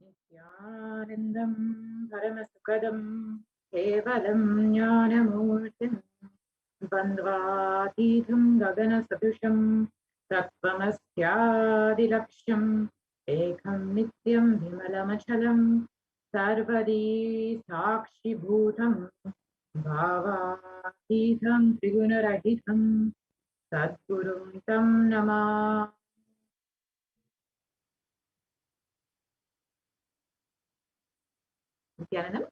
Nityanandam Paramasukadam He केवलं ज्ञानमूर्तिं द्वन्द्वातीतं गगनसदृशं तत्त्वमस्यादिलक्ष्यम् एकं नित्यं विमलमचलं सर्वदी साक्षिभूतं भावातीतं त्रिगुणरहितं सद्गुरुं तं Namami. Nithyanandam.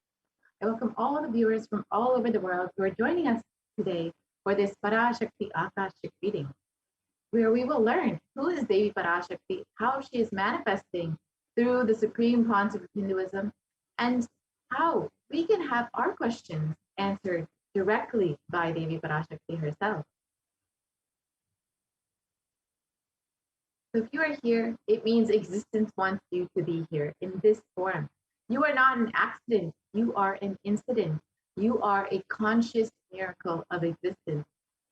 I welcome all the viewers from all over the world who are joining us today for this Parashakti Akashic reading, where we will learn who is Devi Parashakti, how she is manifesting through the supreme concept of Hinduism, and how we can have our questions answered directly by Devi Parashakti herself. So if you are here, it means existence wants you to be here in this form. You are not an accident. You are an incident. You are a conscious miracle of existence.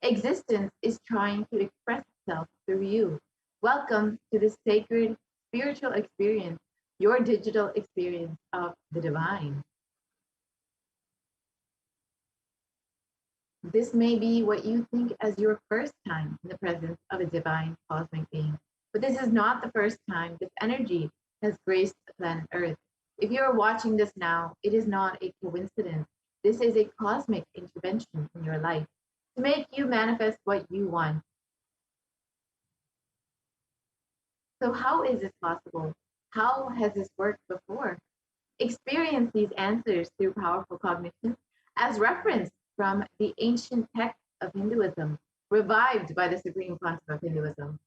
Existence is trying to express itself through you. Welcome to this sacred spiritual experience, your digital experience of the divine. This may be what you think as your first time in the presence of a divine cosmic being. But this is not the first time this energy has graced the planet Earth. If you are watching this now, it is not a coincidence. This is a cosmic intervention in your life to make you manifest what you want. So how is this possible? How has this worked before? Experience these answers through powerful cognition as referenced from the ancient texts of Hinduism, revived by the supreme concept of Hinduism.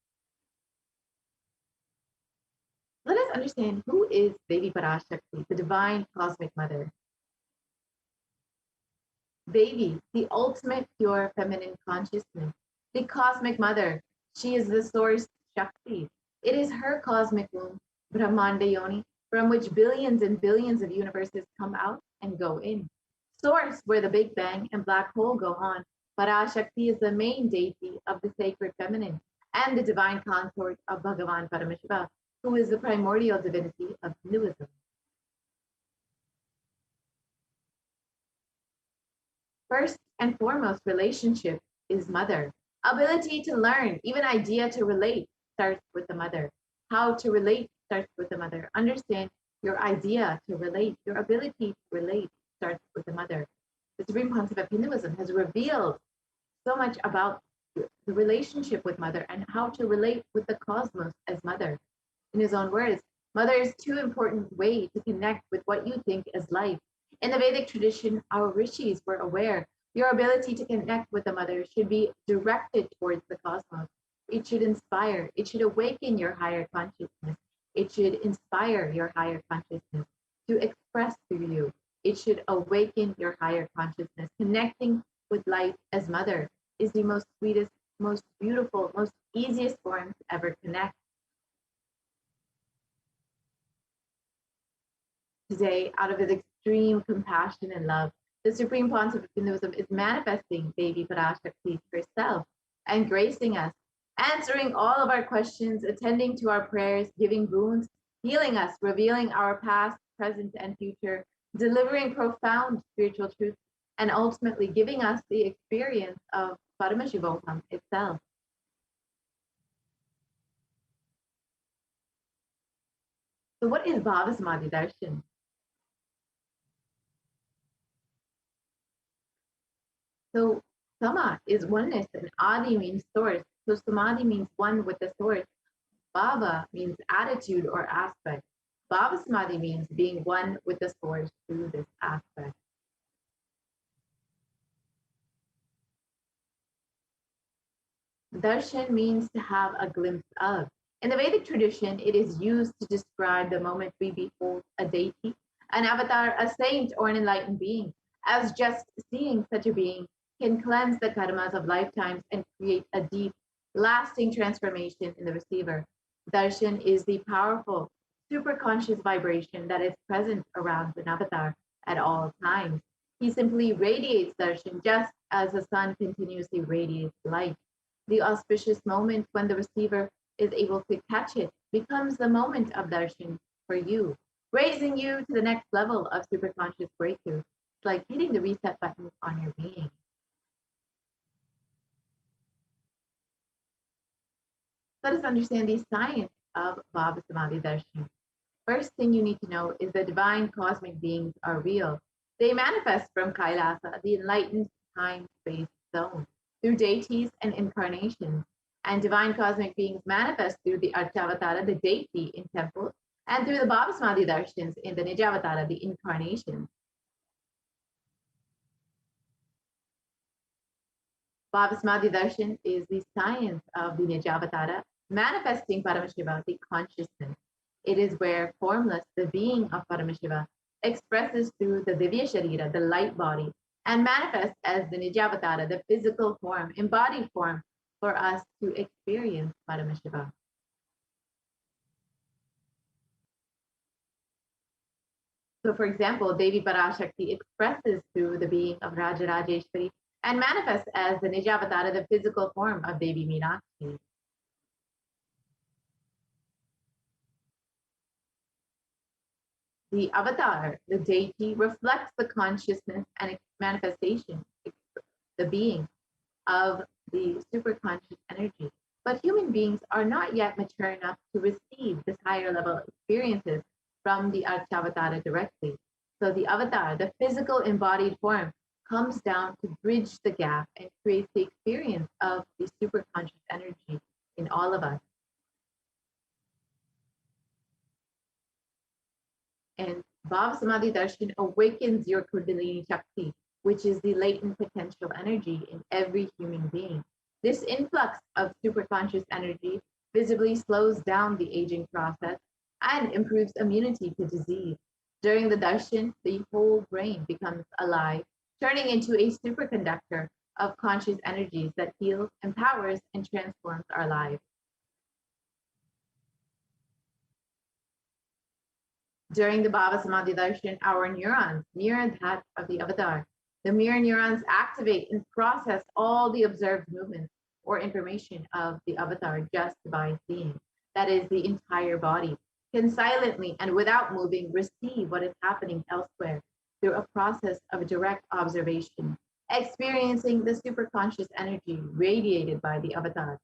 Let us understand who is Devi Parashakti, the divine cosmic mother. Devi, the ultimate pure feminine consciousness, the cosmic mother. She is the source Shakti. It is her cosmic womb, Brahmanda Yoni, from which billions and billions of universes come out and go in. Source where the Big Bang and black hole go on. Parashakti is the main deity of the sacred feminine and the divine consort of Bhagavan Paramashiva, who is the primordial divinity of Hinduism. First and foremost, relationship is mother. Ability to learn, even idea to relate, starts with the mother. How to relate starts with the mother. Understand your idea to relate, your ability to relate starts with the mother. The supreme concept of Hinduism has revealed so much about the relationship with mother and how to relate with the cosmos as mother. In his own words, mother is too important way to connect with what you think as life. In the Vedic tradition, our rishis were aware your ability to connect with the mother should be directed towards the cosmos. It should inspire, it should awaken your higher consciousness. It should inspire your higher consciousness to express through you. It should awaken your higher consciousness. Connecting with life as mother is the most sweetest, most beautiful, most easiest form to ever connect. Today, out of his extreme compassion and love, the supreme concept of Hinduism is manifesting Devi Parashakti herself and gracing us, answering all of our questions, attending to our prayers, giving boons, healing us, revealing our past, present, and future, delivering profound spiritual truths, and ultimately giving us the experience of Paramashivoham itself. So what is Bhava Samadhi Darshan? So Sama is oneness and Adi means source. So Samadhi means one with the source. Bhava means attitude or aspect. Bhava Samadhi means being one with the source through this aspect. Darshan means to have a glimpse of. In the Vedic tradition, it is used to describe the moment we behold a deity, an avatar, a saint, or an enlightened being, as just seeing such a being can cleanse the karmas of lifetimes and create a deep, lasting transformation in the receiver. Darshan is the powerful, superconscious vibration that is present around an avatar at all times. He simply radiates darshan just as the sun continuously radiates light. The auspicious moment when the receiver is able to catch it becomes the moment of darshan for you, raising you to the next level of superconscious breakthrough. It's like hitting the reset button on your being. Let us understand the science of Bhava Samadhi Darshan. First thing you need to know is that divine cosmic beings are real. They manifest from Kailasa, the enlightened time-space zone, through deities and incarnations. And divine cosmic beings manifest through the Archavatara, the deity in temples, and through the Bhava Samadhi Darshans in the Nijavatara, the incarnation. Bhava Samadhi Darshan is the science of the Nijavatara, manifesting Paramashiva, the consciousness. It is where formless, the being of Paramashiva, expresses through the Divya Sharira, the light body, and manifests as the Nijavatara, the physical form, embodied form, for us to experience Paramashiva. So, for example, Devi Parashakti expresses through the being of Rajarajeshwari and manifests as the Nijavatara, the physical form of Devi Meenakshi. The avatar, the deity, reflects the consciousness and manifestation, the being of the superconscious energy. But human beings are not yet mature enough to receive this higher level experiences from the Archavatara directly. So the avatar, the physical embodied form, comes down to bridge the gap and create the experience of the superconscious energy in all of us. And Bhava Samadhi Darshan awakens your Kundalini Shakti, which is the latent potential energy in every human being. This influx of superconscious energy visibly slows down the aging process and improves immunity to disease. During the darshan, the whole brain becomes alive, turning into a superconductor of conscious energies that heals, empowers, and transforms our lives. During the Bhava Samadhi Darshan, our neurons mirror that of the avatar. The mirror neurons activate and process all the observed movements or information of the avatar just by seeing. That is, the entire body can silently and without moving receive what is happening elsewhere through a process of direct observation, experiencing the superconscious energy radiated by the avatar.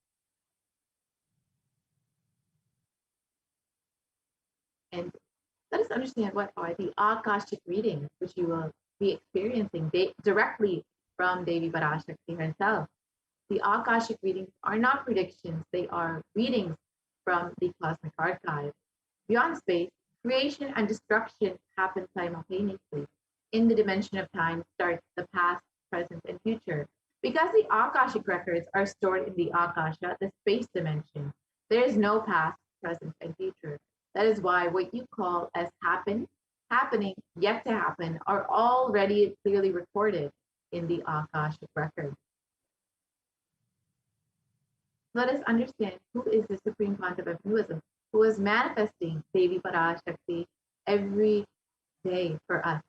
And let us understand what are the Akashic readings, which you will be experiencing directly from Devi Parashakti herself. The Akashic readings are not predictions, they are readings from the cosmic archive. Beyond space, creation and destruction happen simultaneously. In the dimension of time starts the past, present, and future. Because the Akashic records are stored in the Akasha, the space dimension, there is no past, present, and future. That is why what you call as happening, yet to happen, are already clearly recorded in the Akashic record. Let us understand who is the Supreme Pontiff of Hinduism, who is manifesting Devi Parashakti every day for us.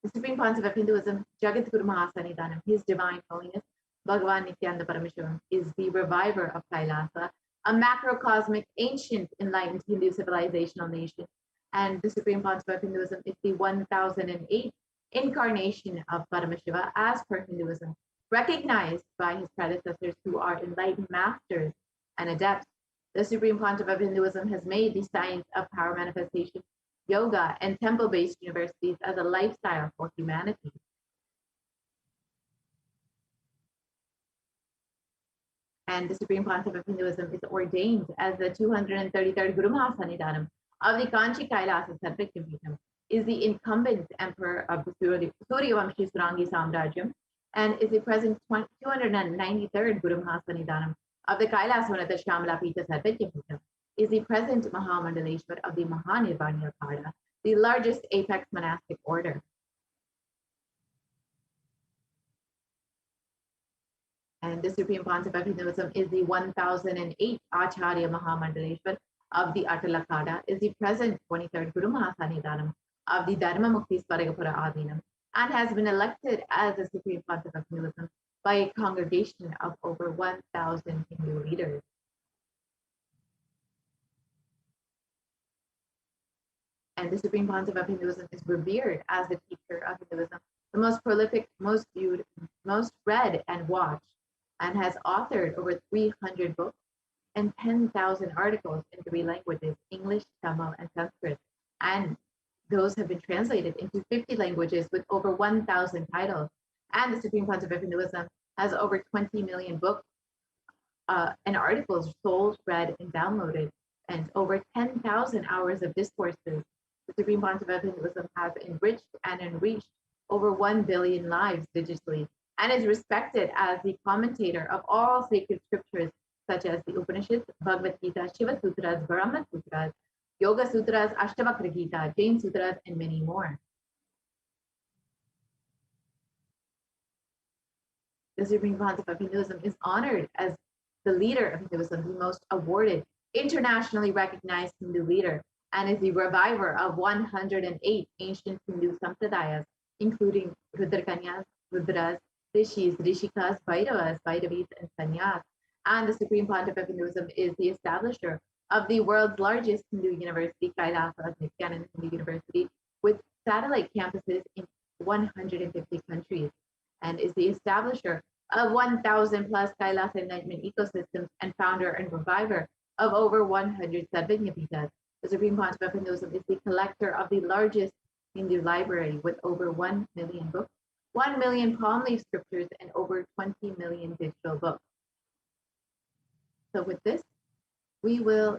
The Supreme Pontiff of Hinduism, Jagat Guru Mahasanidanam, His Divine Holiness, Bhagavan Nithyananda Paramashivam, is the reviver of Kailasa, a macrocosmic, ancient, enlightened Hindu civilizational nation. And the Supreme Pontiff of Hinduism is the 1008th incarnation of Paramashiva as per Hinduism, recognized by his predecessors who are enlightened masters and adepts. The Supreme Pontiff of Hinduism has made the science of power manifestation, yoga, and temple-based universities as a lifestyle for humanity. And the Supreme Pontiff of Hinduism is ordained as the 233rd Guru Mahasanidanam of the Kanchi Kailasa Sarvajyapitham, is the incumbent emperor of the Suryavamshi Surangi Samrajyam, and is the present 293rd Guru Mahasanidanam of the Kailasa Unnata Shyamala Pitha Sarvajyapitham, is the present Mahamandaleshwar of the Mahanirvana Pada, the largest apex monastic order. And the Supreme Pontiff of Hinduism is the 1008th Acharya Mahamandaleshwar of the Atalakada, is the present 23rd Guru Mahasanidanam of the Dharma Mukti Swaragapura Adinam, and has been elected as the Supreme Pontiff of Hinduism by a congregation of over 1,000 Hindu leaders. And the Supreme Pontiff of Hinduism is revered as the teacher of Hinduism the most prolific, most viewed, most read and watched, and has authored over 300 books and 10,000 articles in 3 languages, English, Tamil, and Sanskrit. And those have been translated into 50 languages with over 1,000 titles. And the Supreme Pontiff of Hinduism has over 20 million books and articles sold, read, and downloaded, and over 10,000 hours of discourses. The Supreme Pontiff of Hinduism has enriched and enriched over 1 billion lives digitally, and is respected as the commentator of all sacred scriptures such as the Upanishads, Bhagavad Gita, Shiva Sutras, Brahma Sutras, Yoga Sutras, Ashtavakra Gita, Jain Sutras, and many more. The Supreme Pontiff of Hinduism is honored as the leader of Hinduism, the most awarded, internationally recognized Hindu leader, and is the reviver of 108 ancient Hindu sampradayas, including Rudrakanyas, Rudras, Rishis, Rishikas, Bhairavas, Bhairavis, and Sanyas. And the Supreme Pontiff of Hinduism is the establisher of the world's largest Hindu university, Kailasa Nithyananda Hindu University, with satellite campuses in 150 countries, and is the establisher of 1,000 plus Kailasa Enlightenment ecosystems and founder and reviver of over 100 Sadvijnapitas. The Supreme Pontiff of Hinduism is the collector of the largest Hindu library with over 1 million books, 1 million palm leaf scriptures, and over 20 million digital books. So with this, we will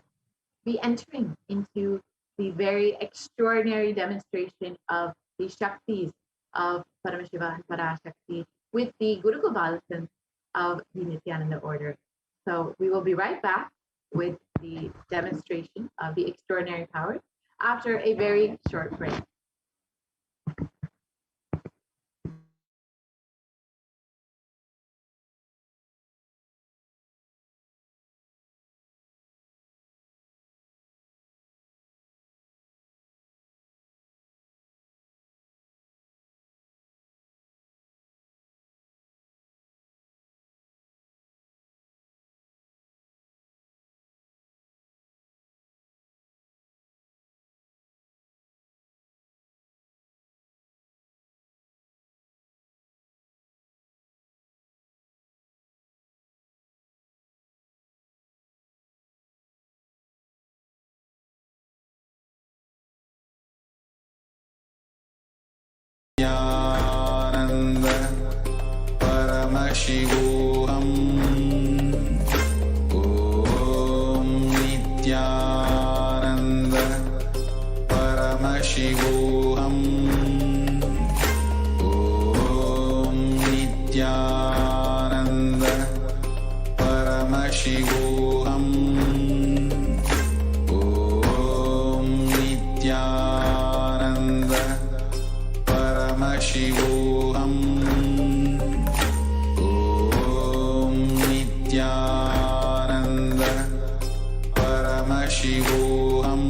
be entering into the very extraordinary demonstration of the Shaktis of Paramashiva and Parashakti with the Guru Gopalasan of the Nithyananda order. So we will be right back with the demonstration of the extraordinary powers after a very short break. Nithyananda Paramashivoham. Om Nithyananda Paramashivoham. Om Nithyananda Paramashivoham. Om Nithyananda Paramashivoham. Om Nithyananda Paramashivoham. Om Nithyananda Paramashivoham.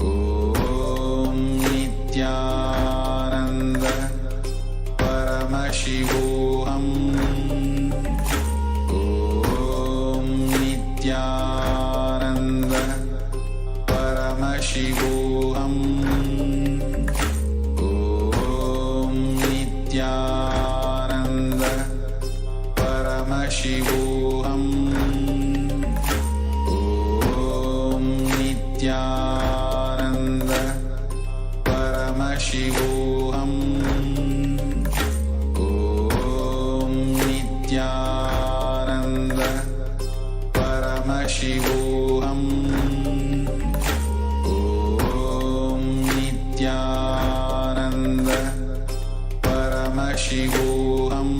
Om Nithyananda Paramashivoham. Om Nithyananda Paramashivoham. Om Nithyananda Paramashivoham. Om Nithyananda Paramashivoham. Om Nithyananda Paramashivoham.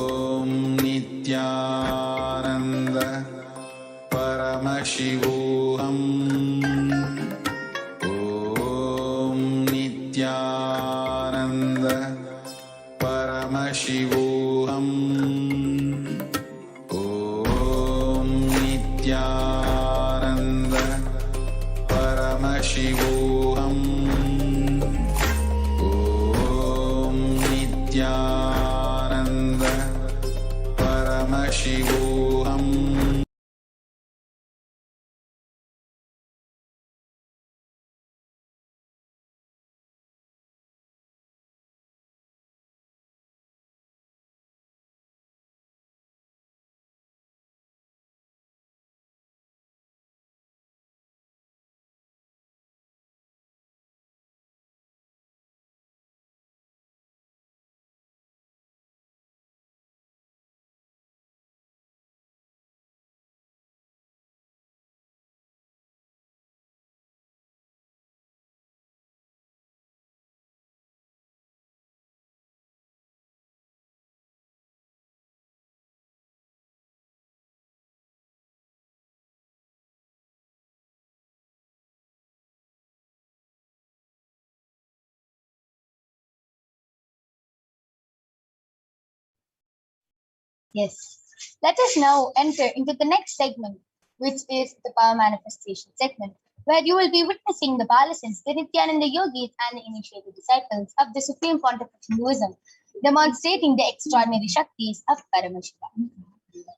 Om Nithyananda Paramashivoham. Om Nithyananda Paramashivoham. Om Nithyananda Paramashivoham. Om Nithyananda Paramashivoham. Yes. Let us now enter into the next segment, which is the power manifestation segment, where you will be witnessing the Balasins, the Nithyananda yogis, and the initiated disciples of the Supreme Pontiff of Hinduism, demonstrating the extraordinary Shaktis of Paramashiva.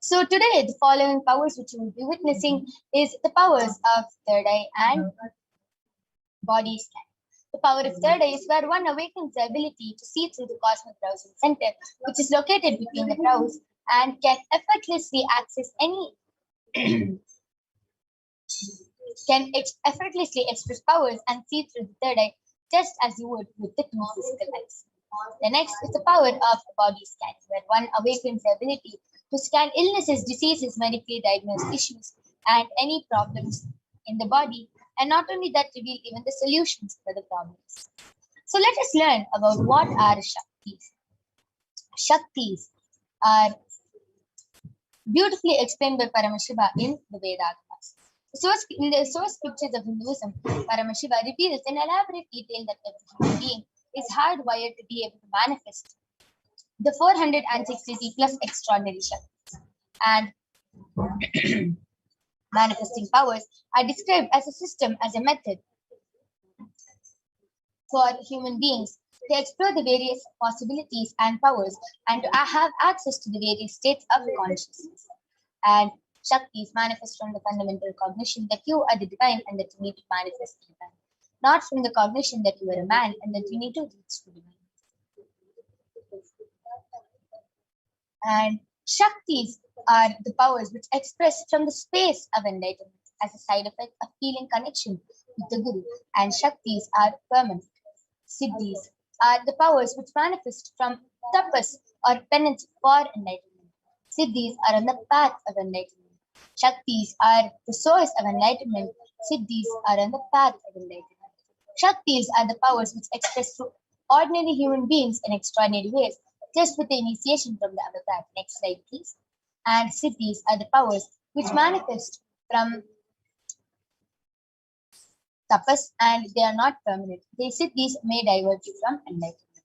So today, the following powers which you will be witnessing is the powers of third eye and body scan. The power of third eye is where one awakens the ability to see through the cosmic browsing center, which is located between the brows and can effortlessly access any effortlessly express powers and see through the third eye just as you would with the two physical eyes. The next is the power of body scanning, where one awakens the ability to scan illnesses, diseases, medically diagnosed issues, and any problems in the body, and not only that, reveal even the solutions for the problems. So let us learn about what are Shaktis. Shaktis are beautifully explained by Paramashiva in the Vedas. In the source scriptures of Hinduism, Paramashiva reveals in elaborate detail that every human being is hardwired to be able to manifest the 460 plus extraordinary Shaktis. And manifesting powers are described as a system, as a method for human beings to explore the various possibilities and powers and to have access to the various states of consciousness. And Shaktis manifest from the fundamental cognition that you are the divine and that you need to manifest the divine, not from the cognition that you are a man and that you need to reach the divine. And Shaktis are the powers which express from the space of enlightenment as a side effect of feeling connection with the Guru. And Shaktis are permanent. Siddhis are the powers which manifest from tapas or penance for enlightenment. Siddhis are on the path of enlightenment. Shaktis are the source of enlightenment. Siddhis are on the path of enlightenment. Shaktis are the powers which express through ordinary human beings in extraordinary ways, just with the initiation from the avatar. Next slide, please. And Siddhis are the powers which manifest from tapas and they are not permanent. The Siddhis may divert you from enlightenment.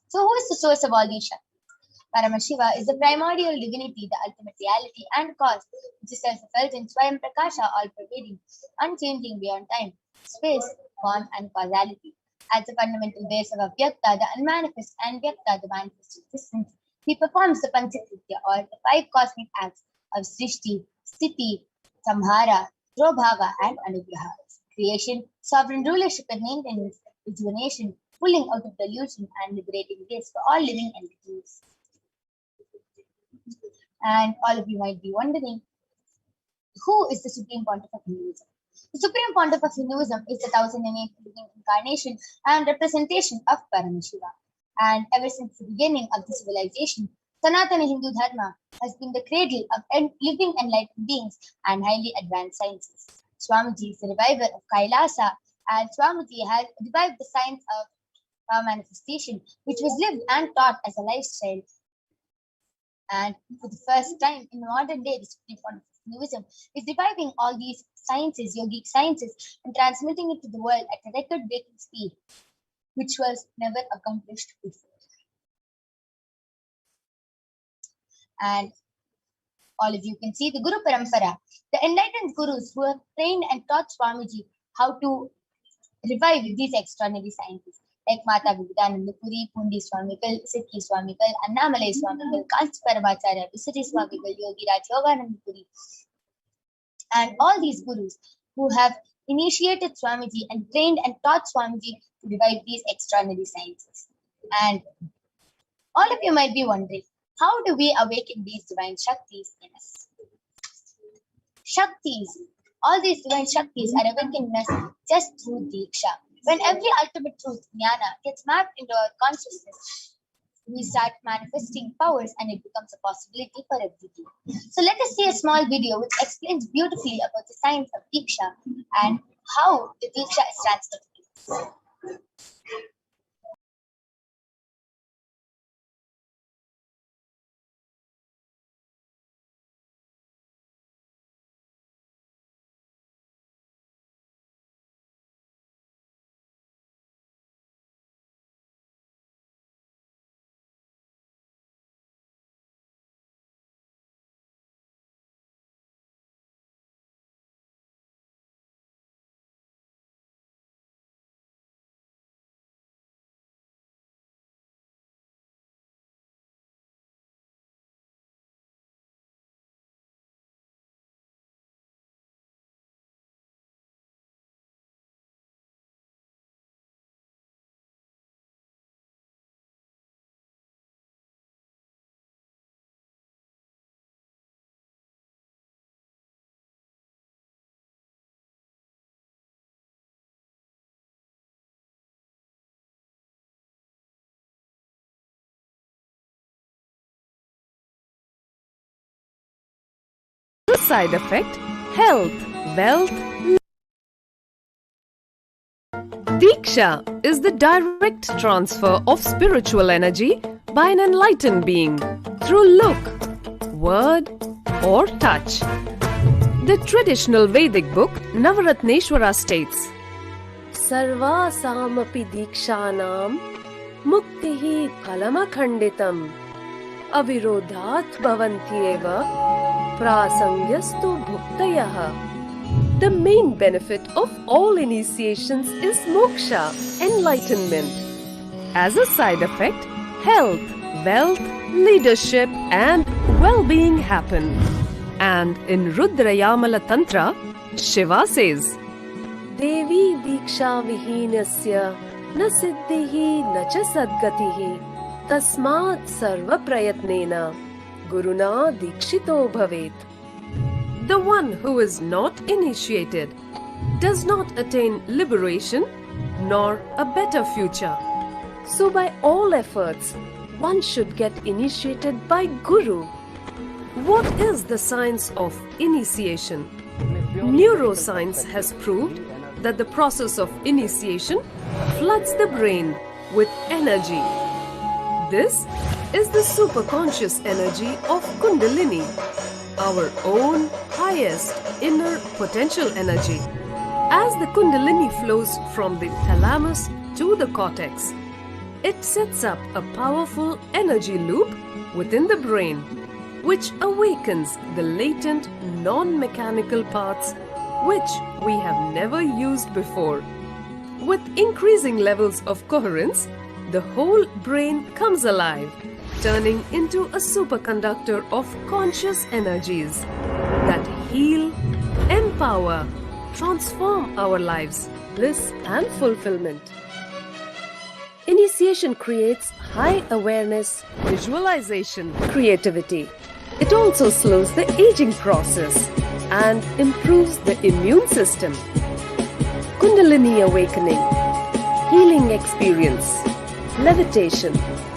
So, who is the source of all these Shaktis? Paramashiva is the primordial divinity, the ultimate reality and cause, which is self-effulgent, Swayam Prakasha, all-pervading, unchanging beyond time, space, form, and causality. As the fundamental base of Avyakta, the unmanifest, and Vyakta, the manifest existence, he performs the Panchakritya, or the five cosmic acts of Srishti, Sthiti, Samhara, Drobhava, and Anugraha. Creation, sovereign rulership and maintenance, rejuvenation, pulling out of delusion, and liberating gifts for all living entities. And all of you might be wondering, who is the Supreme Pontiff of Hinduism? The Supreme Pontiff of Hinduism is the 1008th living incarnation and representation of Paramashiva. And ever since the beginning of the civilization, Sanatana Hindu Dharma has been the cradle of living enlightened beings and highly advanced sciences. Swamiji is the reviver of Kailasa, and Swamiji has revived the science of power manifestation, which was lived and taught as a lifestyle. And for the first time in modern day, the Supreme Pontiff of Hinduism is reviving all these sciences, yogic sciences, and transmitting it to the world at a record-breaking speed, which was never accomplished before. And all of you can see the Guru Parampara, the enlightened gurus who have trained and taught Swamiji how to revive these extraordinary sciences, like Mata Vivekananda Puri, Pundi Swamikal, Siddhi Swamikal, Annamalai Swamikal, Kanchi Paramacharya, Visiti Swamikal, Yogi Raj Yogananda Puri, and all these gurus who have initiated Swamiji and trained and taught Swamiji to revive these extraordinary sciences. And all of you might be wondering, how do we awaken these divine Shaktis in us? Shaktis, all these divine Shaktis are awakened in us just through Diksha. When every ultimate truth, Jnana, gets mapped into our consciousness, we start manifesting powers and it becomes a possibility for everything. So let us see a small video which explains beautifully about the science of Diksha and how the Diksha is transmitted. side effect, health, wealth. Diksha is the direct transfer of spiritual energy by an enlightened being through look, word, or touch. The traditional Vedic book Navaratneshwara states, Sarva samapi dikshanam muktihi phalamakhanditam avirodhat bhavantyeva prasangyastu bhuktayah. The main benefit of all initiations is moksha, enlightenment. As a side effect, health, wealth, leadership, and well-being happen. And in Rudrayamala Tantra, Shiva says, Devi Diksha Vihinasya na siddhihi na cha sadgatihi tasmat sarva prayatnena guruna dikshito bhavet. The one who is not initiated does not attain liberation nor a better future. So by all efforts, one should get initiated by Guru. What is the science of initiation? Neuroscience has proved that the process of initiation floods the brain with energy. This is the superconscious energy of Kundalini, our own highest inner potential energy. As the Kundalini flows from the thalamus to the cortex, it sets up a powerful energy loop within the brain, which awakens the latent non-mechanical parts which we have never used before. With increasing levels of coherence, the whole brain comes alive, turning into a superconductor of conscious energies that heal, empower, transform our lives, bliss and fulfillment. Initiation creates high awareness, visualization, creativity. It also slows the aging process and improves the immune system. Kundalini awakening, healing experience, levitation,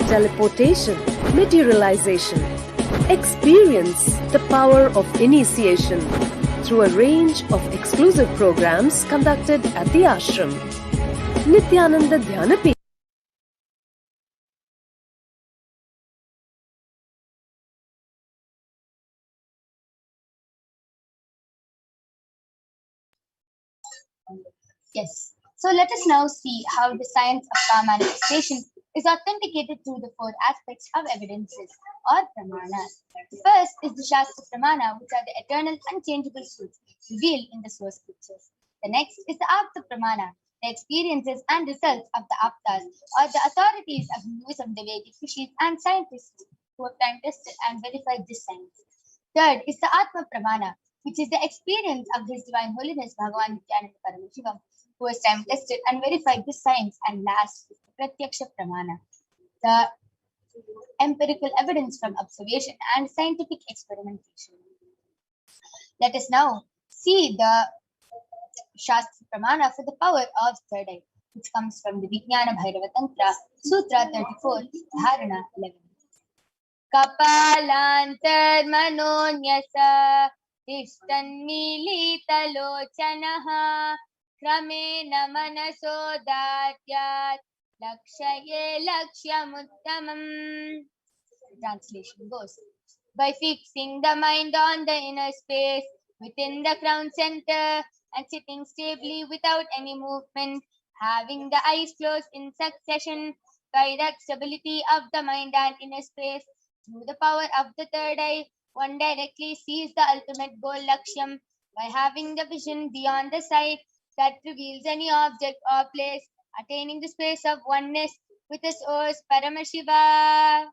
teleportation, materialization. Experience the power of initiation through a range of exclusive programs conducted at the ashram. Nithyananda Dhyana Yes. So let us now see how the science of power manifestation is authenticated through the four aspects of evidences or pramanas. The first is the Shastra Pramana, which are the eternal, unchangeable truths revealed in the source scriptures. The next is the Apta Pramana, the experiences and results of the Aptas, or the authorities of Hinduism, the Vedic rishis and scientists who have time tested and verified this science. Third is the Atma Pramana, which is the experience of His Divine Holiness Bhagavan Nithyananda Paramashivam, who has time tested and verified this science. And last is the Pratyaksha Pramana, the empirical evidence from observation and scientific experimentation. Let us now see the Shastra Pramana for the power of third eye, which comes from the Vijnana Bhairava Tantra, Sutra 34, Dharana 11. Kapalantar manonyasa Tishtanmilitalochanaha Kramena manaso datyat Lakshaye lakshyamuttamam. The translation goes, by fixing the mind on the inner space within the crown center and sitting stably without any movement, having the eyes closed in succession, by that stability of the mind and inner space, through the power of the third eye, one directly sees the ultimate goal Lakshyam by having the vision beyond the sight that reveals any object or place, attaining the space of oneness with the source Paramashiva.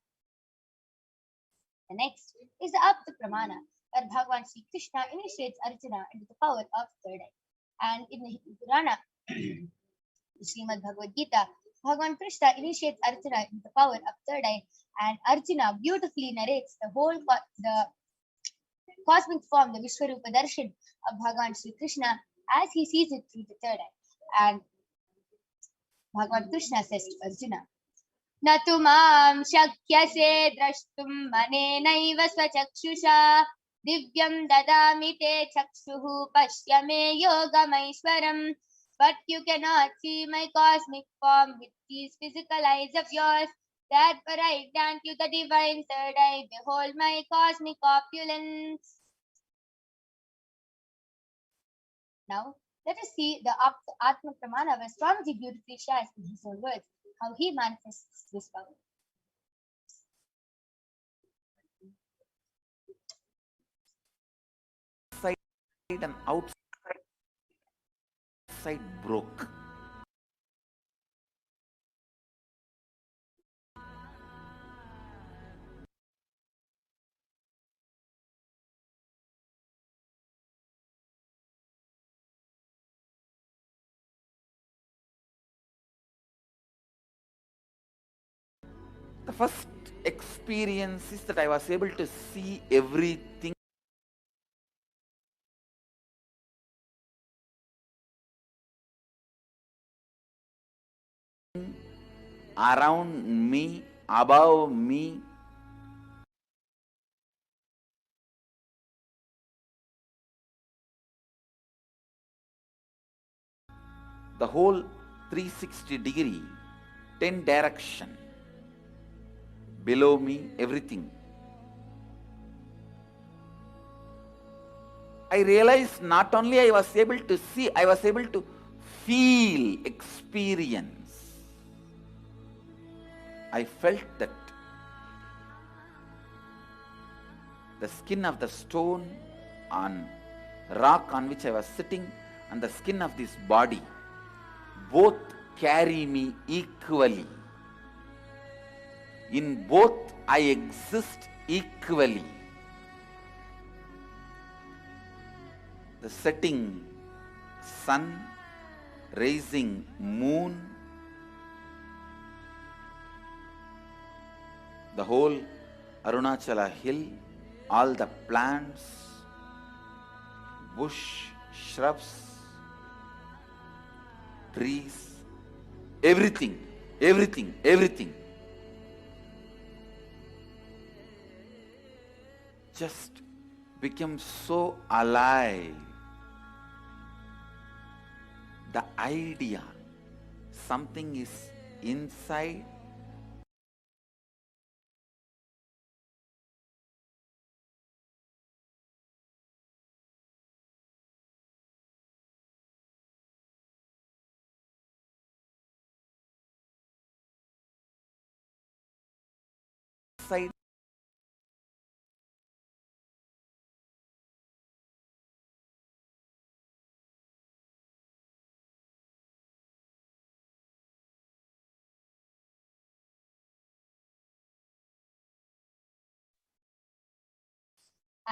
The next is the Apta Pramana, where Bhagavan Sri Krishna initiates Arjuna into the power of third eye. And in the Hindu Purana, the Srimad Bhagavad Gita, Bhagavan Krishna initiates Arjuna into the power of third eye, and Arjuna beautifully narrates the whole the cosmic form, the Vishwarupa Darshan of Bhagavan Sri Krishna as he sees it through the third eye. And Bhagavan Krishna says to Arjuna, Natumam shakyase drashtum manenaiva swachakshusha Divyam dadami te chakshuhu pashya me yogamaishwaram. But you cannot see my cosmic form with these physical eyes of yours. Therefore I grant you the divine third eye. Behold my cosmic opulence. Now, let us see the Atma Pramana where Swamiji beautifully shares in his own words how he manifests this power. Inside and outside broke. The first experience is that I was able to see everything around me, above me. The whole 360-degree, 10 direction, below me, everything. I realized not only I was able to see, I was able to feel, experience. I felt that the skin of the stone on rock on which I was sitting and the skin of this body both carry me equally. In both I exist equally. The setting sun, rising moon, the whole Arunachala hill, all the plants, bush, shrubs, trees, everything, everything, everything. Just became so alive. The idea, something is inside, inside.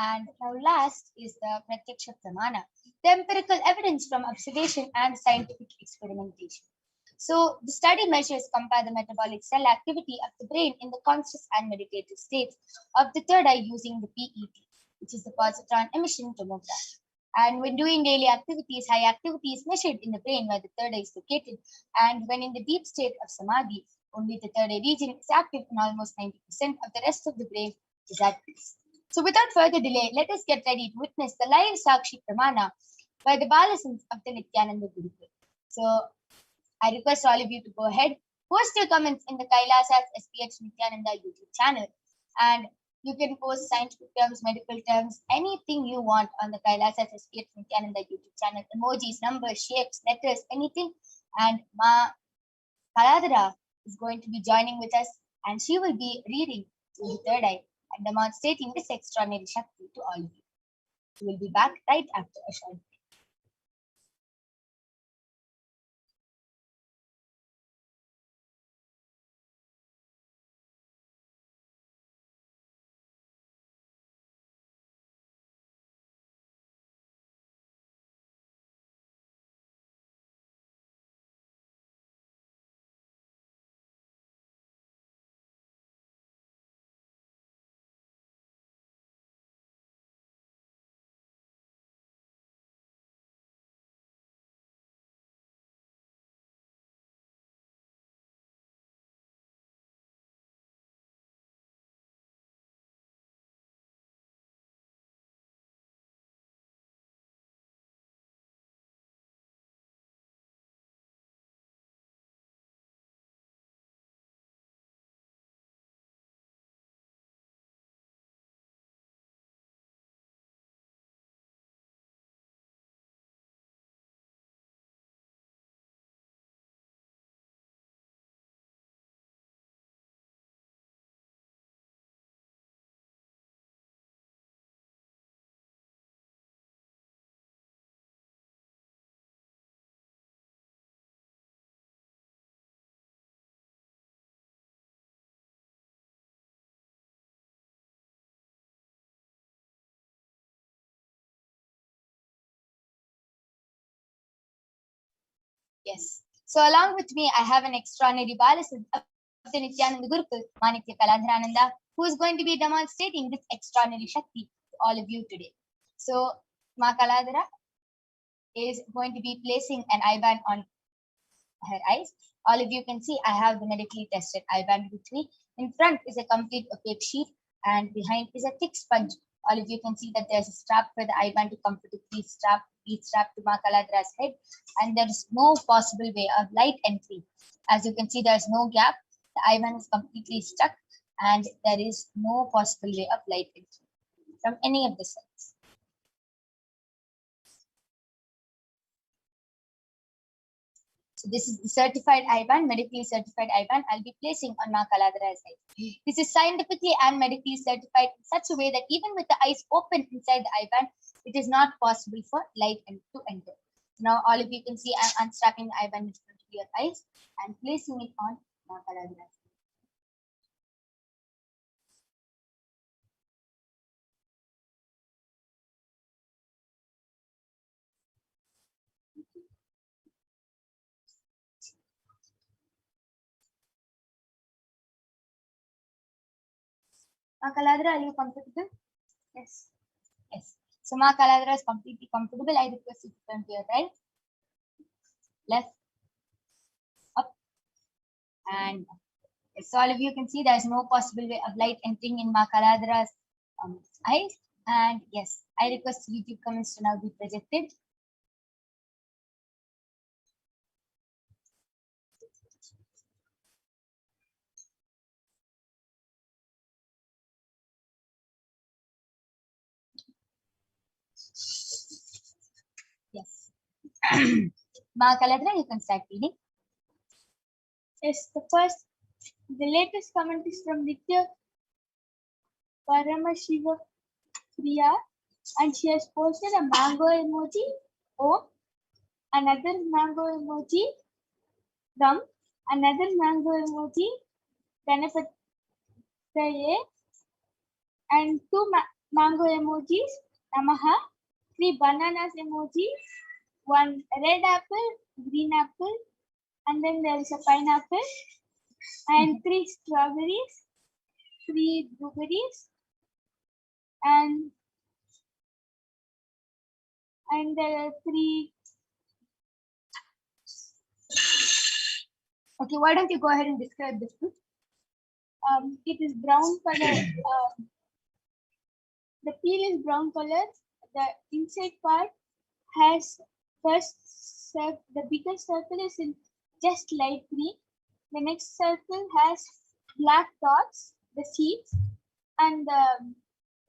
And now last is the Pratyaksha Pramana, the empirical evidence from observation and scientific experimentation. So the study measures compare the metabolic cell activity of the brain in the conscious and meditative states of the third eye using the PET, which is the positron emission tomograph. And when doing daily activities, high activity is measured in the brain where the third eye is located. And when in the deep state of samadhi, only the third eye region is active and almost 90% of the rest of the brain is at peace. So without further delay, let us get ready to witness the live Sakshi Pramana by the Balasons of the Nithyananda Gurukul. So I request all of you to go ahead, post your comments in the Kailasa's HDH Nithyananda YouTube channel, and you can post scientific terms, medical terms, anything you want on the Kailasa's HDH Nithyananda YouTube channel, emojis, numbers, shapes, letters, anything. And Ma Kaladara is going to be joining with us, and she will be reading through the third eye and demonstrating this extraordinary Shakti to all of you. We will be back right after a short break. Yes. So along with me, I have an extraordinary Balasid of the Nithyananda Gurukul, Manikya Kaladharananda, who is going to be demonstrating this extraordinary Shakti to all of you today. So Ma Kaladhara is going to be placing an eye band on her eyes. All of you can see I have the medically tested eye band with me. In front is a complete opaque sheet and behind is a thick sponge. All of you can see that there's a strap for the eye band to comfortably be strapped to Ma Kaladhara's head, and there is no possible way of light entry. As you can see, there's no gap. The eye band is completely stuck and there is no possible way of light entry from any of the sides. So this is the certified eye band, medically certified eye band I'll be placing on Ma Kaladhara's eyes. This is scientifically and medically certified in such a way that even with the eyes open inside the eye band, it is not possible for light to enter. Now all of you can see I'm unstrapping the eye band in front of your eyes and placing it on Ma Kaladhara's eyes. Ma Kaladhara, are you comfortable? Yes. Yes. So Ma Kaladhara is completely comfortable. I request you to turn to your right, left, up, and up. Yes, so all of you can see there is no possible way of light entering in Ma Kaladhara's eyes. And yes, I request YouTube comments to now be projected. Yes. Ma Kaladhara, you can start reading. Yes, the latest comment is from Nithya Paramashivoham, and she has posted a mango emoji, another mango emoji, another mango emoji, Ganapataye, and two mango emojis, Namaha, 3 bananas emoji, 1 red apple, green apple, and then there is a pineapple, and 3 strawberries, 3 blueberries, and there are 3. Okay, why don't you go ahead and describe this fruit? It is brown color. The peel is brown color. The inside part has the biggest circle is in just light green. The next circle has black dots, the seeds, and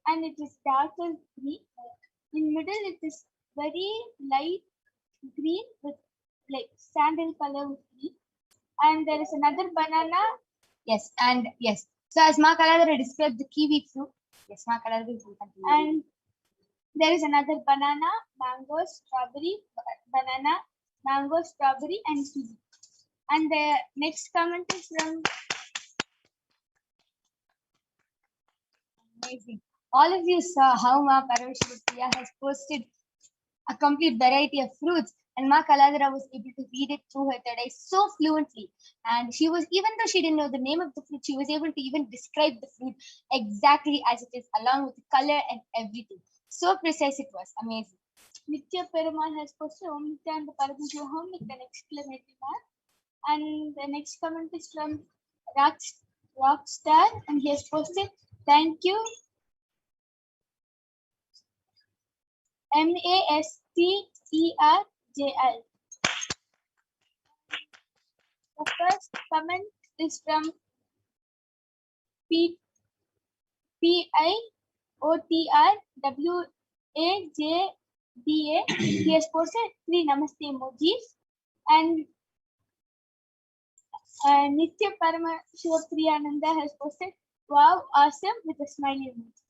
it is darker green. In middle, it is very light green with like sandal color with green. And there is another banana. Yes, and yes. So as Ma Kaladhara described the kiwi fruit. Yes, Ma Kaladhara will continue. And there is another banana, mango, strawberry, banana, mango, strawberry, and kiwi. And the next comment is from amazing. All of you saw how Ma Parashakti has posted a complete variety of fruits, and Ma Kaladhara was able to read it through her third eye so fluently. And she was, even though she didn't know the name of the fruit, she was able to even describe the fruit exactly as it is, along with the color and everything. So precise it was. Amazing. Nithya Perumal has posted Om Nithyananda Paramashivam with an exclamation mark. And the next comment is from Rockstar, and he has posted, thank you, MASTERJL. The first comment is from PIOTRWAJDA. He has posted 3 namaste emojis, and Nithya Paramashivoham has posted wow, awesome with a smiley emoji.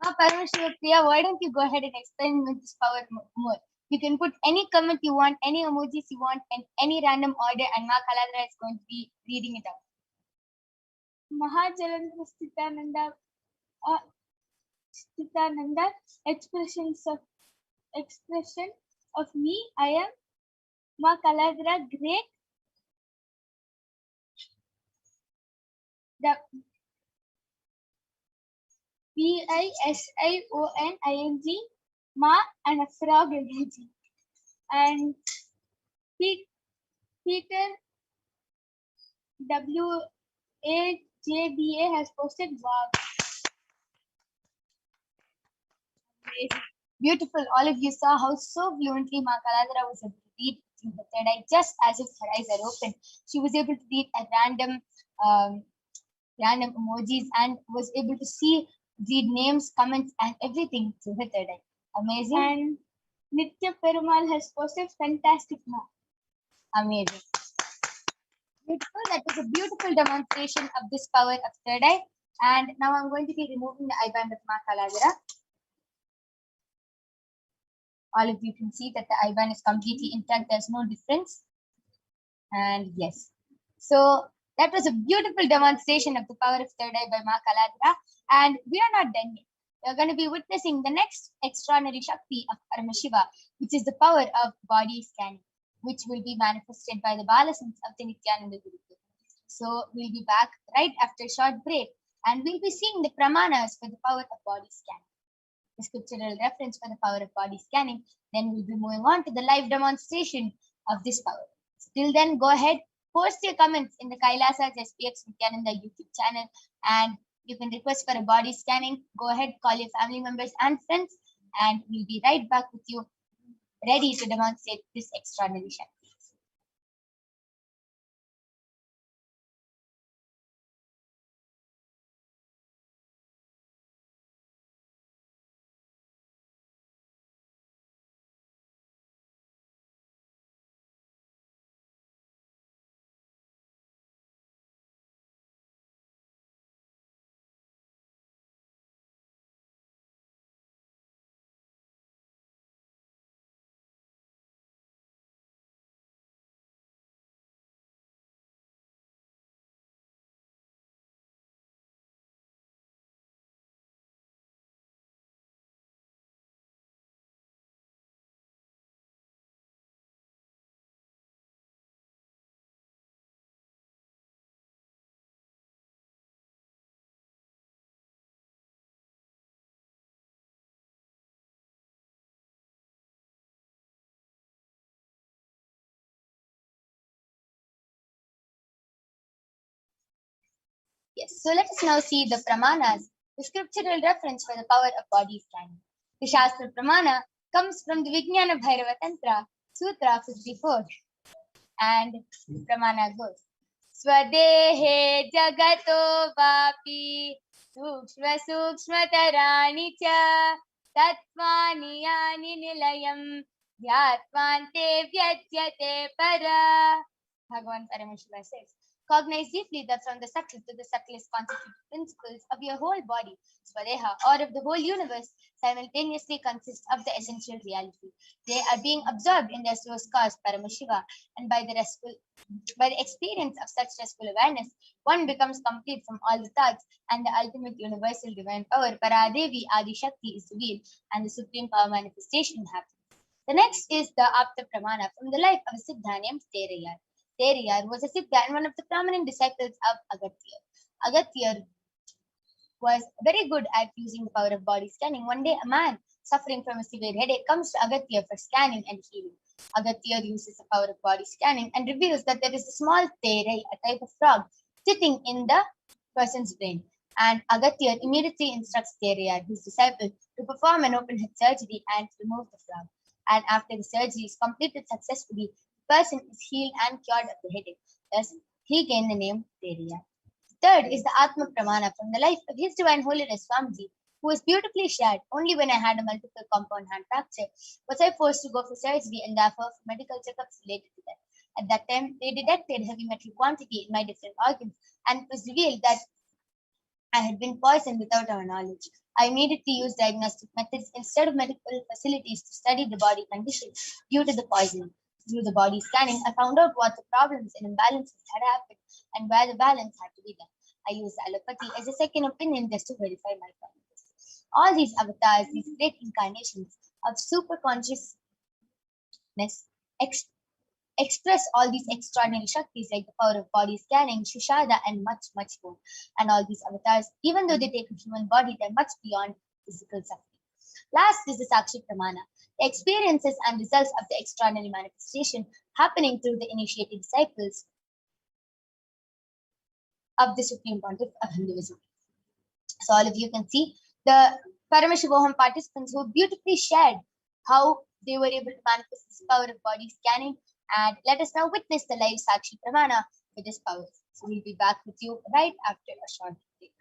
Now, Paramashivoham, why don't you go ahead and explain with this power more? You can put any comment you want, any emojis you want, and any random order, and Ma Kaladhara is going to be reading it out. Mahajalandra Sthitananda, expression of me, I am Ma Kaladra, great. The Pisioning, Ma and a frog emoji. And Peter WAJBA has posted, wow. Amazing. Beautiful. All of you saw how so fluently Ma Kaladra was able to read through the third eye, just as if her eyes are open. She was able to read at random emojis and was able to read names, comments, and everything through her third eye. Amazing. And Nitya Perumal has posted fantastic mark. Amazing. Beautiful. That was a beautiful demonstration of this power of third eye. And now I'm going to be removing the eye band of Ma Kaladra. All of you can see that the eye band is completely intact. There's no difference. And yes. So that was a beautiful demonstration of the power of third eye by Ma Kaladra. And we are not done yet. We're going to be witnessing the next extraordinary Shakti of Paramashiva, which is the power of body scanning, which will be manifested by the Balasans of the Nithyananda Gurukul. So we'll be back right after a short break, and we'll be seeing the pramanas for the power of body scanning, the scriptural reference for the power of body scanning. Then we'll be moving on to the live demonstration of this power. Till then, go ahead, post your comments in the Kailasa SPX Nithyananda YouTube channel, and you can request for a body scanning. Go ahead, call your family members and friends, and we'll be right back with you, ready to demonstrate this extraordinary Shakti. Yes, so let us now see the pramanas, the scriptural reference for the power of body scanning. The Shastra Pramana comes from the Vijnana Bhairava Tantra, Sutra 54. And the Pramana goes, Swadehe Jagato Vapi Sukshma Sukshma Tarani Cha Tatvani Yani Nilayam Dhyatvante Vyajyate Para. Bhagavan Paramashiva says, cognize deeply that from the subtle to the subtlest constituted principles of your whole body, Swadeha, or of the whole universe, simultaneously consist of the essential reality. They are being absorbed in their source cause, Paramashiva, and by the experience of such restful awareness, one becomes complete from all the thoughts, and the ultimate universal divine power, Paradevi Adi Shakti, is revealed, and the supreme power manifestation happens. The next is the Apta Pramana from the life of a Siddha named Terayar. Terayar was a Siddha and one of the prominent disciples of Agastya. Agastya was very good at using the power of body scanning. One day, a man suffering from a severe headache comes to Agastya for scanning and healing. Agastya uses the power of body scanning and reveals that there is a small terai, a type of frog, sitting in the person's brain. And Agastya immediately instructs Terayar, his disciple, to perform an open head surgery and remove the frog. And after the surgery is completed successfully, the person is healed and cured of the headache. Thus, he gained the name Terayar. Third is the Atma Pramana from the life of His Divine Holiness Swamiji, who was beautifully shared. Only when I had a multiple compound hand fracture was I forced to go for surgery and therefore for medical checkups related to that. At that time, they detected heavy metal quantity in my different organs, and it was revealed that I had been poisoned without our knowledge. I immediately used diagnostic methods instead of medical facilities to study the body condition due to the poisoning. Through the body scanning, I found out what the problems and imbalances had happened and where the balance had to be done. I used allopathy as a second opinion just to verify my findings. All these avatars, these great incarnations of super consciousness, express all these extraordinary Shaktis like the power of body scanning, Shushada, and much, much more. And all these avatars, even though they take a human body, they're much beyond physical suffering. Last is the Sakshi Pramana, the experiences and results of the extraordinary manifestation happening through the initiated disciples of the Supreme Pontiff of Hinduism. So all of you can see the Paramashivoham participants who beautifully shared how they were able to manifest this power of body scanning. And let us now witness the live Sakshi Pramana with this power. So we'll be back with you right after a short break.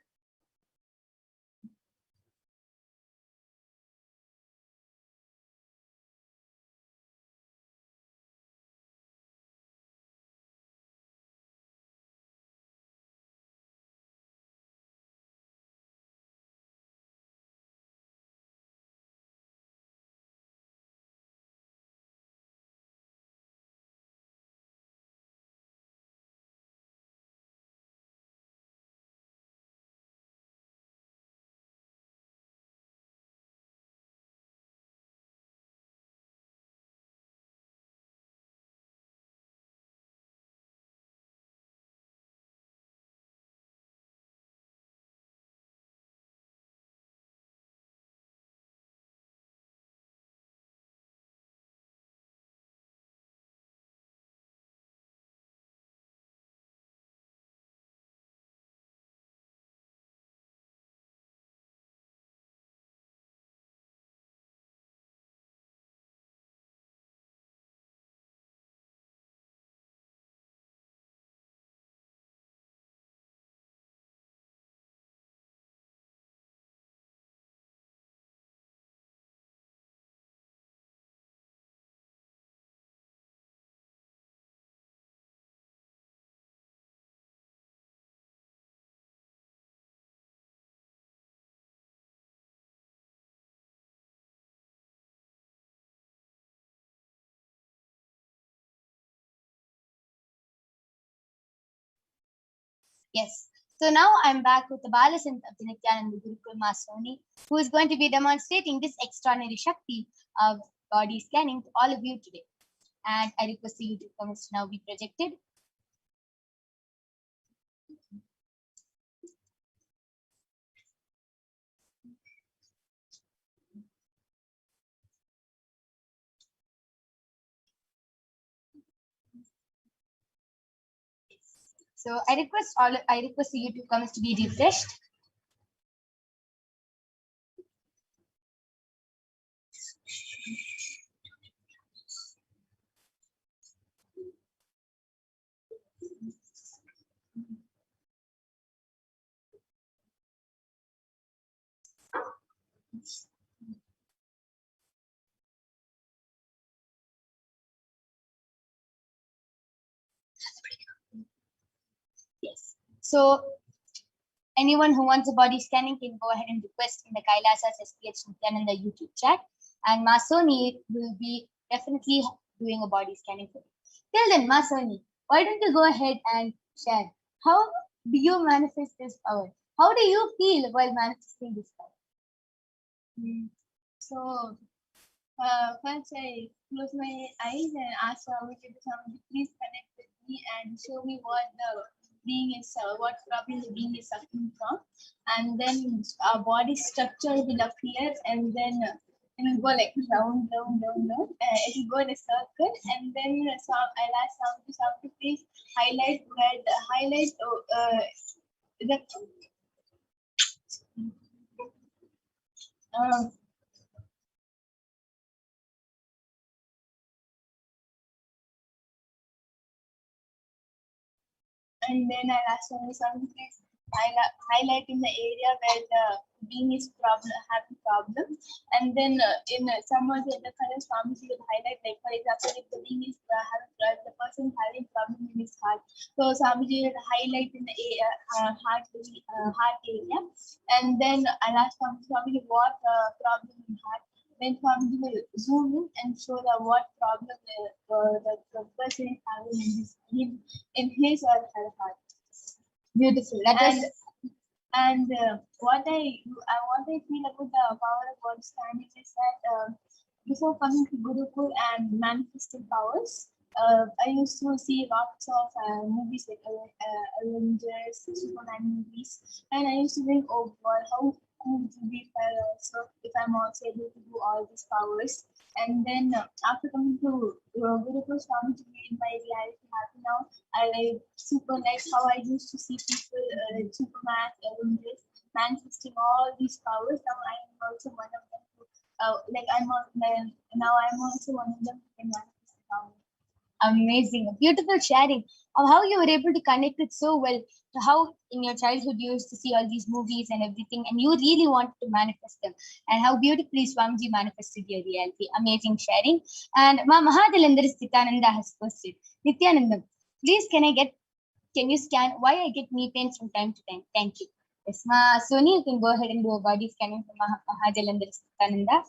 Yes. So now I'm back with the Balasant of the Nithyananda Gurukul Masoni, who is going to be demonstrating this extraordinary Shakti of body scanning to all of you today. And I request the YouTube comments to now be projected. So I request the YouTube comments to be refreshed. Yes. So anyone who wants a body scanning can go ahead and request in the Kailasa's HDH Nithyananda YouTube chat, and Masoni will be definitely doing a body scanning for you. Till then, Masoni, why don't you go ahead and share how do you manifest this power? How do you feel while manifesting this power? So first I close my eyes and ask Swami to please connect with me and show me what the being is, what problem the being is suffering from, and then our body structure will appear, and then it will go like round. It will go in a circle, and then I'll ask Swami to please highlight where the and then I'll ask Swami to please highlight in the area where the being is having problem, and then in some of the other colors, Swami will highlight, like for example, if the being is the person having problem in his heart, so Swami will highlight in the heart area, and then I'll ask Swami what problem in heart. Then Swami will zoom in and show what problem the person is having in his or her heart. Beautiful. And what I feel about the power of body scanning is that before coming to Gurukul and manifesting powers, I used to see lots of movies like Avengers, Superman movies, and I used to think, oh God, how cool it would be if I'm also able to do all these powers. And then after coming to Gurukul Swamiji in my reality happy now, I like super like how I used to see people like Superman, Avengers, manifesting all these powers. Now I am also one of them. Now I'm also one of them who can manifest the power. Amazing. A beautiful sharing of how you were able to connect it so well to how in your childhood you used to see all these movies and everything, and you really wanted to manifest them, and how beautifully Swamiji manifested your reality. Amazing sharing. And Ma Mahadalendra Sitananda has posted, Nithyanandam, please can you scan why I get knee pains from time to time? Thank you. Yes, Ma Soni, you can go ahead and do a body scanning for Mahadalendra Sitananda.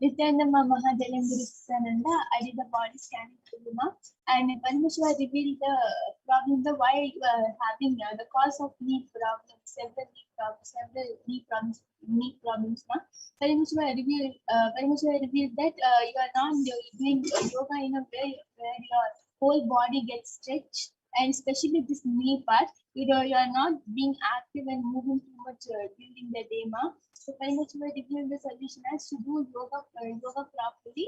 Nithyananda Mahajalandrisananda, I did the body scanning for Luma, and Paramashiva revealed the problem, the why you are having the cause of knee problems, several knee problems. Paramashiva revealed that you are not doing yoga in a way where your whole body gets stretched, and especially this knee part, you are not being active and moving too much during the day, ma. So very much by reviewing the solution as to do yoga properly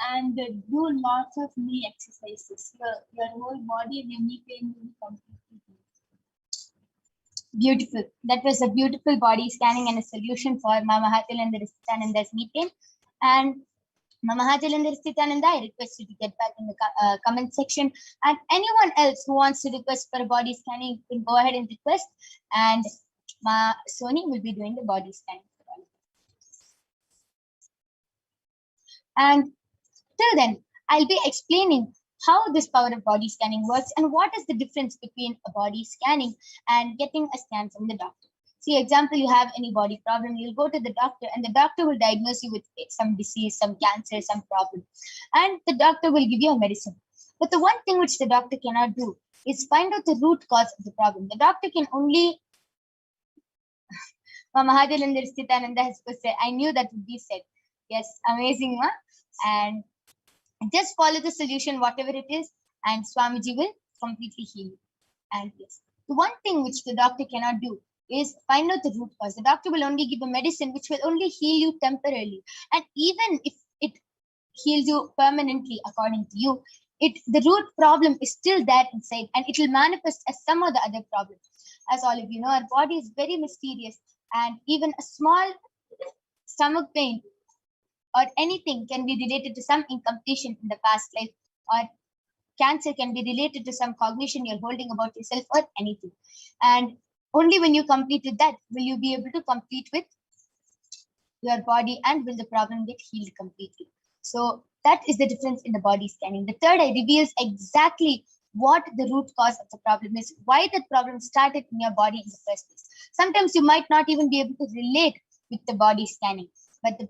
and do lots of knee exercises. Your whole body and your knee pain will be completely healed. Beautiful. That was a beautiful body scanning and a solution for Mama Hatalandra Sitananda's knee pain. And Mama Hatalandra Sitananda, I request you to get back in the comment section. And anyone else who wants to request for a body scanning, you can go ahead and request. And Ma Soni will be doing the body scanning. And till then, I'll be explaining how this power of body scanning works and what is the difference between a body scanning and getting a scan from the doctor. See, example, you have any body problem, you'll go to the doctor and the doctor will diagnose you with some disease, some cancer, some problem. And the doctor will give you a medicine. But the one thing which the doctor cannot do is find out the root cause of the problem. The doctor can only... Mahadalendra Sitananda has said, I knew that would be said. Yes, amazing, ma. And just follow the solution, whatever it is, and Swamiji will completely heal you. And yes, the one thing which the doctor cannot do is find out the root cause. The doctor will only give a medicine which will only heal you temporarily. And even if it heals you permanently, according to you, the root problem is still there inside and it will manifest as some of the other problems. As all of you know, our body is very mysterious, and even a small stomach pain or anything can be related to some incompletion in the past life, or cancer can be related to some cognition you're holding about yourself or anything. And only when you complete with that will you be able to complete with your body and will the problem get healed completely. So that is the difference in the body scanning. The third eye reveals exactly what the root cause of the problem is, why that problem started in your body in the first place. Sometimes you might not even be able to relate with the body scanning, but the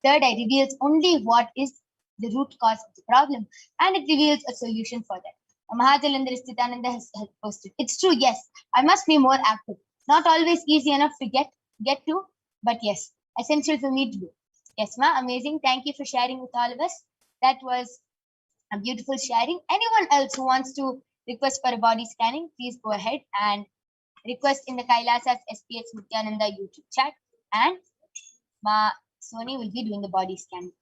third eye reveals only what is the root cause of the problem, and it reveals a solution for that. Mahadalendra Sitananda has posted, it's true, yes, I must be more active. Not always easy enough to get to, but yes, essential for me to do. Yes, ma, amazing. Thank you for sharing with all of us. That was a beautiful sharing. Anyone else who wants to request for a body scanning, please go ahead and request in the Kailasa's HDH Nithyananda YouTube chat, and Ma Soni will be doing the body scanning.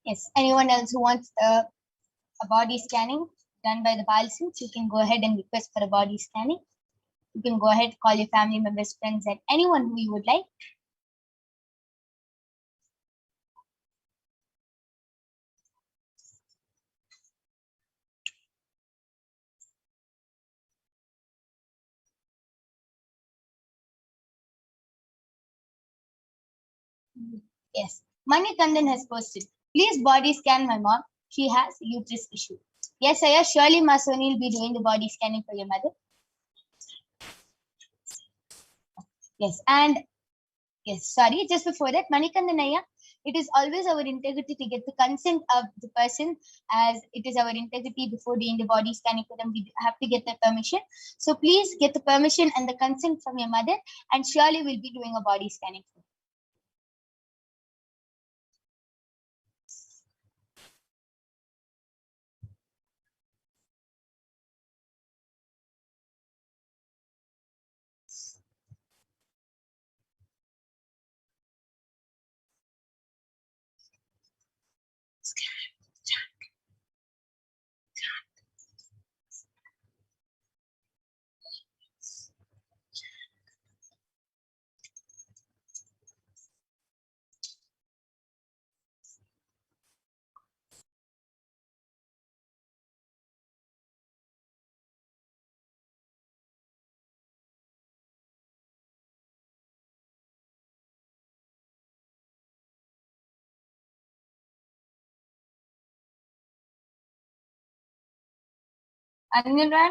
Yes. Anyone else who wants a body scanning done by the Balsins, you can go ahead and request for a body scanning. You can go ahead, call your family members, friends, and anyone who you would like. Yes. Manikandan has posted, please body scan my mom. She has uterus issue. Yes, Aya, surely Masoni will be doing the body scanning for your mother. Yes, and yes, sorry, just before that, Manikandan Aya, it is always our integrity to get the consent of the person, as it is our integrity before doing the body scanning for them. We have to get the permission. So please get the permission and the consent from your mother, and surely we'll be doing a body scanning for you. Anirban?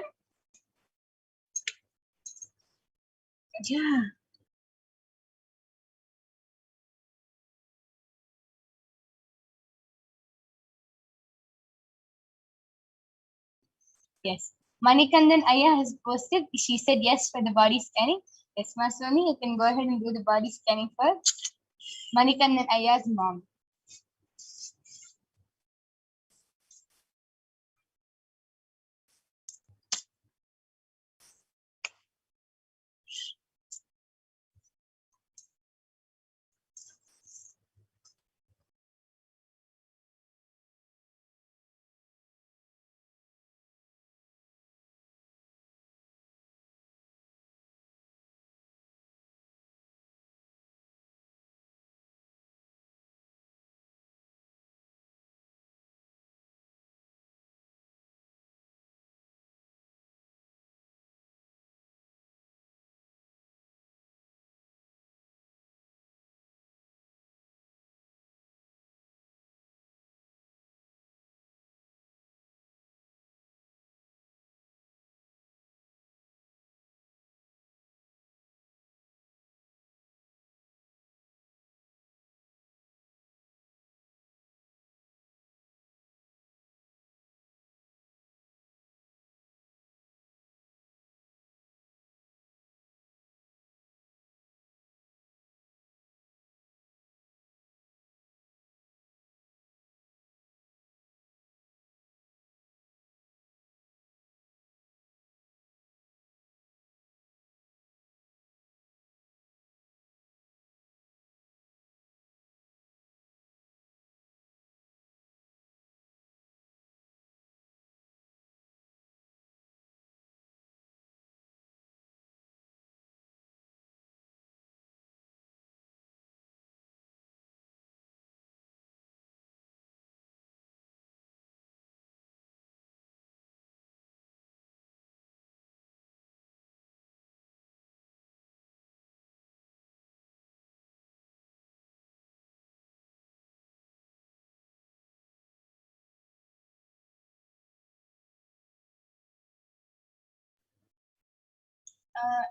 Yeah. Yes. Manikandan Aya has posted. She said yes for the body scanning. Yes, Masoni, you can go ahead and do the body scanning for Manikandan Aya's mom.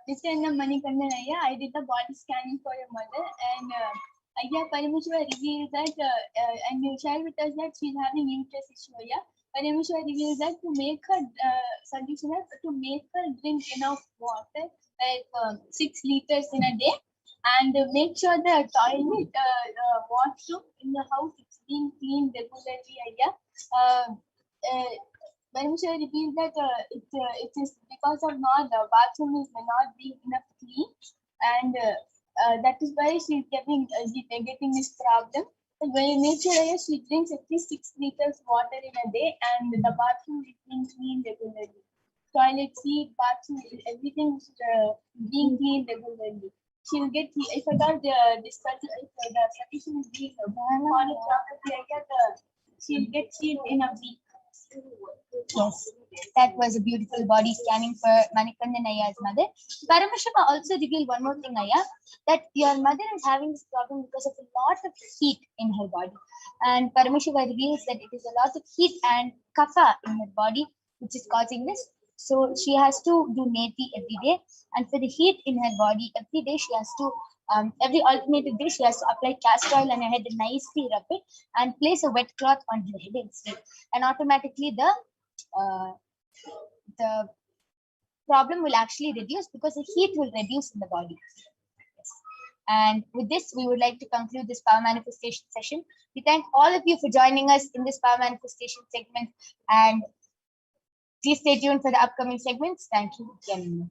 Nithyananda Manikandan Aya, I did the body scanning for your mother, and Aya Paramashiva revealed that, and you shared with us that she's having uterus issue. Aya Paramashiva revealed that to make her solution is to make her drink enough water, like 6 liters in a day, and make sure the toilet, washroom in the house is being cleaned regularly. Aya. Bench revealed that it is because of not the bathroom is not being enough clean, and that is why she's getting this problem. When in nature, she drinks at least 6 liters water in a day, and the bathroom is being cleaned regularly. Toilet seat, bathroom, everything is being cleaned regularly. She'll get, if at all if the solution is being followed properly, she'll get healed in a week. Yes, that was a beautiful body scanning for Manikandan Aya's mother. Paramashiva also revealed one more thing, Aya, that your mother is having this problem because of a lot of heat in her body. And Paramashiva reveals that it is a lot of heat and kapha in her body which is causing this. So she has to do neti every day. And for the heat in her body, every day she has to, every alternative day, she has to apply castor oil on her head and nicely rub it and place a wet cloth on her head and sleep. And automatically the problem will actually reduce because the heat will reduce in the body. Yes. And with this, we would like to conclude this power manifestation session. We thank all of you for joining us in this power manifestation segment. And please stay tuned for the upcoming segments. Thank you. Nityananda.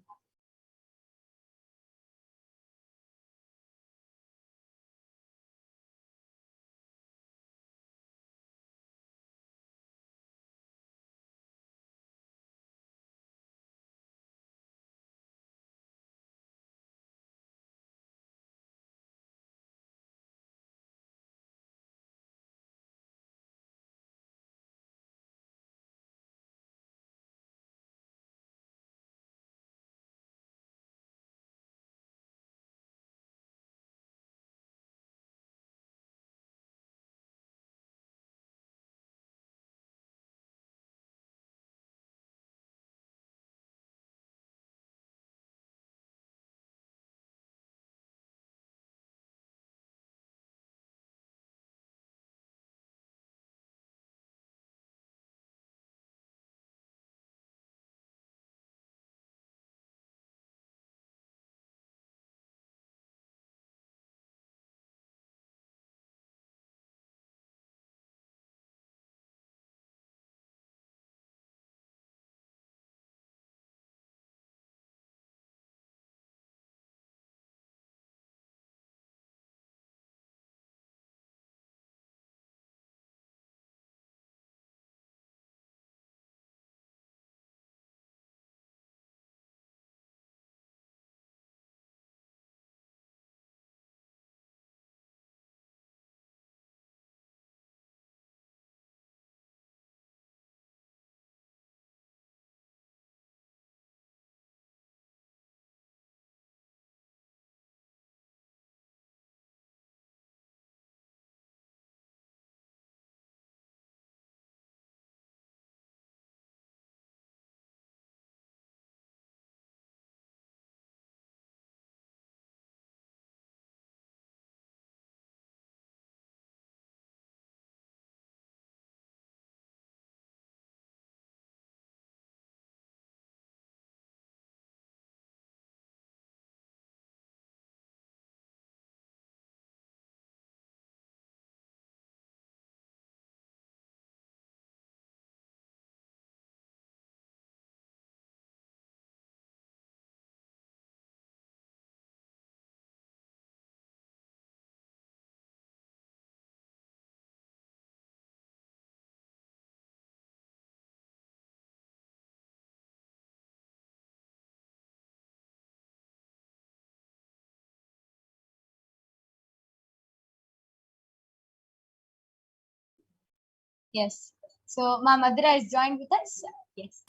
Yes. So Ma Madhura is joined with us. Yes.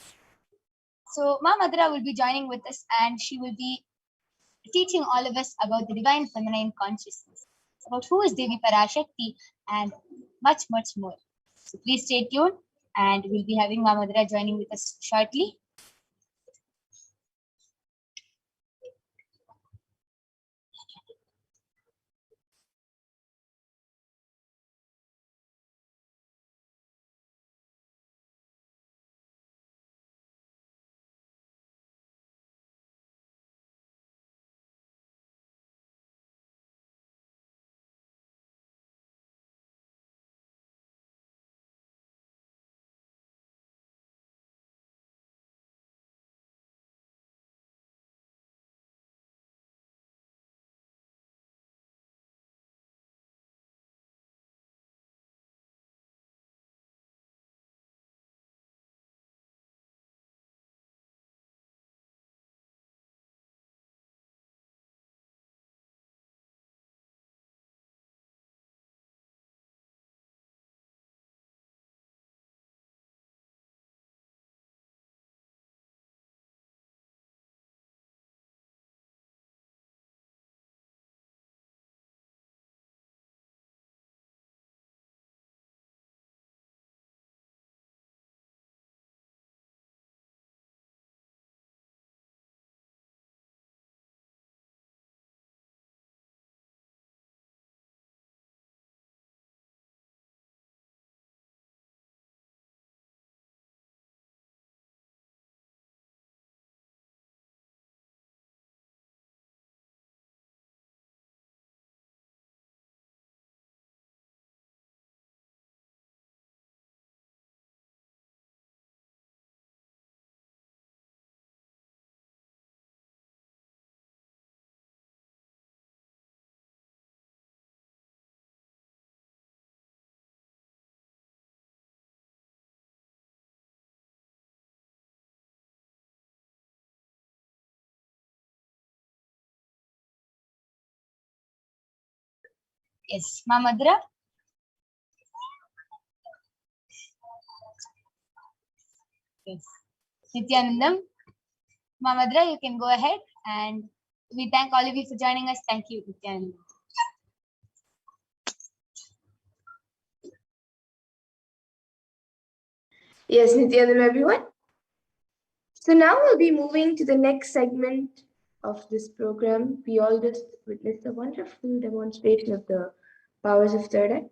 So Ma Madhura will be joining with us and she will be teaching all of us about the divine feminine consciousness, about who is Devi Parashakti and much, much more. So please stay tuned and we'll be having Ma Madhura joining with us shortly. Yes, Mamadra. Yes. Nithyanandam. Mamadra, you can go ahead, and we thank all of you for joining us. Thank you, Nithyanandam. Yes, Nithyanandam, everyone. So now we'll be moving to the next segment of this program. We all just witnessed a wonderful demonstration of the powers of third eye.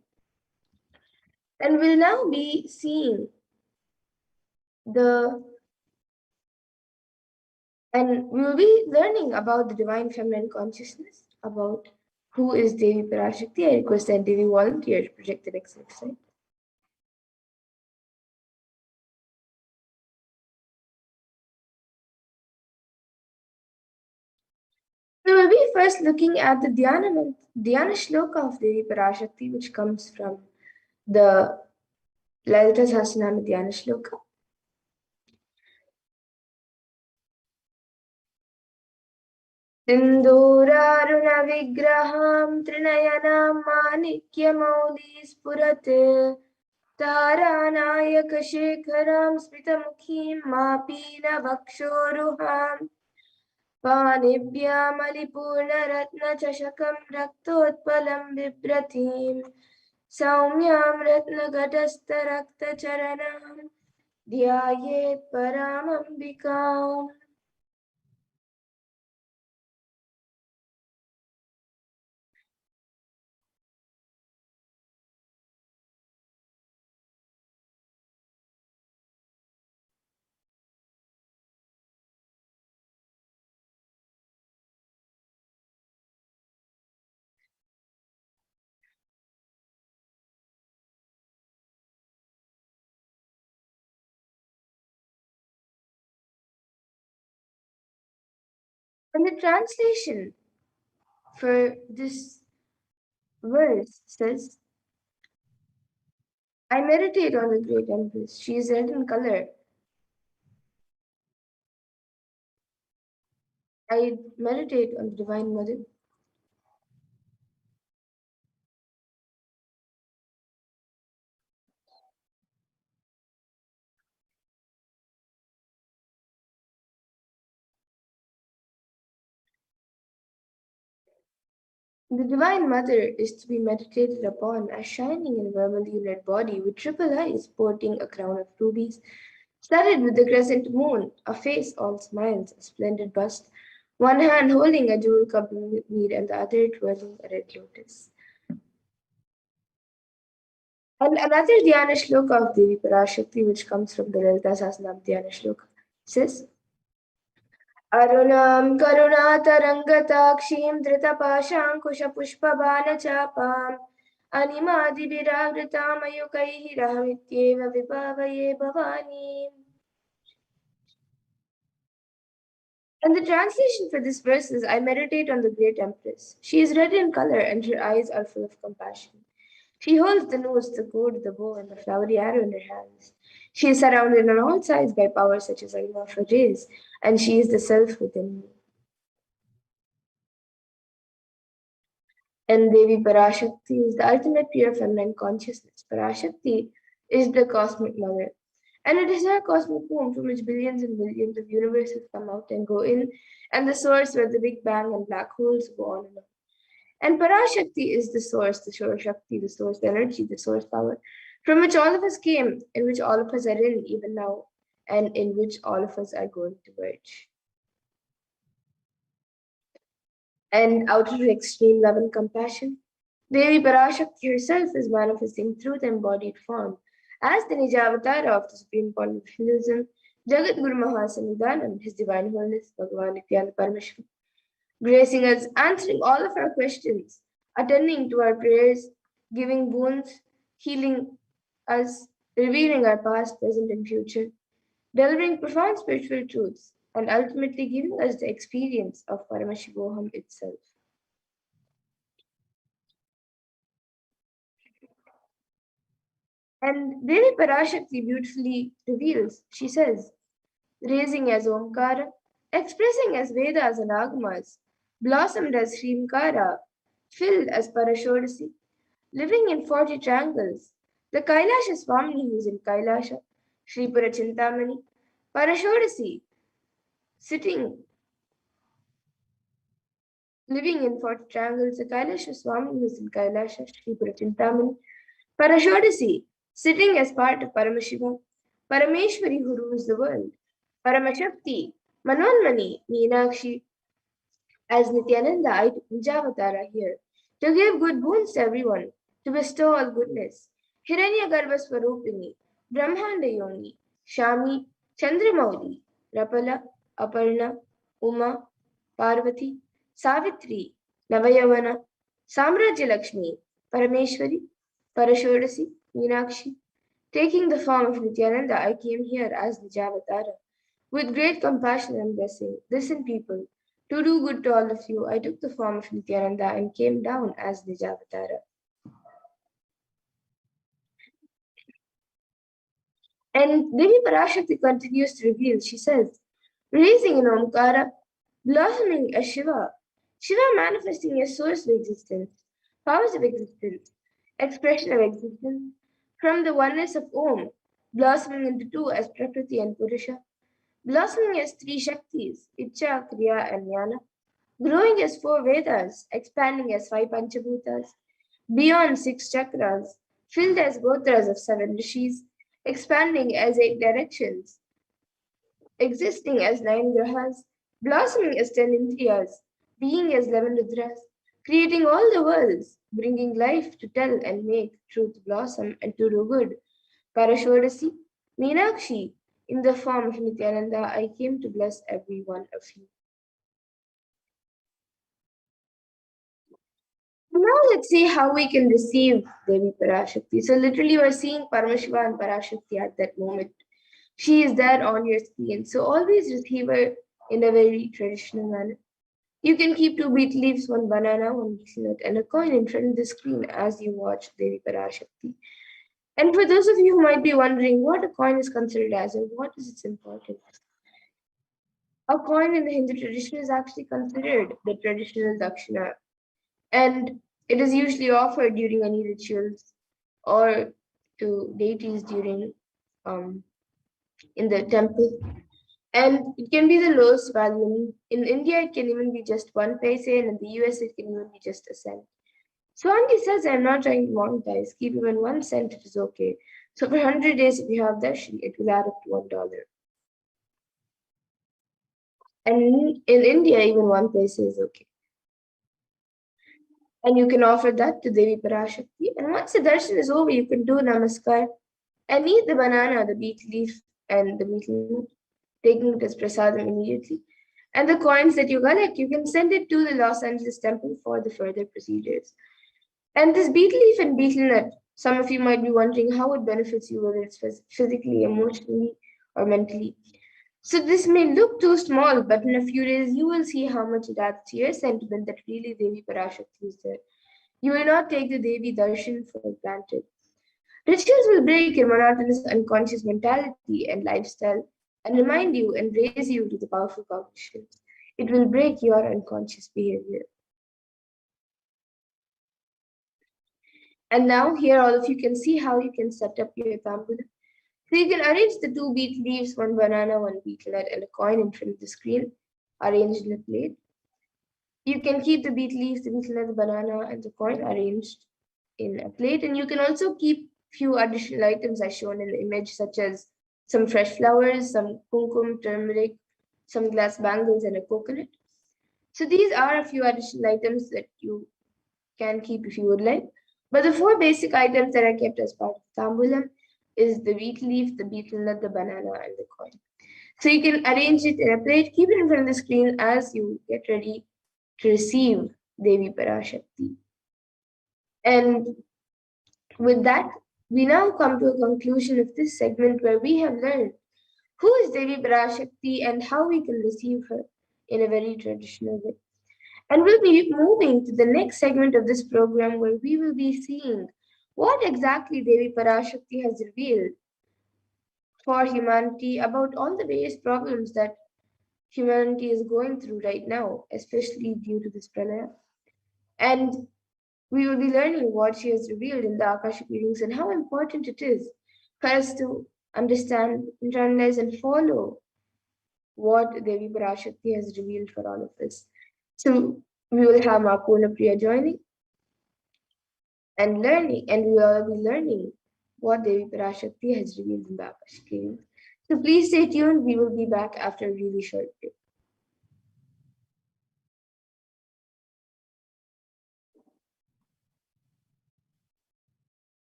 And we'll now be seeing and we'll be learning about the divine feminine consciousness, about who is Devi Parashakti. I request that Devi volunteer to project the next slide. So we'll be first looking at the Dhyana Shloka of Devi Parashakti, which comes from the Lalita Sahasranama Dhyana Shloka. सिन्दूरारुणविग्रहां त्रिनयनां माणिक्यमौलिस्फुरत् तारानायकशेखरां स्मितमुखीं मापीनवक्षोरुहाम् पाणिभ्यामलिपूर्णरत्नचषकं रक्तोत्पलं बिभ्रतीं सौम्यां रत्नघटस्थरक्तचरणां ध्यायेत् परामम्बिकाम्. And the translation for this verse says, I meditate on the great Empress. She is red in color. I meditate on the Divine Mother. The Divine Mother is to be meditated upon as shining and vermilion red body with triple eyes, sporting a crown of rubies, studded with the crescent moon, a face all smiles, a splendid bust, one hand holding a jewel cup of mead and the other twirling a red lotus. And another Dhyana Shloka of Devi Parashakti, which comes from the Lalita Sahasranama Dhyana Shloka, says, अरुणां करुणातरङ्गताक्षीं धृतपाशाङ्कुशपुष्पबाणचापाम् अनिमादिभिरावृतां मयूकैरहमित्येव विभावये भवानीम्. And the translation for this verse is, I meditate on the great Empress. She is red in color and her eyes are full of compassion. She holds the noose, the gourd, the bow, and the flowery arrow in her hands. She is surrounded on all sides by powers such as I know of her rays, and she is the self within me. And Devi Parashakti is the ultimate pure feminine consciousness. Parashakti is the cosmic mother. And it is her cosmic womb from which billions and billions of universes come out and go in, and the source where the Big Bang and black holes go on and on. And Parashakti is the source Shakti, the source energy, the source power, from which all of us came, in which all of us are in even now, and in which all of us are going to merge. And out of her extreme love and compassion, Devi Parashakti herself is manifesting through the embodied form as the Nijavatara of the Supreme Point of Hinduism, Jagat Guru Mahasannidhanam, His Divine Holiness, Bhagavan Nithyananda Paramashivam, gracing us, answering all of our questions, attending to our prayers, giving boons, healing us, revealing our past, present, and future, delivering profound spiritual truths, and ultimately giving us the experience of Paramashivoham itself. And Devi Parashakti beautifully reveals, she says, raising as Omkara, expressing as Vedas and Agamas, blossomed as Shrimkara, filled as Parashodasi, living in 40 triangles. The Kailasa Swamini, who is in Kailasa, Sripura Chintamani, Parashodasi, sitting, living in 40 triangles. The Kailasa Swamini, who is in Kailasa, Sripura Chintamani, Parashodasi, sitting as part of Paramashivoham, Parameshwari, who rules the world, Paramashakti, Manonmani, Meenakshi, as Nithyananda, I took Nijavatara here to give good boons to everyone, to bestow all goodness. Hiranyagarbha Swarupini, Brahmanda Yoni, Shami, Chandramauli, Rapala, Aparna, Uma, Parvati, Savitri, Navayavana, Samrajya Lakshmi, Parameshwari, Parashodasi, Meenakshi. Taking the form of Nithyananda, I came here as Nijavatara. With great compassion and blessing, listen, people, to do good to all of you, I took the form of Nithyananda and came down as Nijavatara. And Devi Parashakti continues to reveal, she says, raising in Omkara, blossoming as Shiva, Shiva manifesting as source of existence, powers of existence, expression of existence, from the oneness of Om, blossoming into two as Prakriti and Purusha, blossoming as three Shaktis, Icha, Kriya, and Jnana, growing as four Vedas, expanding as five Panchabhutas, beyond six chakras, filled as gotras of seven rishis, expanding as eight directions, existing as nine grahas, blossoming as 10 indriyas, being as 11 rudras, creating all the worlds, bringing life to tell and make truth blossom and to do good. Parashodasi, Meenakshi, in the form of Nithyananda, I came to bless every one of you. Now let's see how we can receive Devi Parashakti. So literally we're seeing Paramashiva and Parashakti at that moment. She is there on your screen. So always receive her in a very traditional manner. You can keep two beet leaves, one banana, one nut, and a coin in front of the screen as you watch Devi Parashakti. And for those of you who might be wondering what a coin is considered as and what is its importance, a coin in the Hindu tradition is actually considered the traditional dakshina, and it is usually offered during any rituals or to deities during in the temple. And it can be the lowest value. In India, it can even be just 1 paise, and in the US, it can even be just a cent. Swangi says, I'm not trying to monetize. Keep even 1 cent, it is okay. So for 100 days, if you have darshan, it will add up to $1. And in India, even 1 paise is okay. And you can offer that to Devi Parashakti. And once the darshan is over, you can do namaskar and eat the banana, the beet leaf, and the betel nut, taking it as prasadam immediately. And the coins that you collect, you can send it to the Los Angeles temple for the further procedures. And this betel leaf and betel nut, some of you might be wondering how it benefits you, whether it's physically, emotionally, or mentally. So this may look too small, but in a few days you will see how much it adds to your sentiment that really Devi Parashakti is there. You will not take the Devi darshan for granted. Rituals will break your monotonous unconscious mentality and lifestyle and remind you and raise you to the powerful cognition. It will break your unconscious behavior. And now here all of you can see how you can set up your tambulam. So you can arrange the 2 beet leaves, 1 banana, 1 betel nut, and a coin in front of the screen, arranged in a plate. You can keep the beet leaves, the betel nut, the banana, and the coin arranged in a plate. And you can also keep few additional items as shown in the image, such as some fresh flowers, some kumkum, turmeric, some glass bangles, and a coconut. So these are a few additional items that you can keep if you would like. But the 4 basic items that are kept as part of the tambulam is the wheat leaf, the betel nut, the banana, and the coin. So you can arrange it in a plate, keep it in front of the screen as you get ready to receive Devi Parashakti. And with that, we now come to a conclusion of this segment where we have learned who is Devi Parashakti and how we can receive her in a very traditional way. And we'll be moving to the next segment of this program where we will be seeing what exactly Devi Parashakti has revealed for humanity about all the various problems that humanity is going through right now, especially due to this pralaya. And We will be learning what she has revealed in the Akashic readings and how important it is for us to understand, internalize, and follow what Devi Parashakti has revealed for all of us. So we will have Mapuna Priya joining and learning, and we will be learning what Devi Parashakti has revealed in the Akashic readings. So please stay tuned. We will be back after a really short break.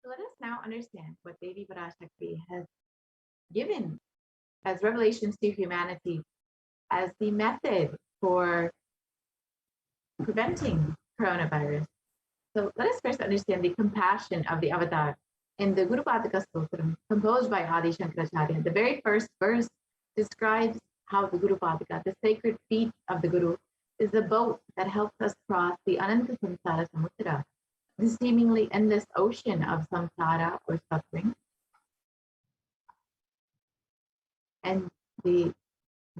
So let us now understand what Devi Parashakti has given as revelations to humanity as the method for preventing coronavirus. So let us first understand the compassion of the avatar. In the Guru Padaka Stotram, composed by Adi Shankaracharya, the very first verse describes how the Guru Padaka, the sacred feet of the Guru, is the boat that helps us cross the Ananta Samsara Samudra, the seemingly endless ocean of samsara or suffering. And the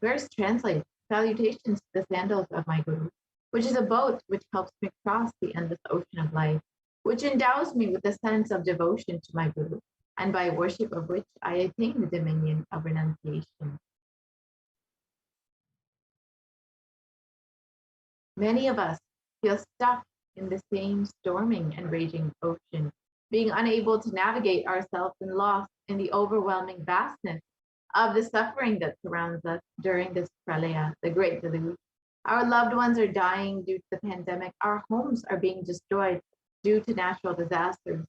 verse translates, salutations to the sandals of my Guru, which is a boat which helps me cross the endless ocean of life, which endows me with a sense of devotion to my Guru, and by worship of which I attain the dominion of renunciation. Many of us feel stuck in the same storming and raging ocean, being unable to navigate ourselves and lost in the overwhelming vastness of the suffering that surrounds us during this pralaya, the great deluge. Our loved ones are dying due to the pandemic. Our homes are being destroyed due to natural disasters.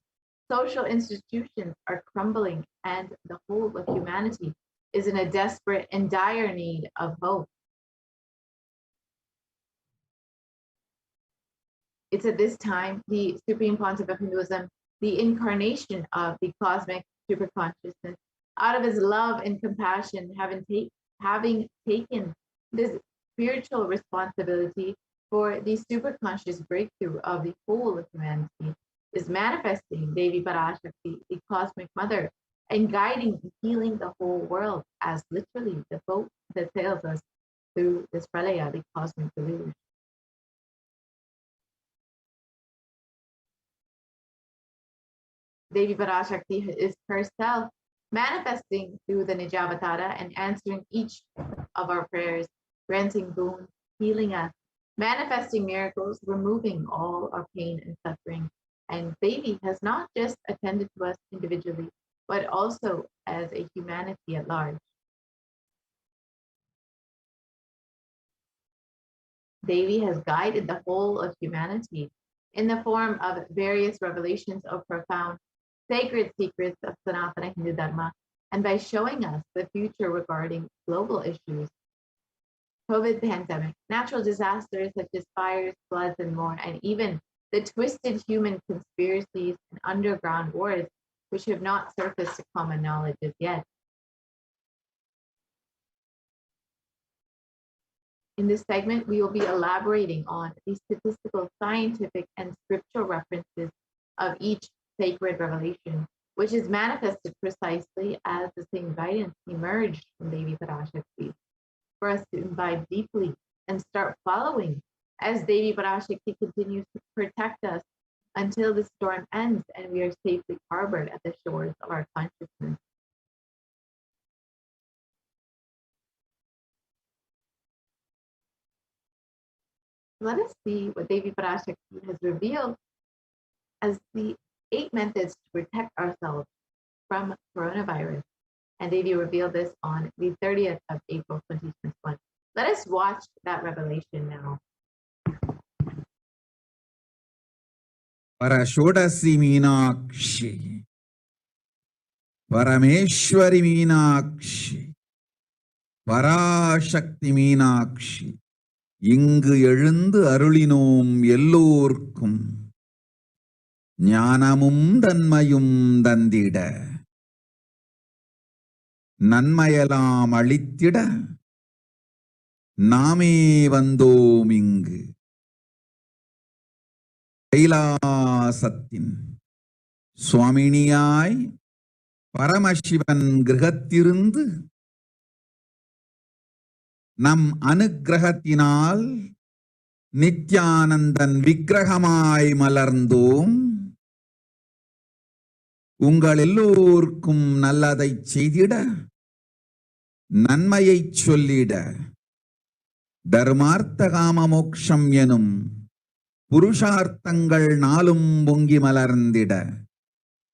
Social institutions are crumbling, and the whole of humanity is in a desperate and dire need of hope. It's at this time the Supreme Pontiff of Hinduism, the incarnation of the cosmic superconsciousness, out of his love and compassion, having taken this spiritual responsibility for the superconscious breakthrough of the whole of humanity, is manifesting Devi Parashakti, the cosmic mother, and guiding and healing the whole world as literally the boat that sails us through this pralaya, the cosmic deluge. Devi Parashakti is herself manifesting through the Nijavatara and answering each of our prayers, granting boons, healing us, manifesting miracles, removing all our pain and suffering. And Devi has not just attended to us individually, but also as a humanity at large. Devi has guided the whole of humanity in the form of various revelations of profound sacred secrets of Sanatana Hindu Dharma, and by showing us the future regarding global issues, COVID pandemic, natural disasters such as fires, floods, and more, and even the twisted human conspiracies and underground wars, which have not surfaced to common knowledge as yet. In this segment, we will be elaborating on the statistical, scientific, and scriptural references of each sacred revelation, which is manifested precisely as the same guidance emerged from Devi Parashakti, for us to imbibe deeply and start following as Devi Parashakti continues to protect us until the storm ends and we are safely harbored at the shores of our consciousness. Let us see what Devi Parashakti has revealed as the 8 methods to protect ourselves from coronavirus. And Devi revealed this on the 30th of April, 2021. Let us watch that revelation now. Parashodasi Meenakshi, Parameshwari Meenakshi, Parashakti Meenakshi, இங்கு எழுந்து அருளினோம் எல்லோர்க்கும் ஞானமும் தன்மையும் தந்திட நன்மையெல்லாம் அளித்திட நாமே வந்தோம் இங்கு கைலாசத்தின் சுவாமினியாய் பரமசிவன் கிரகத்திருந்து நம் அனுக்கிரகத்தினால் நித்யானந்தன் விக்கிரகமாய் மலர்ந்தோம். உங்கள் எல்லோருக்கும் நல்லதை செய்திட நன்மையை சொல்லிட தர்மார்த்த காம மோக்ஷம் எனும் புருஷார்த்தங்கள் நாளும் பொங்கி மலர்ந்திட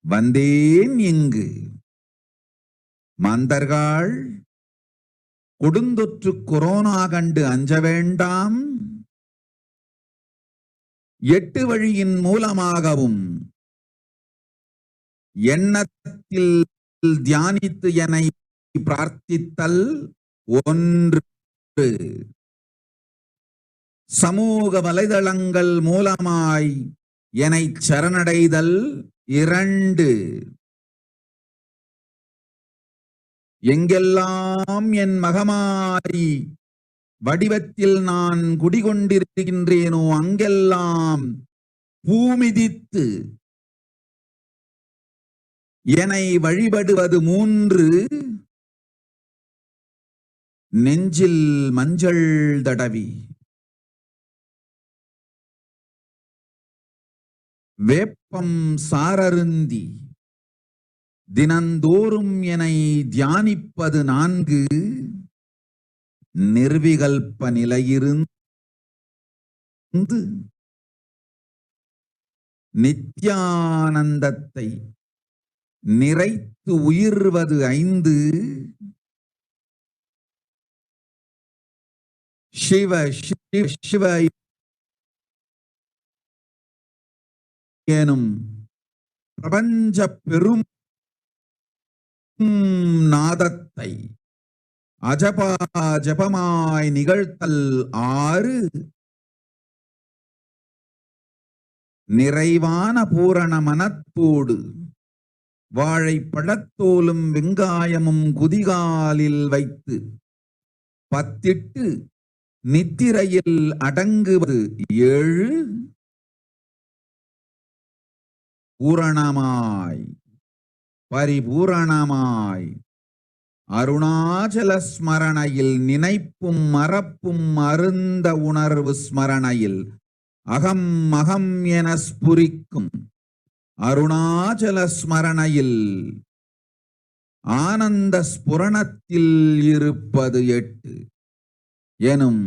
வந்தேன் இங்கு. மாந்தர்கள் கொடுந்தொற்று கொரோனா கண்டு அஞ்ச வேண்டாம். 8 வழியின் மூலமாகவும் எண்ணத்தில் தியானித்து என்னை பிரார்த்தித்தல் ஒன்று, சமூக வலைதளங்கள் மூலமாய் என்னை சரணடைதல் 2, எங்கெல்லாம் என் மகமாரி வடிவத்தில் நான் குடிகொண்டிருக்கின்றேனோ அங்கெல்லாம் பூமிதித்து என்னை வழிபடுவது 3, நெஞ்சில் மஞ்சள் தடவி வேப்பம் சாரருந்தி தினந்தோறும் என்னை தியானிப்பது 4, நிர்விகல்ப நிலையிருந்து நித்யானந்தத்தை நிறைத்து உயிர்வது 5, சிவ சிவ சிவ எனும் பிரபஞ்ச பெரும் நாதத்தை அஜபா ஜபமாய் நிகழ்த்தல் 6, நிறைவான பூரண மனத்தோடு வாழைப்பழத்தோலும் வெங்காயமும் குதிகாலில் வைத்து பத்திட்டு நித்திரையில் அடங்குவது 7, பூரணமாய் பரிபூரணமாய் அருணாச்சல ஸ்மரணையில் நினைப்பும் மறப்பும் அருந்த உணர்வு ஸ்மரணையில் அகம் அகம் என ஸ்புரிக்கும் அருணாச்சல ஸ்மரணையில் ஆனந்த ஸ்புரணத்தில் இருப்பது 8 எனும்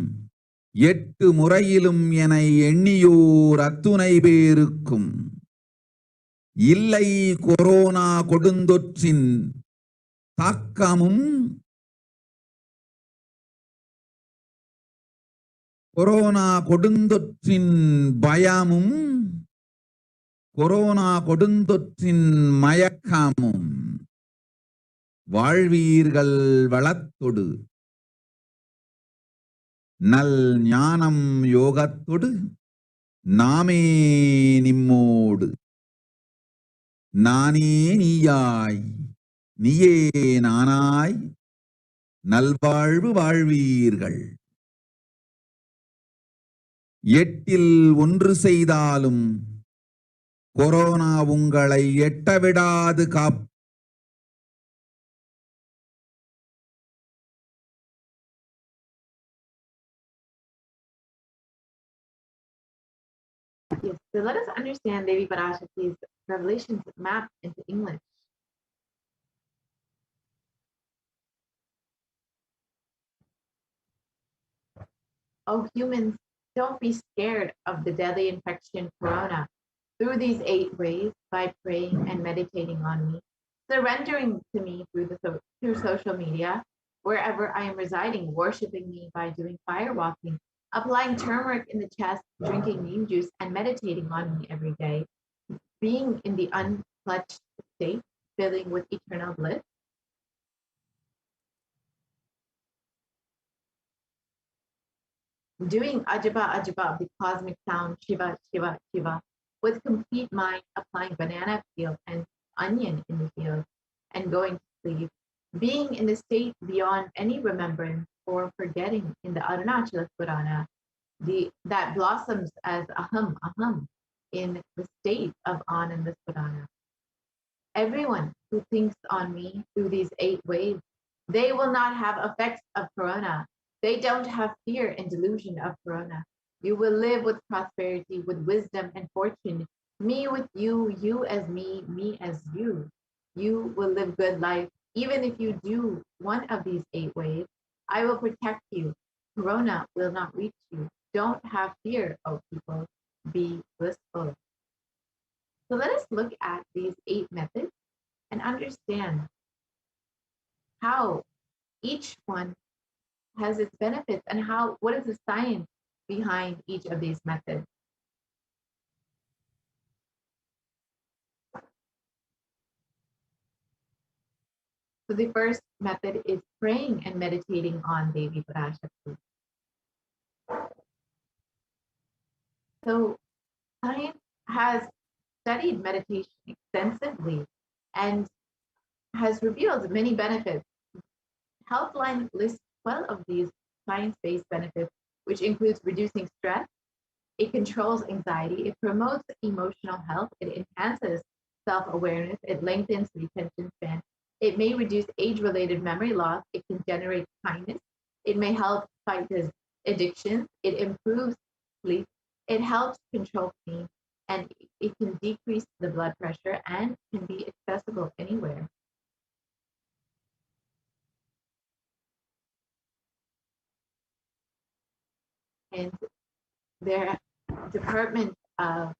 8 முறையிலும் என எண்ணியோர் அத்துணை பேருக்கும் இல்லை கொரோனா கொடுந்தொற்றின் தாக்கமும் கொரோனா கொடுந்தொற்றின் பயமும் கொரோனா கொடுந்தொற்றின் மயக்கமும் வாழ்வீர்கள் வளத்தொடு நல் ஞானம் யோகத்தொடு நாமே நிம்மோடு நானே நீயாய் நீயே நானாய் நல்வாழ்வு வாழ்வீர்கள். 8இல் 1 செய்தாலும் கொரோனா உங்களை எட்டவிடாது காப்பு. Yes, so let us understand Devi Parashakti's revelations mapped into English. Oh, humans, don't be scared of the deadly infection corona. Through these 8 ways, by praying and meditating on me, surrendering to me through social media, wherever I am residing, worshiping me by doing fire walking, applying turmeric in the chest, drinking neem juice, and meditating on me every day, being in the unclutched state, filling with eternal bliss. Doing Ajaba Ajaba, the cosmic sound, Shiva, Shiva, Shiva, with complete mind, applying banana peel and onion in the field, and going to sleep, being in the state beyond any remembrance or forgetting in the Arunachala Purana, that blossoms as aham, aham, in the state of Ananda Purana. Everyone who thinks on me through these 8 waves, they will not have effects of corona. They don't have fear and delusion of corona. You will live with prosperity, with wisdom and fortune. Me with you, you as me as you. You will live good life. Even if you do one of these 8 ways, I will protect you. Corona will not reach you. Don't have fear, oh people. Be blissful. So let us look at these 8 methods and understand how each one has its benefits and what is the science behind each of these methods. So the first method is praying and meditating on Devi Parashakti. So science has studied meditation extensively and has revealed many benefits. Healthline lists 12 of these science-based benefits, which includes reducing stress, it controls anxiety, it promotes emotional health, it enhances self-awareness, it lengthens retention span, it may reduce age-related memory loss, it can generate kindness, it may help fight addiction, it improves sleep, it helps control pain, and it can decrease the blood pressure and can be accessible anywhere. And their department of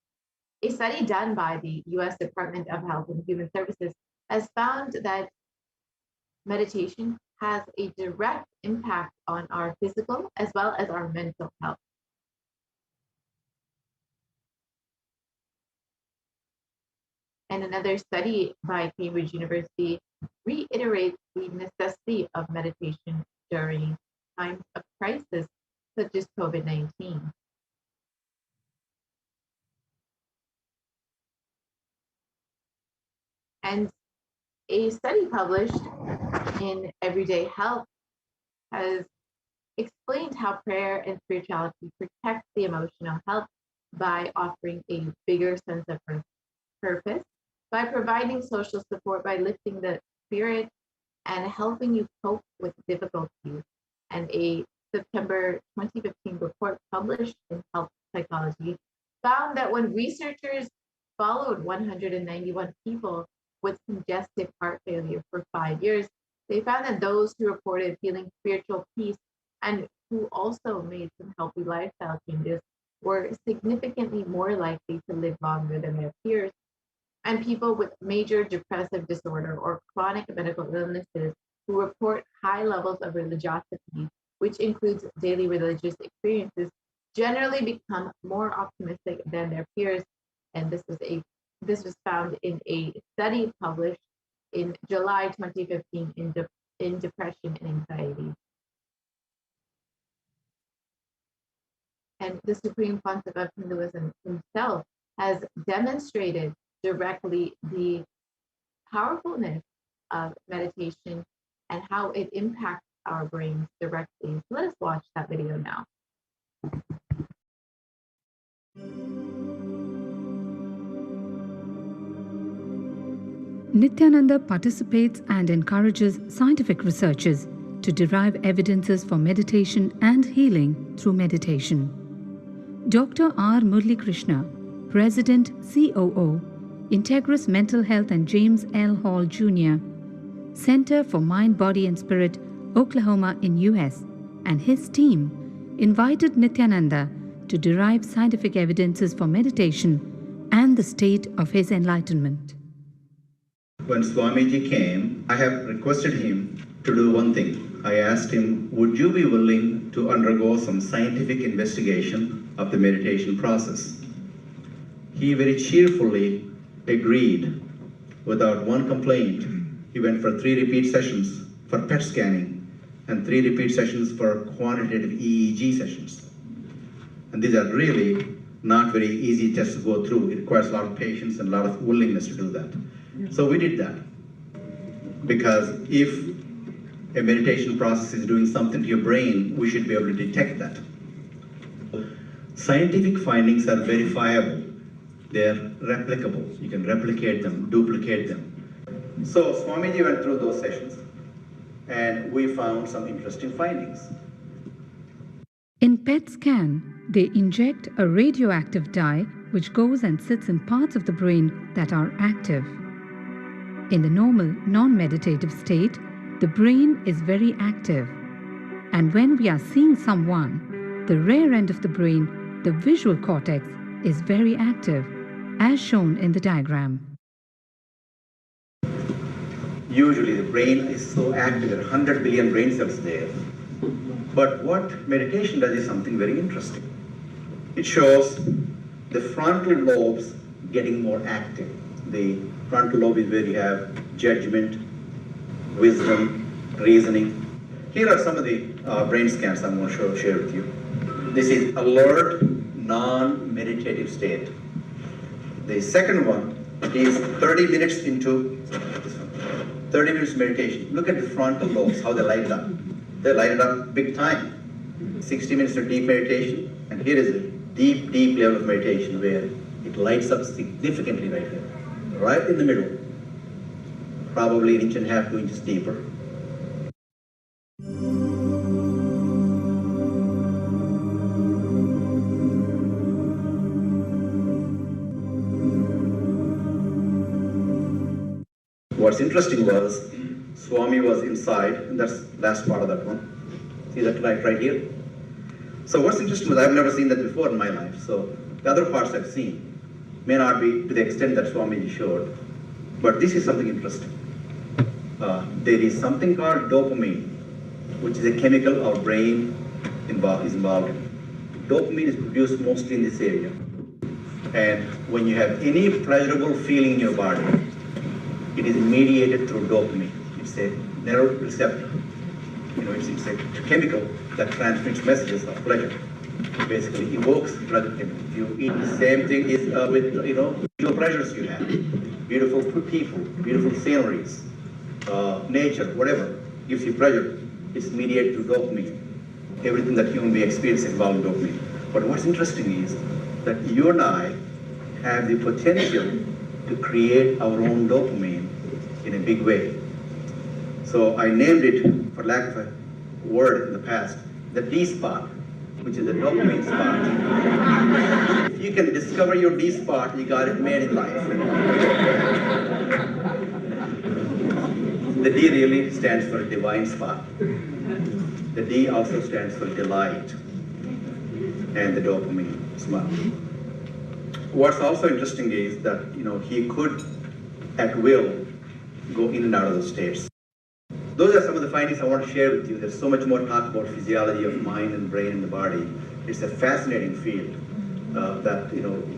a study done by the US Department of Health and Human Services has found that meditation has a direct impact on our physical as well as our mental health. And another study by Cambridge University reiterates the necessity of meditation during times of crisis, such as COVID-19. And a study published in Everyday Health has explained how prayer and spirituality protect the emotional health by offering a bigger sense of purpose, by providing social support, by lifting the spirit and helping you cope with difficulties. And a September 2015 report published in Health Psychology found that when researchers followed 191 people with congestive heart failure for 5 years, they found that those who reported feeling spiritual peace and who also made some healthy lifestyle changes were significantly more likely to live longer than their peers. And people with major depressive disorder or chronic medical illnesses who report high levels of religiosity, which includes daily religious experiences, generally become more optimistic than their peers. And this was found in a study published in July 2015 in depression and anxiety. And the Supreme Pontiff of Hinduism himself has demonstrated directly the powerfulness of meditation and how it impacts our brains directly. So let us watch that video now. Nithyananda participates and encourages scientific researchers to derive evidences for meditation and healing through meditation. Dr. R. Murli Krishna, President, COO, Integris Mental Health and James L. Hall Jr., Center for Mind, Body and Spirit, Oklahoma in US, and his team invited Nithyananda to derive scientific evidences for meditation and the state of his enlightenment. When Swamiji came, I have requested him to do one thing. I asked him, would you be willing to undergo some scientific investigation of the meditation process? He very cheerfully agreed without one complaint. He went for 3 repeat sessions for PET scanning and 3 repeat sessions for quantitative EEG sessions. And these are really not very easy tests to go through. It requires a lot of patience and a lot of willingness to do that. So we did that. Because if a meditation process is doing something to your brain, we should be able to detect that. Scientific findings are verifiable. They're replicable. You can replicate them, duplicate them. So Swamiji went through those sessions and we found some interesting findings. In PET scan, they inject a radioactive dye which goes and sits in parts of the brain that are active. In the normal, non-meditative state, the brain is very active. And when we are seeing someone, the rear end of the brain, the visual cortex, is very active, as shown in the diagram. Usually the brain is so active, there are 100 billion brain cells there. But what meditation does is something very interesting. It shows the frontal lobes getting more active. The frontal lobe is where you have judgment, wisdom, reasoning. Here are some of the brain scans I'm going to share with you. This is alert, non-meditative state. The second one is 30 minutes into this one. 30 minutes meditation. Look at the frontal lobes, how they light up. They light it up big time. 60 minutes of deep meditation, and here is a deep, deep level of meditation where it lights up significantly right here. Right in the middle. Probably 1.5 inches, 2 inches deeper. What's interesting was, Swami was inside, and that's the last part of that one. See that light right here? So what's interesting was, I've never seen that before in my life. So the other parts I've seen may not be to the extent that Swamiji showed, but this is something interesting. There is something called dopamine, which is a chemical our brain is involved in. Dopamine is produced mostly in this area. And when you have any pleasurable feeling in your body, it is mediated through dopamine. It's a neuroreceptor. It's a chemical that transmits messages of pleasure. It basically evokes pleasure. If you eat, the same thing is with visual pleasures you have. Beautiful people, beautiful sceneries, nature, whatever gives you pleasure. It's mediated through dopamine. Everything that human being experiences involves dopamine. But what's interesting is that you and I have the potential to create our own dopamine in a big way. So I named it, for lack of a word in the past, the D spot, which is the dopamine spot. If you can discover your D spot, you got it made in life. The D really stands for divine spot. The D also stands for delight, and the dopamine spot. What's also interesting is that he could, at will, go in and out of the states. Those are some of the findings I want to share with you. There's so much more talk about physiology of mind and brain and the body. It's a fascinating field that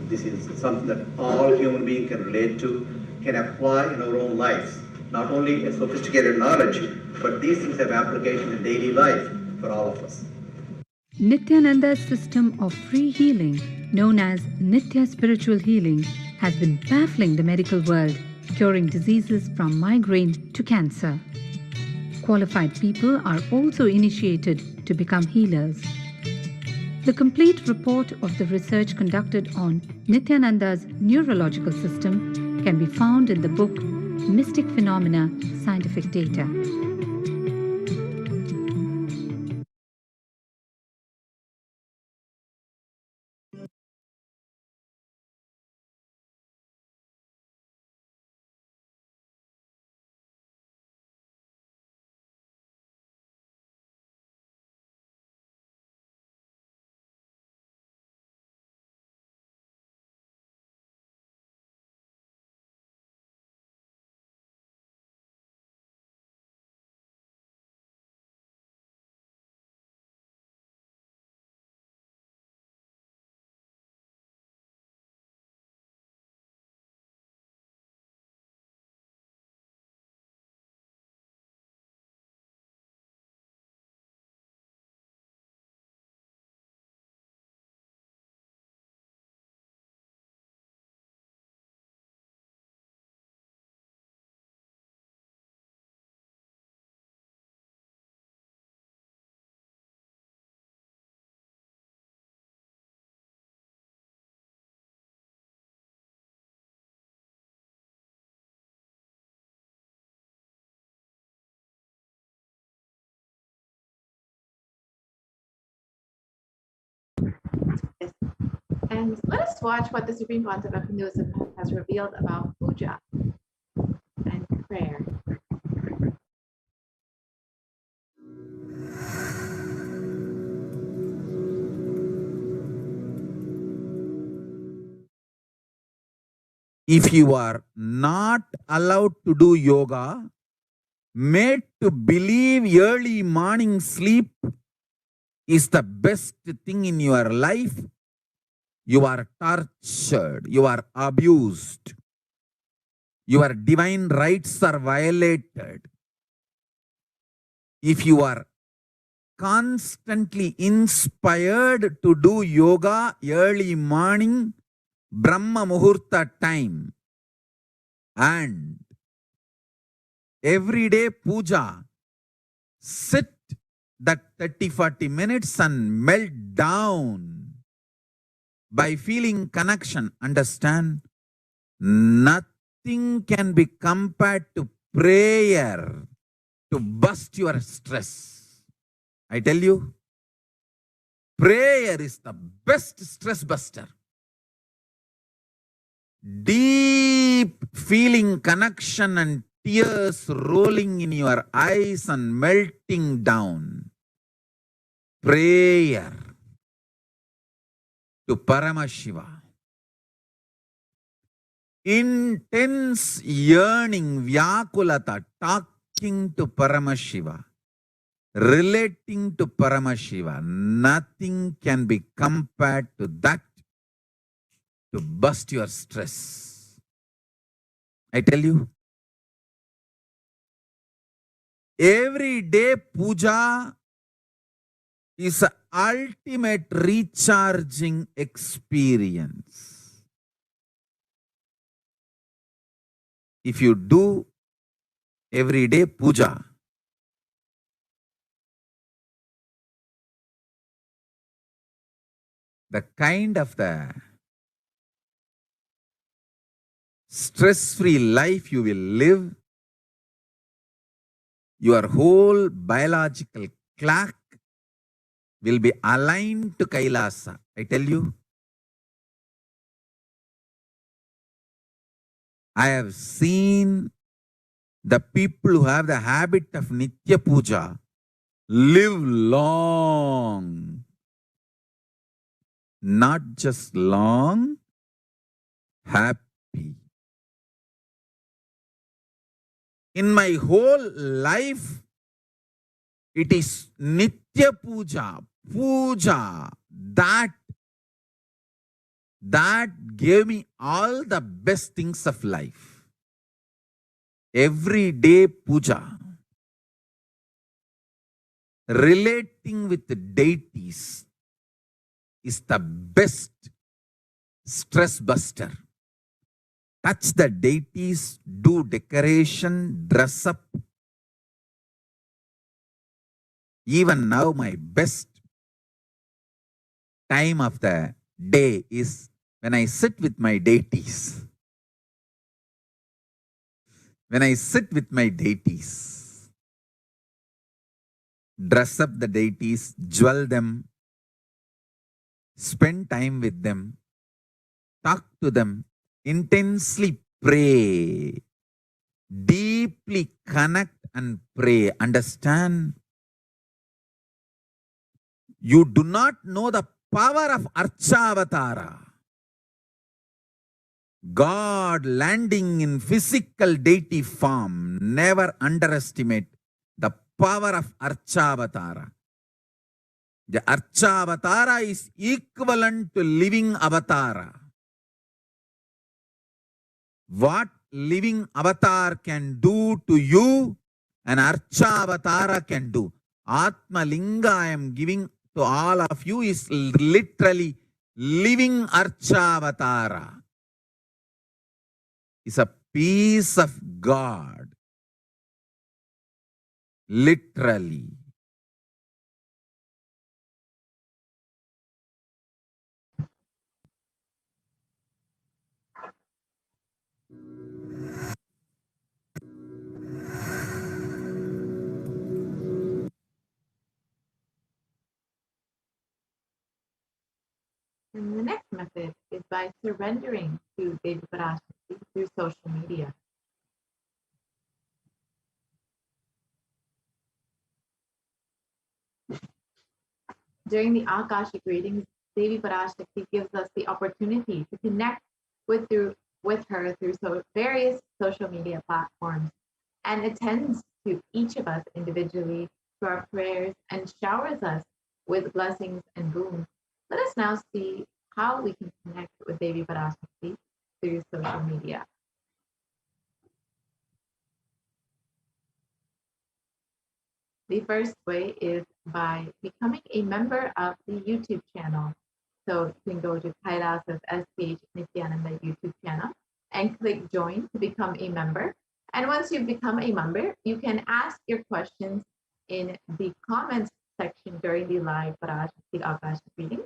this is something that all human beings can relate to, can apply in our own lives. Not only a sophisticated knowledge, but these things have application in daily life for all of us. Nithyananda's system of free healing, known as Nithya Spiritual Healing, has been baffling the medical world, curing diseases from migraine to cancer. Qualified people are also initiated to become healers. The complete report of the research conducted on Nithyananda's neurological system can be found in the book Mystic Phenomena, Scientific Data. And let us watch what the Supreme Pontiff of Hinduism has revealed about puja and prayer. If you are not allowed to do yoga, made to believe early morning sleep is the best thing in your life, you are tortured, you are abused, your divine rights are violated. If you are constantly inspired to do yoga early morning, Brahma Muhurta time, and everyday puja, sit that 30-40 minutes and melt down by feeling connection. Understand? Nothing can be compared to prayer to bust your stress. I tell you, prayer is the best stress buster. Deep feeling connection and tears rolling in your eyes and melting down. Prayer to Paramashiva. Intense yearning, Vyakulata, talking to Paramashiva, relating to Paramashiva. Nothing can be compared to that to bust your stress. I tell you, every day puja is an ultimate recharging experience. If you do every day puja, the kind of the stress-free life you will live, your whole biological clock will be aligned to Kailasa. I tell you, I have seen the people who have the habit of Nitya Puja live long. Not just long, happy. In my whole life, it is Nitya Puja, that gave me all the best things of life. Every day puja, relating with the deities is the best stress buster. Touch the deities, do decoration, dress up. Even now, my best time of the day is when I sit with my deities. When I sit with my deities, dress up the deities, jewel them, spend time with them, talk to them, intensely pray, deeply connect and pray. Understand? You do not know the power of Archavatara. God landing in physical deity form. Never underestimate the power of Archavatara. The Archavatara is equivalent to living avatara. What living avatar can do to you, an Archavatara can do. Atma Linga I am giving to all of you is literally living Archavatara. Is a piece of God. Literally. And the next method is by surrendering to Devi Parashakti through social media. During the Akashic readings, Devi Parashakti gives us the opportunity to connect with her through various social media platforms and attends to each of us individually through our prayers and showers us with blessings and boons. Let us now see how we can connect with Devi Parashakti through social media. The first way is by becoming a member of the YouTube channel. So you can go to Kailasa's HDH Nithyananda YouTube channel and click join to become a member. And once you become a member, you can ask your questions in the comments section during the live Parashakti Akashic reading.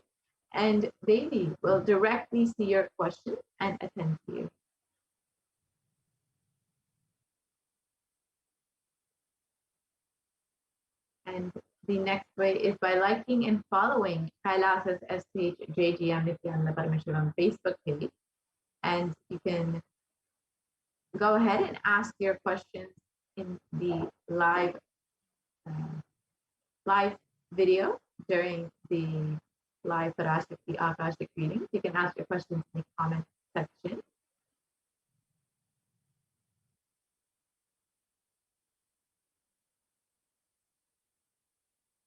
And Devi will directly see your question and attend to you. And the next way is by liking and following Kailasa's SPH JGM Nithyananda Paramashivam Facebook page. And you can go ahead and ask your questions in the live video during the live Parashakti Akashic reading. You can ask your questions in the comment section.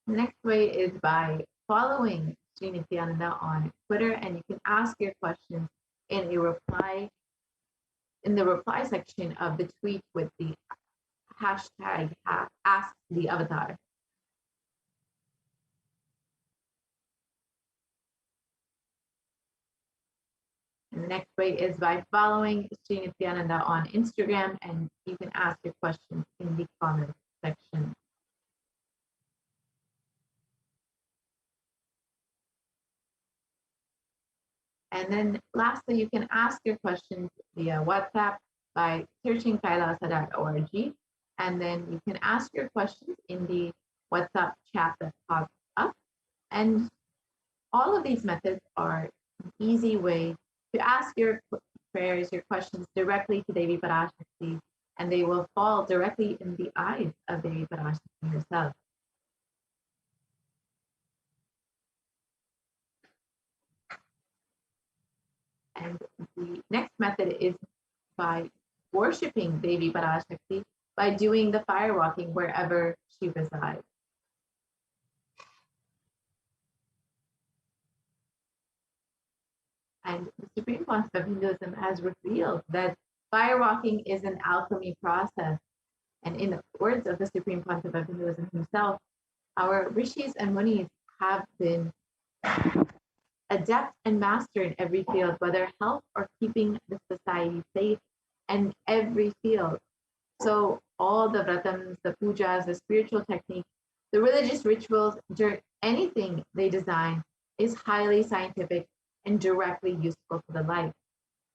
The next way is by following Sri Nithyananda on Twitter, and you can ask your questions in the reply section of the tweet with the hashtag Ask the Avatar. And the next way is by following Sri Nithyananda on Instagram, and you can ask your questions in the comment section. And then lastly, you can ask your questions via WhatsApp by searching kailasa.org. And then you can ask your questions in the WhatsApp chat that pops up. And all of these methods are an easy way to ask your prayers, your questions directly to Devi Parashakti, and they will fall directly in the eyes of Devi Parashakti herself. And the next method is by worshiping Devi Parashakti by doing the fire walking wherever she resides. And the Supreme Concept of Hinduism has revealed that fire walking is an alchemy process. And in the words of the Supreme Concept of Hinduism himself, our rishis and munis have been adept and master in every field, whether health or keeping the society safe, and every field. So all the vratams, the pujas, the spiritual techniques, the religious rituals, anything they design is highly scientific and directly useful to the life.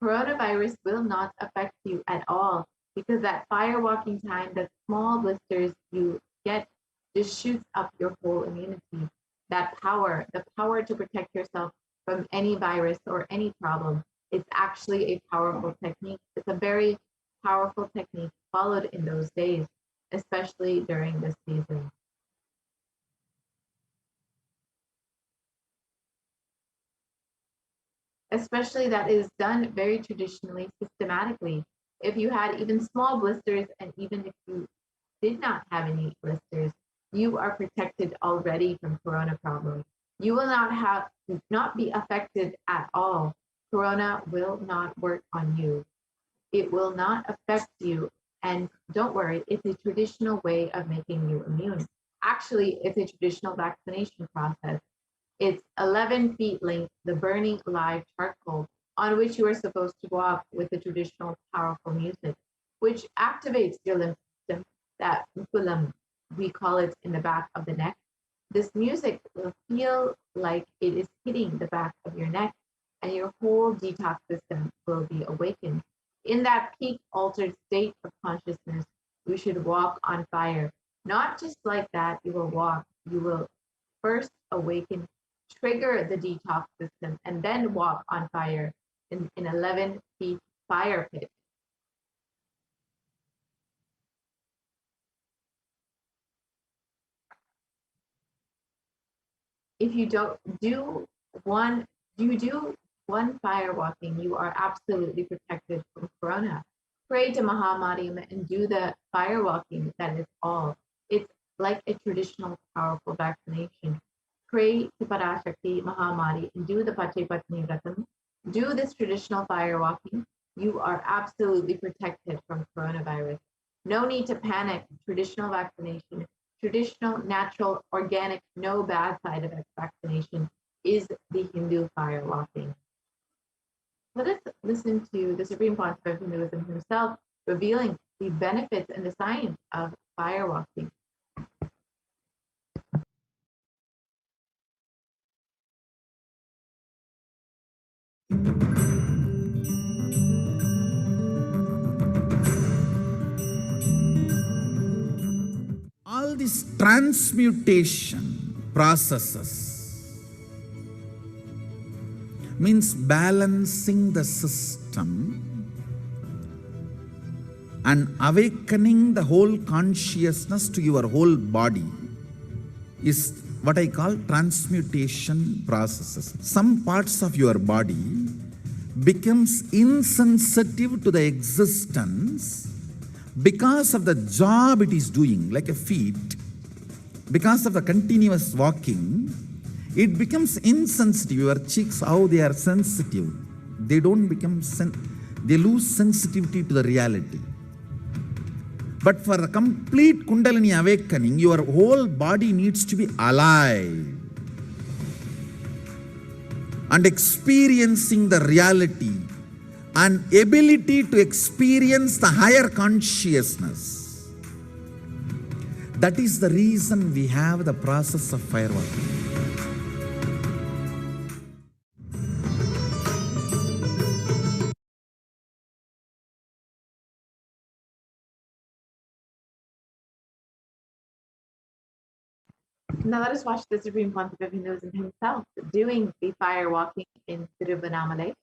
Coronavirus will not affect you at all because that fire walking time, that small blisters you get just shoots up your whole immunity. That power, the power to protect yourself from any virus or any problem, it's actually a powerful technique. It's a very powerful technique followed in those days, especially during this season. Especially that is done very traditionally, systematically. If you had even small blisters, and even if you did not have any blisters, you are protected already from corona problems. You will not be affected at all. Corona will not work on you. It will not affect you. And don't worry, it's a traditional way of making you immune. Actually, it's a traditional vaccination process. It's 11 feet length, the burning live charcoal on which you are supposed to walk with the traditional powerful music, which activates your lymph system, that mukulam, we call it in the back of the neck. This music will feel like it is hitting the back of your neck, and your whole detox system will be awakened. In that peak altered state of consciousness, you should walk on fire. Not just like that, you will walk. You will first awaken trigger the detox system, and then walk on fire in 11 feet fire pit. If you do one fire walking, you are absolutely protected from corona. Pray to Mahamariam and do the fire walking. That is all. It's like a traditional, powerful vaccination. Pray to Parashakti Mahamari and do the Pachepatni Vratam. Do this traditional fire walking. You are absolutely protected from coronavirus. No need to panic. Traditional vaccination, traditional, natural, organic, no bad side effects vaccination is the Hindu fire walking. Let us listen to the Supreme Pontiff of Hinduism himself revealing the benefits and the science of fire walking. All these transmutation processes means balancing the system and awakening the whole consciousness to your whole body is what I call transmutation processes. Some parts of your body becomes insensitive to the existence because of the job it is doing, like a feet, because of the continuous walking, it becomes insensitive. Your cheeks, how they are sensitive, they don't become, they lose sensitivity to the reality. But for the complete Kundalini awakening, your whole body needs to be alive and experiencing the reality and ability to experience the higher consciousness. That is the reason we have the process of firewalking. Now let us watch the Supreme Pontiff of Hinduism himself doing the fire walking in Tiruvannamalai.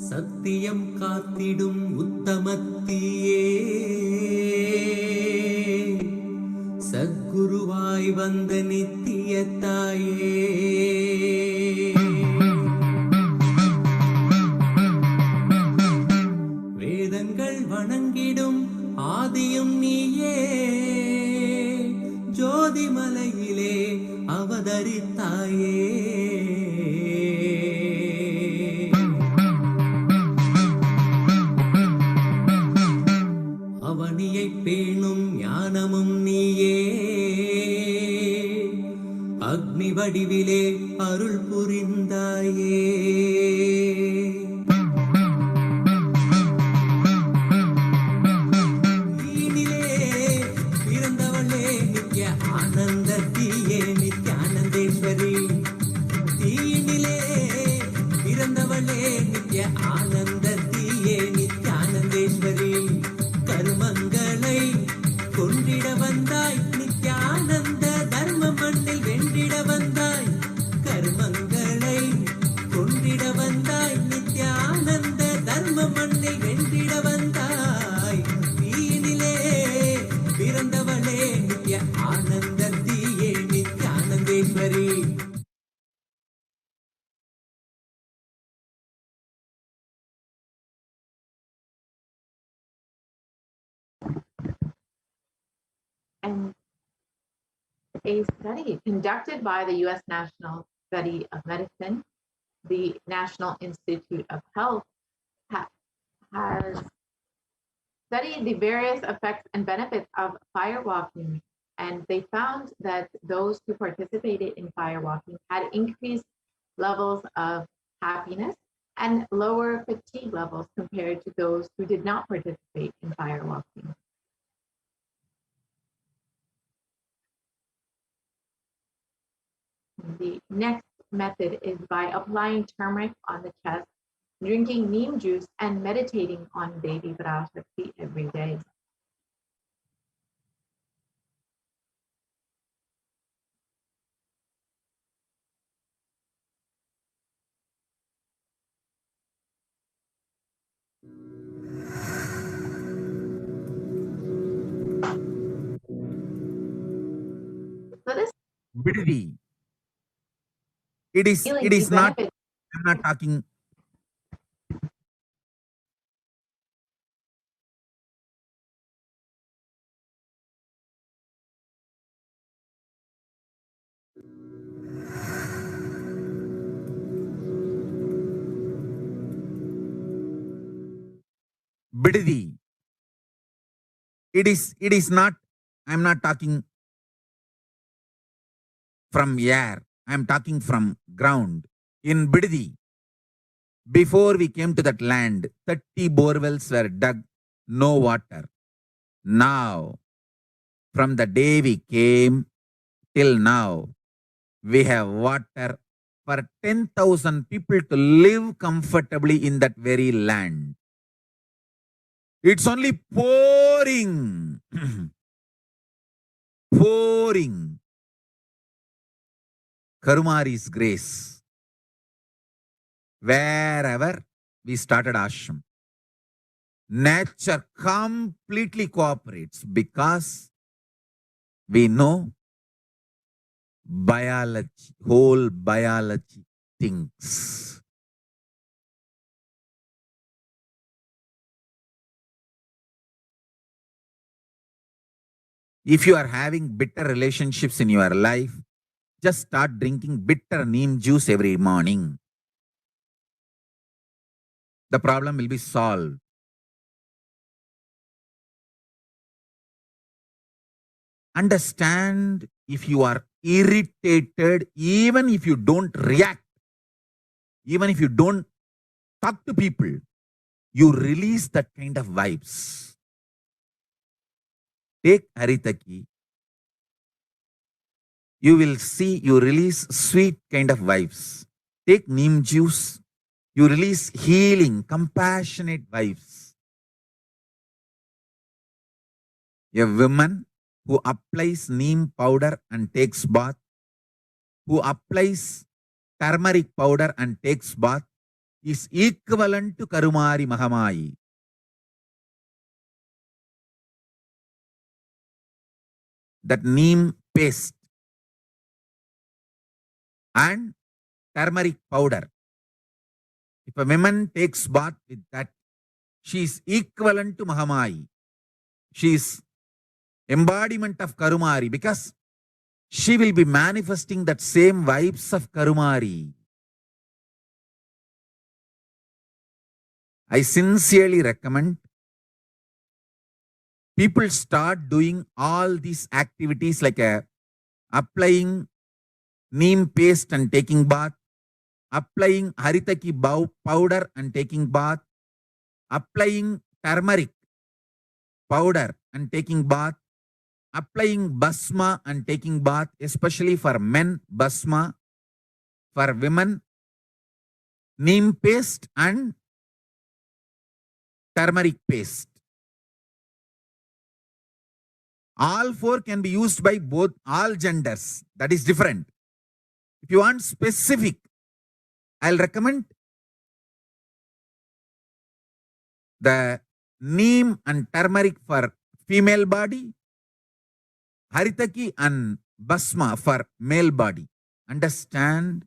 சத்தியம் காத்திடும் உத்தமத்தியே சத்குருவாய் வந்த நித்திய தாயே வேதங்கள் வணங்கிடும் ஆதியும் நீயே ஜோதிமலையிலே அவதரித்தாயே அவனியை பேணும் ஞானமும் நீயே அக்னி வடிவிலே அருள் புரிந்தாயே நீனிலே பிறந்தவளே நித்ய ஆனந்தத்தியே நித்யானந்தேஸ்வரி தீனிலே பிறந்தவளே நித்ய ஆனந்தத்தியே நித்யானந்தேஸ்வரி கருமங்களை கொன்றிட வந்தாய் நித்யானந்த தர்ம மண்ணில் வென்றிட வந்தாய் கருமங்களை கொன்றிட வந்தாய் நித்யானந்த தர்ம மண்ணில் வென்றிட வந்தாய் தீனிலே பிறந்தவளே நித்ய ஆனந்த தீயே நித்யானந்தேஸ்வரி And a study conducted by the U.S. National Study of Medicine, the National Institute of Health, has studied the various effects and benefits of firewalking. And they found that those who participated in firewalking had increased levels of happiness and lower fatigue levels compared to those who did not participate in firewalking. The next method is by applying turmeric on the chest, drinking neem juice, and meditating on Devi Parashakti every day. So this Bididi. It healing is not, benefits. I'm not talking. Bididi. It is not, I'm not talking from air. I'm talking from ground. In Bididi, before we came to that land, 30 borewells were dug, no water. Now, from the day we came till now, we have water for 10,000 people to live comfortably in that very land. It's only pouring, pouring Karumari's grace. Wherever we started ashram, nature completely cooperates because we know biology, whole biology thinks. If you are having bitter relationships in your life, just start drinking bitter neem juice every morning. The problem will be solved. Understand, if you are irritated, even if you don't react, even if you don't talk to people, you release that kind of vibes. Take Haritaki. You will see you release sweet kind of vibes. Take neem juice. You release healing, compassionate vibes. A woman who applies neem powder and takes bath, who applies turmeric powder and takes bath, is equivalent to Karumari Mahamayi. That neem paste and turmeric powder, if a woman takes bath with that, she is equivalent to Mahamayi. She is embodiment of Karumari because she will be manifesting that same vibes of Karumari. I sincerely recommend people start doing all these activities like applying neem paste and taking bath, applying haritaki powder and taking bath, applying turmeric powder and taking bath, applying basma and taking bath, especially for men, basma, for women, neem paste and turmeric paste. All four can be used by both, all genders. That is different. If you want specific, I'll recommend the neem and turmeric for female body, haritaki and basma for male body. Understand,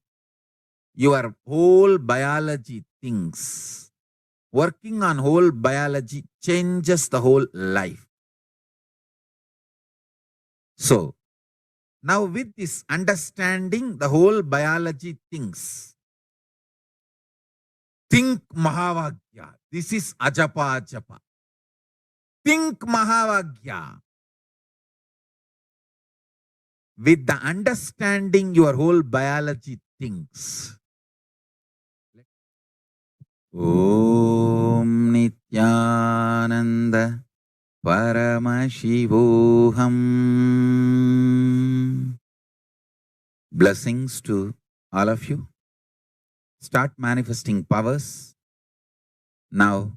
your whole biology things. Working on whole biology changes the whole life. So, now with this understanding the whole biology things, think Mahavagya. This is Ajapa Ajapa. Think Mahavagya. With the understanding your whole biology thinks. Om Nithyananda Paramashivoham. Blessings to all of you. Start manifesting powers. Now,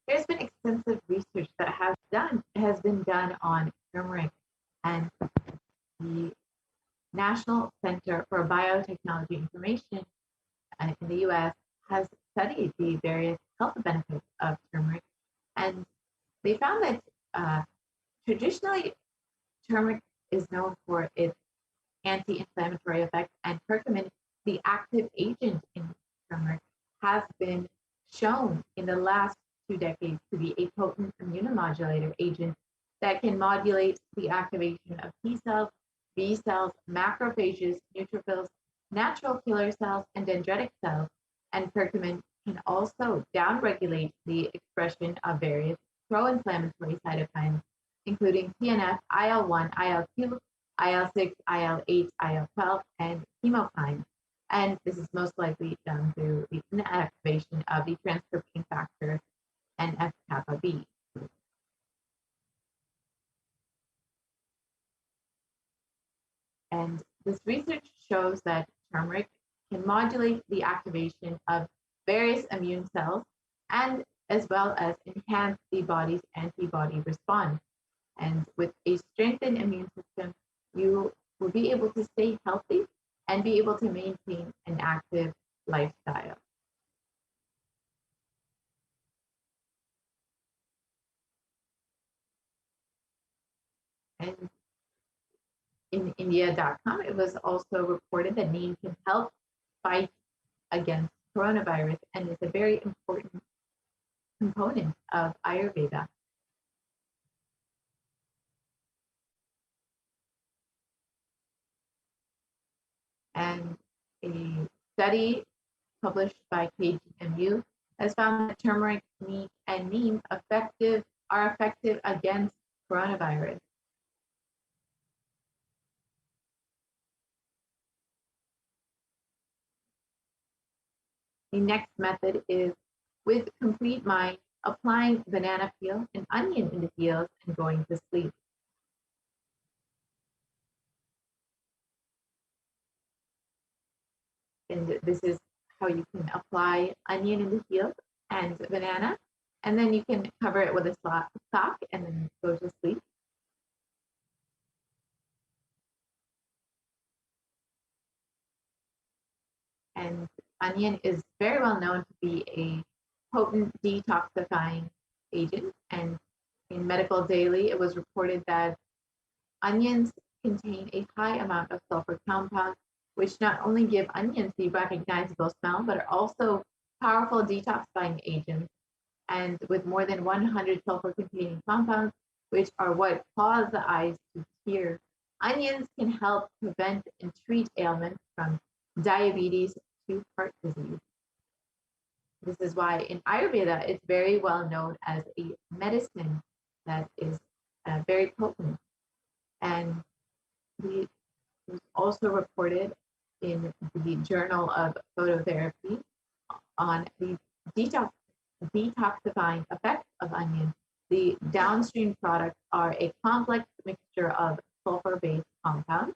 there's been extensive research that has been done on turmeric, and the National Center for Biotechnology Information in the US has studied the various health benefits of turmeric, and they found that traditionally turmeric is known for its anti-inflammatory effects, and curcumin, the active agent in turmeric, has been shown in the last 2 decades to be a potent immunomodulator agent that can modulate the activation of T cells, B cells, macrophages, neutrophils, natural killer cells, and dendritic cells. And curcumin can also downregulate the expression of various pro-inflammatory cytokines, including TNF, IL-1, IL-2, IL-6, IL-8, IL-12, and chemokines. And this is most likely done through the inactivation of the transcription factor NF-kappa B. And this research shows that turmeric can modulate the activation of various immune cells, and as well as enhance the body's antibody response. And with a strengthened immune system, you will be able to stay healthy and be able to maintain an active lifestyle. And in India.com, it was also reported that neem can help fight against coronavirus, and is a very important component of Ayurveda. And a study published by KGMU has found that turmeric, and neem are effective against coronavirus. The next method is with complete mind, applying banana peel and onion in the heels and going to sleep. And this is how you can apply onion in the heels and banana, and then you can cover it with a sock and then go to sleep. And onion is very well known to be a potent detoxifying agent, and in Medical Daily, it was reported that onions contain a high amount of sulfur compounds, which not only give onions the recognizable smell, but are also powerful detoxifying agents. And with more than 100 sulfur-containing compounds, which are what cause the eyes to tear, onions can help prevent and treat ailments from diabetes to heart disease. This is why in Ayurveda, it's very well known as a medicine that is very potent. And it was also reported in the Journal of Phototherapy on the detoxifying effects of onion. The downstream products are a complex mixture of sulfur-based compounds,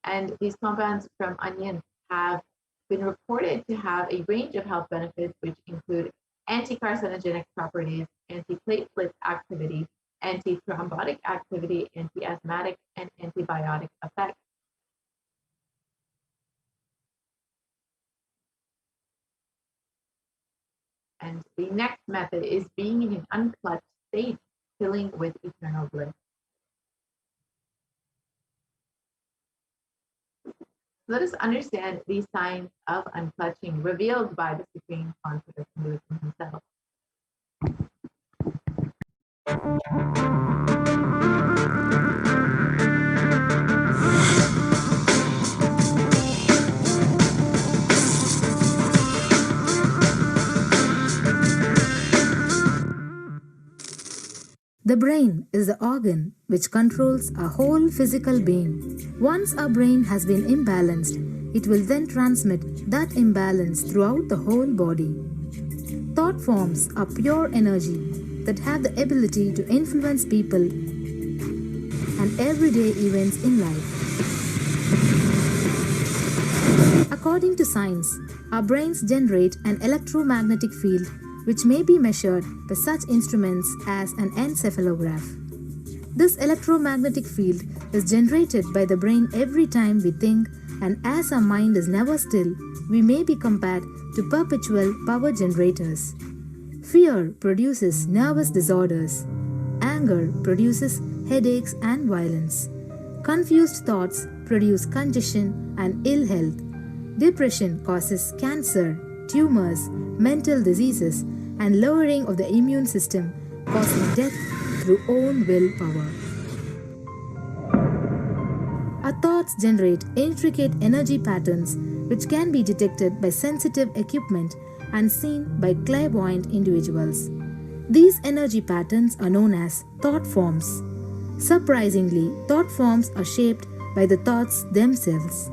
and these compounds from onion have been reported to have a range of health benefits, which include anti-carcinogenic properties, anti-platelet activity, anti-thrombotic activity, anti-asthmatic, and antibiotic effects. And the next method is being in an unclutched state, filling with eternal bliss. Let us understand the signs of unclutching revealed by the Supreme Pontiff of Hinduism himself. The brain is the organ which controls our whole physical being. Once our brain has been imbalanced, it will then transmit that imbalance throughout the whole body. Thought forms are pure energy that have the ability to influence people and everyday events in life. According to science, our brains generate an electromagnetic field which may be measured by such instruments as an encephalograph. This electromagnetic field is generated by the brain every time we think, and as our mind is never still, we may be compared to perpetual power generators. Fear produces nervous disorders. Anger produces headaches and violence. Confused thoughts produce congestion and ill health. Depression causes cancer, tumors, mental diseases, and lowering of the immune system, causing death through own willpower. Our thoughts generate intricate energy patterns which can be detected by sensitive equipment and seen by clairvoyant individuals. These energy patterns are known as thought forms. Surprisingly, thought forms are shaped by the thoughts themselves.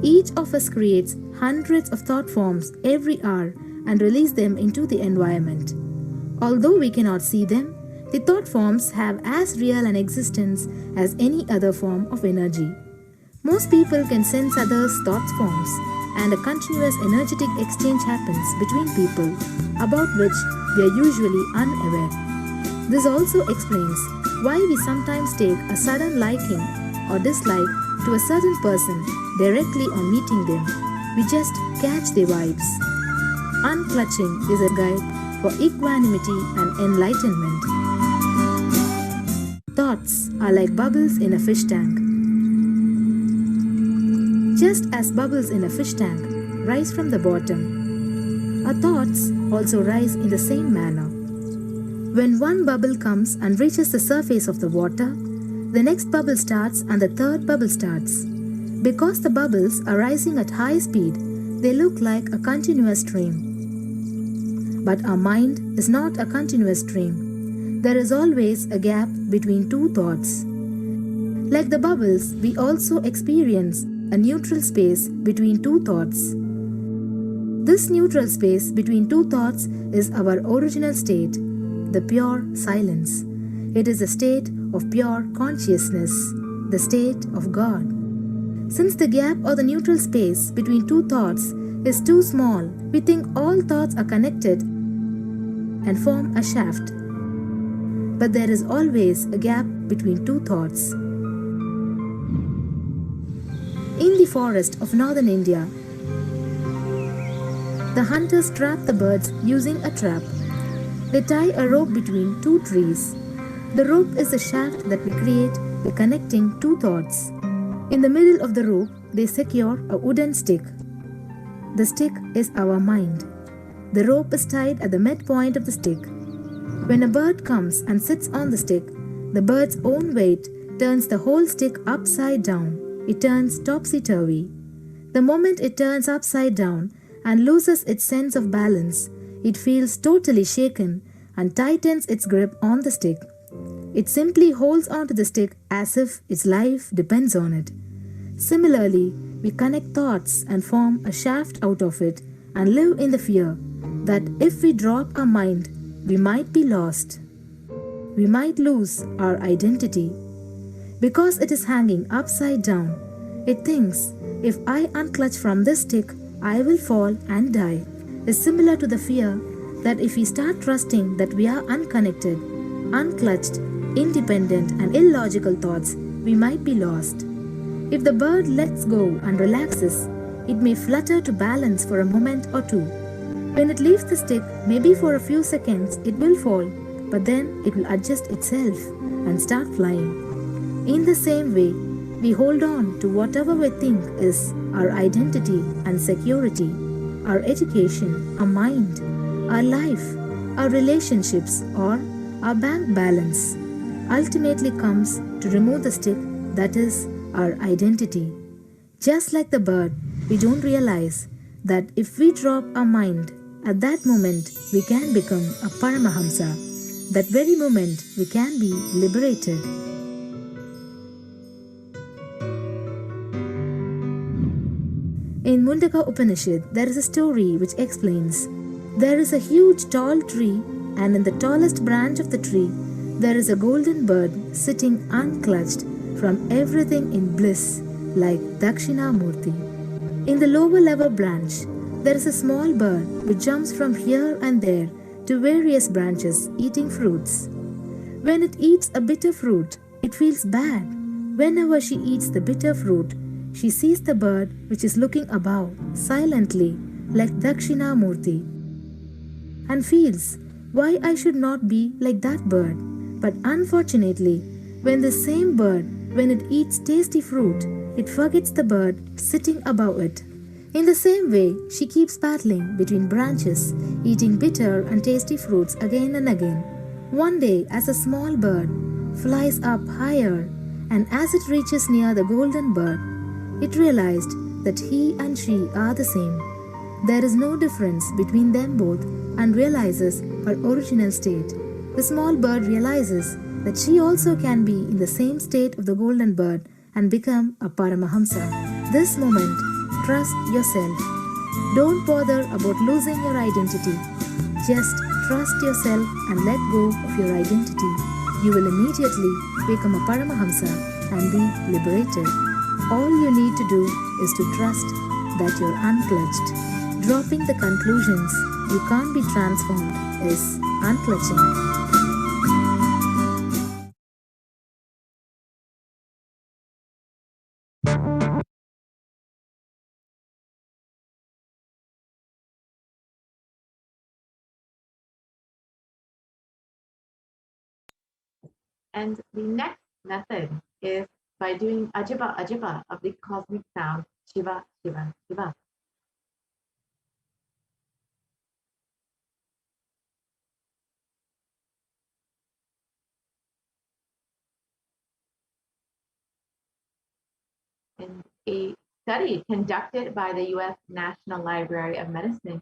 Each of us creates hundreds of thought forms every hour and releases them into the environment. Although we cannot see them, the thought forms have as real an existence as any other form of energy. Most people can sense others' thought forms, and a continuous energetic exchange happens between people, about which we are usually unaware. This also explains why we sometimes take a sudden liking or dislike to a certain person directly on meeting them. We just catch their vibes. Unclutching is a guide for equanimity and enlightenment. Thoughts are like bubbles in a fish tank. Just as bubbles in a fish tank rise from the bottom, our thoughts also rise in the same manner. When one bubble comes and reaches the surface of the water, the next bubble starts and the third bubble starts. Because the bubbles are rising at high speed, they look like a continuous stream. But our mind is not a continuous stream. There is always a gap between two thoughts. Like the bubbles, we also experience a neutral space between two thoughts. This neutral space between two thoughts is our original state, the pure silence. It is a state of pure consciousness, the state of God. Since the gap or the neutral space between two thoughts is too small, we think all thoughts are connected and form a shaft. But there is always a gap between two thoughts. In the forest of northern India, the hunters trap the birds using a trap. They tie a rope between two trees. The rope is the shaft that we create by connecting two thoughts. In the middle of the rope, they secure a wooden stick. The stick is our mind. The rope is tied at the midpoint of the stick. When a bird comes and sits on the stick, the bird's own weight turns the whole stick upside down. It turns topsy-turvy. The moment it turns upside down and loses its sense of balance, it feels totally shaken and tightens its grip on the stick. It simply holds onto the stick as if its life depends on it. Similarly, we connect thoughts and form a shaft out of it and live in the fear that if we drop our mind, we might be lost. We might lose our identity. Because it is hanging upside down, it thinks, if I unclutch from this stick, I will fall and die. Is similar to the fear that if we start trusting that we are unconnected, unclutched, independent and illogical thoughts, we might be lost. If the bird lets go and relaxes, it may flutter to balance for a moment or two. When it leaves the stick, maybe for a few seconds, it will fall, but then it will adjust itself and start flying. In the same way, we hold on to whatever we think is our identity and security, our education, our mind, our life, our relationships, or our bank balance. Ultimately comes to remove the stick that is our identity. Just like the bird, we don't realize that if we drop our mind, at that moment we can become a Paramahamsa. That very moment we can be liberated. In Mundaka Upanishad, there is a story which explains, there is a huge tall tree, and in the tallest branch of the tree, there is a golden bird sitting unclutched from everything in bliss, like Dakshinamurti. In the lower level branch, there is a small bird which jumps from here and there to various branches eating fruits. When it eats a bitter fruit, it feels bad. Whenever she eats the bitter fruit, she sees the bird which is looking above silently like Dakshinamurti and feels why I should not be like that bird. But unfortunately, when the same bird, when it eats tasty fruit, it forgets the bird sitting above it. In the same way, she keeps battling between branches, eating bitter and tasty fruits again and again. One day, as a small bird flies up higher, and as it reaches near the golden bird, it realized that he and she are the same. There is no difference between them both and realizes her original state. The small bird realizes that she also can be in the same state of the golden bird and become a Paramahamsa. This moment, trust yourself. Don't bother about losing your identity. Just trust yourself and let go of your identity. You will immediately become a Paramahamsa and be liberated. All you need to do is to trust that you're unclutched. Dropping the conclusions you can't be transformed is unclutching. And the next method is by doing Ajaba Ajaba of the cosmic sound Shiva, Shiva, Shiva. And a study conducted by the US National Library of Medicine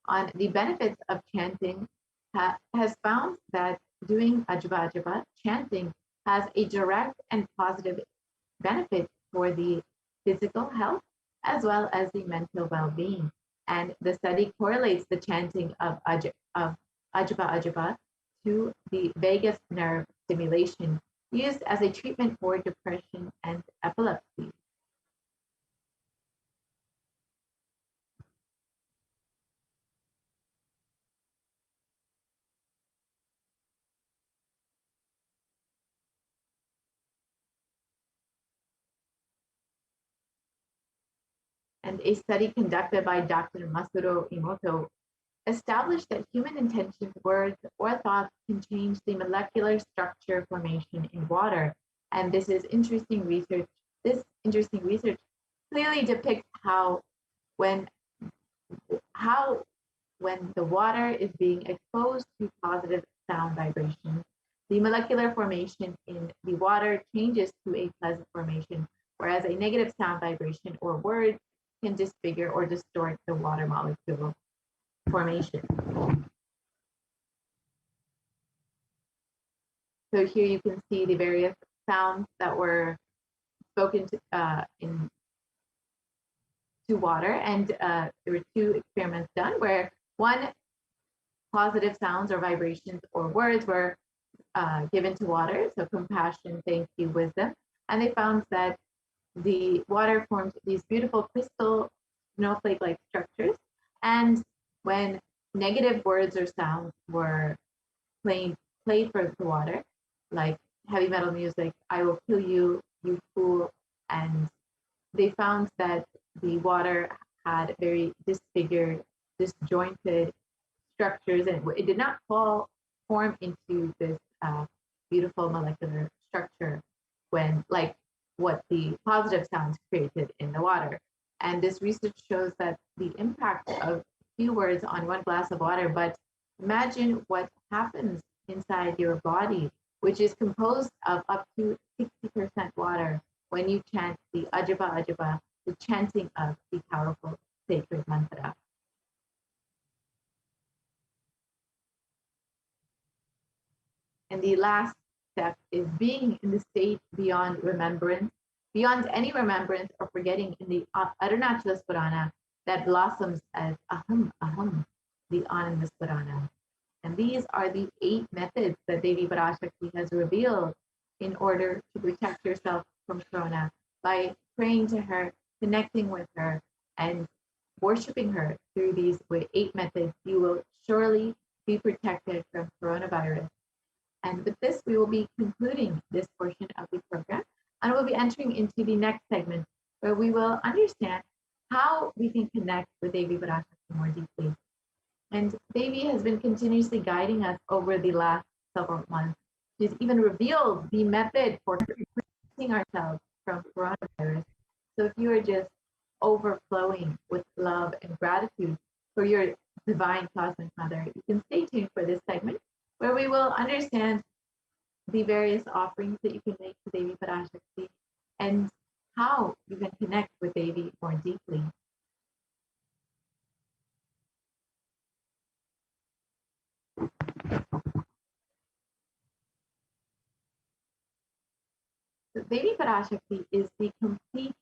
on the benefits of chanting has found that doing Ajaba Ajaba chanting has a direct and positive benefit for the physical health as well as the mental well-being. And the study correlates the chanting of Ajaba Ajaba to the vagus nerve stimulation used as a treatment for depression and epilepsy. And a study conducted by Dr. Masuro Imoto established that human intentions, words, or thoughts can change the molecular structure formation in water. And this is interesting research. This interesting research clearly depicts how when the water is being exposed to positive sound vibrations, the molecular formation in the water changes to a pleasant formation, whereas a negative sound vibration or word can disfigure or distort the water molecule formation. So here you can see the various sounds that were spoken to water, and there were two experiments done where one positive sounds or vibrations or words were given to water, so compassion, thank you, wisdom, and they found that the water formed these beautiful crystal snowflake-like structures, and when negative words or sounds were played for the water, like heavy metal music, I will kill you, you fool, and they found that the water had very disfigured, disjointed structures, and it did not form into this beautiful molecular structure when, like what the positive sounds created in the water. And this research shows that the impact of few words on one glass of water, but imagine what happens inside your body, which is composed of up to 60% water when you chant the Ajaba Ajaba, the chanting of the powerful sacred mantra. And the last step is being in the state beyond remembrance, beyond any remembrance or forgetting in the Arunachala Purana that blossoms as Aham Aham, the Ananda Purana. And these are the 8 methods that Devi Parashakti has revealed in order to protect yourself from corona by praying to her, connecting with her, and worshiping her through these 8 methods. You will surely be protected from coronavirus. And with this, we will be concluding this portion of the program, and we'll be entering into the next segment where we will understand how we can connect with Devi Parashakti more deeply. And Devi has been continuously guiding us over the last several months. She's even revealed the method for protecting ourselves from coronavirus. So if you are just overflowing with love and gratitude for your divine cosmic mother, you can stay tuned for this segment where we will understand the various offerings that you can make to Devi Parashakti and how you can connect with Devi more deeply. So Devi Parashakti is the complete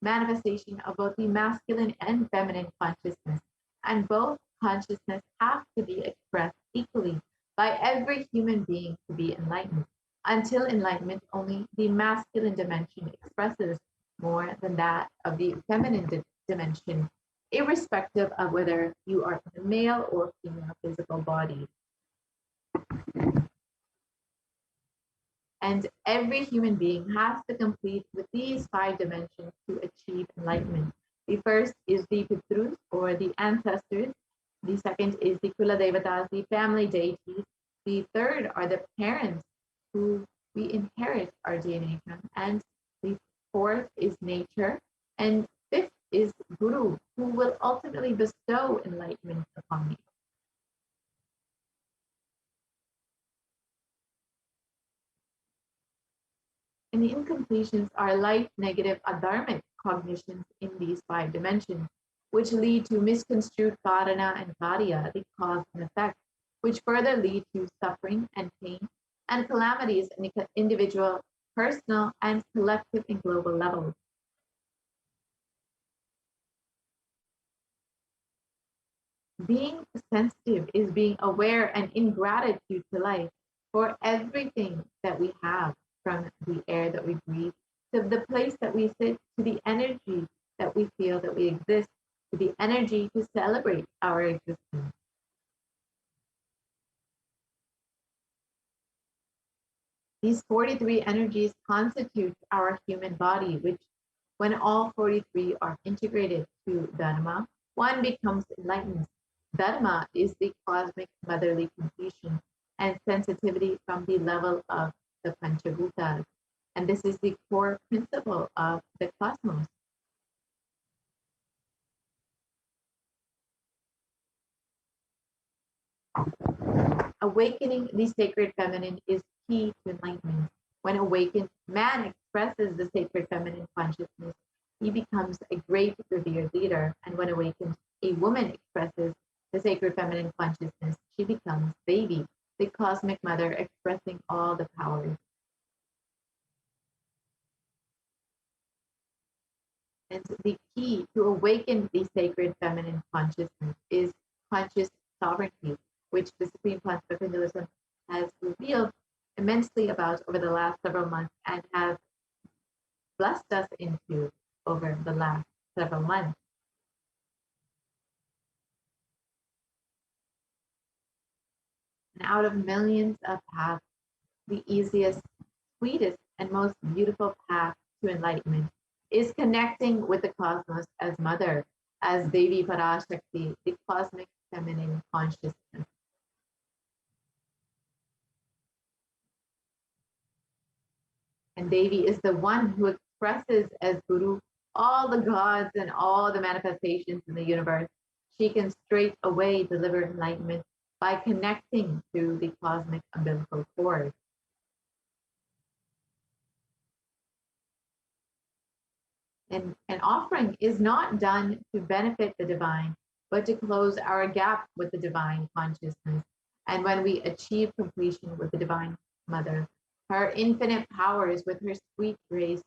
manifestation of both the masculine and feminine consciousness, and both consciousness have to be expressed equally by every human being to be enlightened. Until enlightenment, only the masculine dimension expresses more than that of the feminine dimension, irrespective of whether you are in a male or female physical body. And every human being has to complete with these 5 dimensions to achieve enlightenment. The first is the Pitrus, or the ancestors. The second is the Kula Devatas, the family deities. The third are the parents who we inherit our DNA from. And the fourth is nature. And fifth is Guru, who will ultimately bestow enlightenment upon you. And the incompletions are light negative adharmic cognitions in these 5 dimensions, which lead to misconstrued karana and karya, the cause and effect, which further lead to suffering and pain and calamities in individual, personal, and collective and global levels. Being sensitive is being aware and in gratitude to life for everything that we have, from the air that we breathe, to the place that we sit, to the energy that we feel that we exist, to the energy to celebrate our existence. These 43 energies constitute our human body, which, when all 43 are integrated to Dharma, one becomes enlightened. Dharma is the cosmic motherly completion and sensitivity from the level of the Panchabhutas. And this is the core principle of the cosmos. Awakening the sacred feminine is key to enlightenment. When awakened, man expresses the sacred feminine consciousness. He becomes a great revered leader. And when awakened, a woman expresses the sacred feminine consciousness. She becomes Devi, the cosmic mother expressing all the powers. And the key to awaken the sacred feminine consciousness is conscious sovereignty, which the Supreme Concept of Hinduism has revealed immensely about over the last several months and has blessed us into over the last several months. And out of millions of paths, the easiest, sweetest, and most beautiful path to enlightenment is connecting with the cosmos as mother, as Devi Parashakti, the cosmic feminine consciousness. And Devi is the one who expresses as Guru all the gods and all the manifestations in the universe. She can straight away deliver enlightenment by connecting to the cosmic umbilical cord. And an offering is not done to benefit the divine, but to close our gap with the divine consciousness. And when we achieve completion with the divine mother, her infinite powers with her sweet grace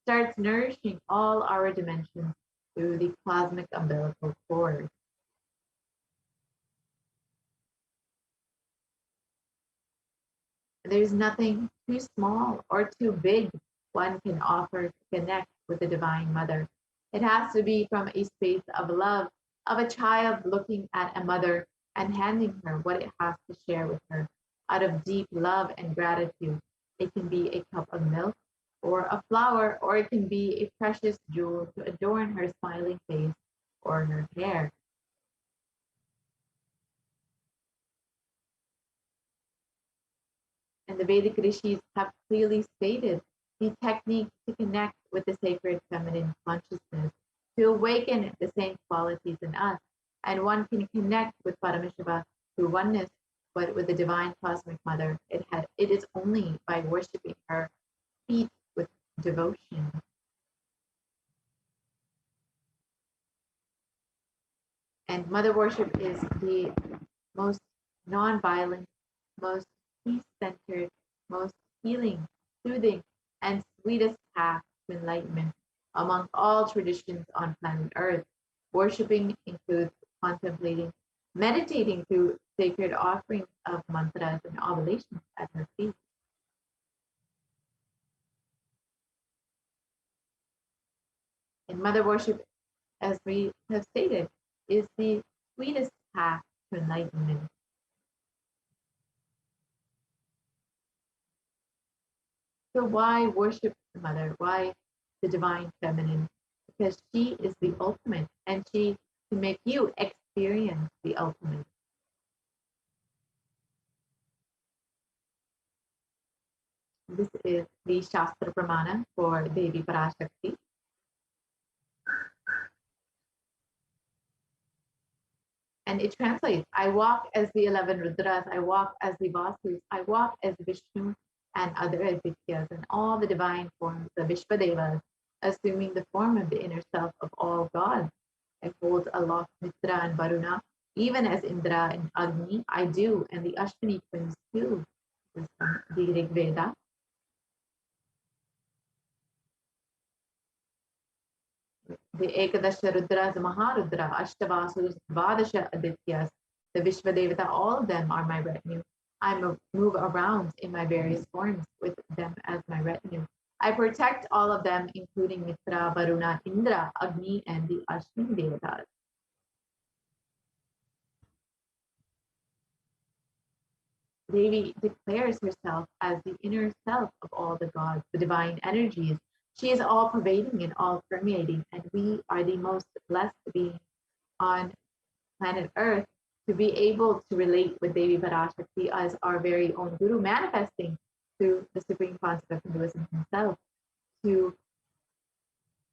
starts nourishing all our dimensions through the cosmic umbilical cord. An offering is not done to benefit the divine, but to close our gap with the divine consciousness. And when we achieve completion with the divine mother, her infinite powers with her sweet grace starts nourishing all our dimensions through the cosmic umbilical cord. There's nothing too small or too big one can offer to connect with the Divine Mother. It has to be from a space of love, of a child looking at a mother and handing her what it has to share with her out of deep love and gratitude. It can be a cup of milk or a flower, or it can be a precious jewel to adorn her smiling face or her hair. And the Vedic rishis have clearly stated the technique to connect with the sacred feminine consciousness, to awaken the same qualities in us. And one can connect with Paramashiva through oneness, but with the divine cosmic mother, it is only by worshiping her feet with devotion. And mother worship is the most non-violent, most peace-centered, most healing, soothing, and sweetest path to enlightenment among all traditions on planet Earth. Worshipping includes contemplating, meditating through sacred offerings of mantras and oblations at her feet. And mother worship, as we have stated, is the sweetest path to enlightenment. So why worship the mother? Why the divine feminine? Because she is the ultimate, and she can make you experience the ultimate. This is the Shastra Pramana for Devi Parashakti. And it translates, I walk as the 11 Rudras, I walk as the Vasus, I walk as Vishnu and other Adityas and all the divine forms of Vishvadevas, assuming the form of the inner self of all gods. I hold aloft Mitra and Varuna, even as Indra and Agni, I do, and the Ashwini twins too. This is from the Rig Veda. The Ekadasha Rudras, Maharudra, Ashtavasus, Dvadasha Adityas, the Vishvadevata, all of them are my retinue. I move around in my various forms with them as my retinue. I protect all of them, including Mitra, Varuna, Indra, Agni, and the Ashwini Devatas. Devi declares herself as the inner self of all the gods, the divine energies. She is all pervading and all permeating, and we are the most blessed beings on planet Earth to be able to relate with Devi Parashakti as our very own Guru, manifesting through the Supreme Concept of Hinduism himself, to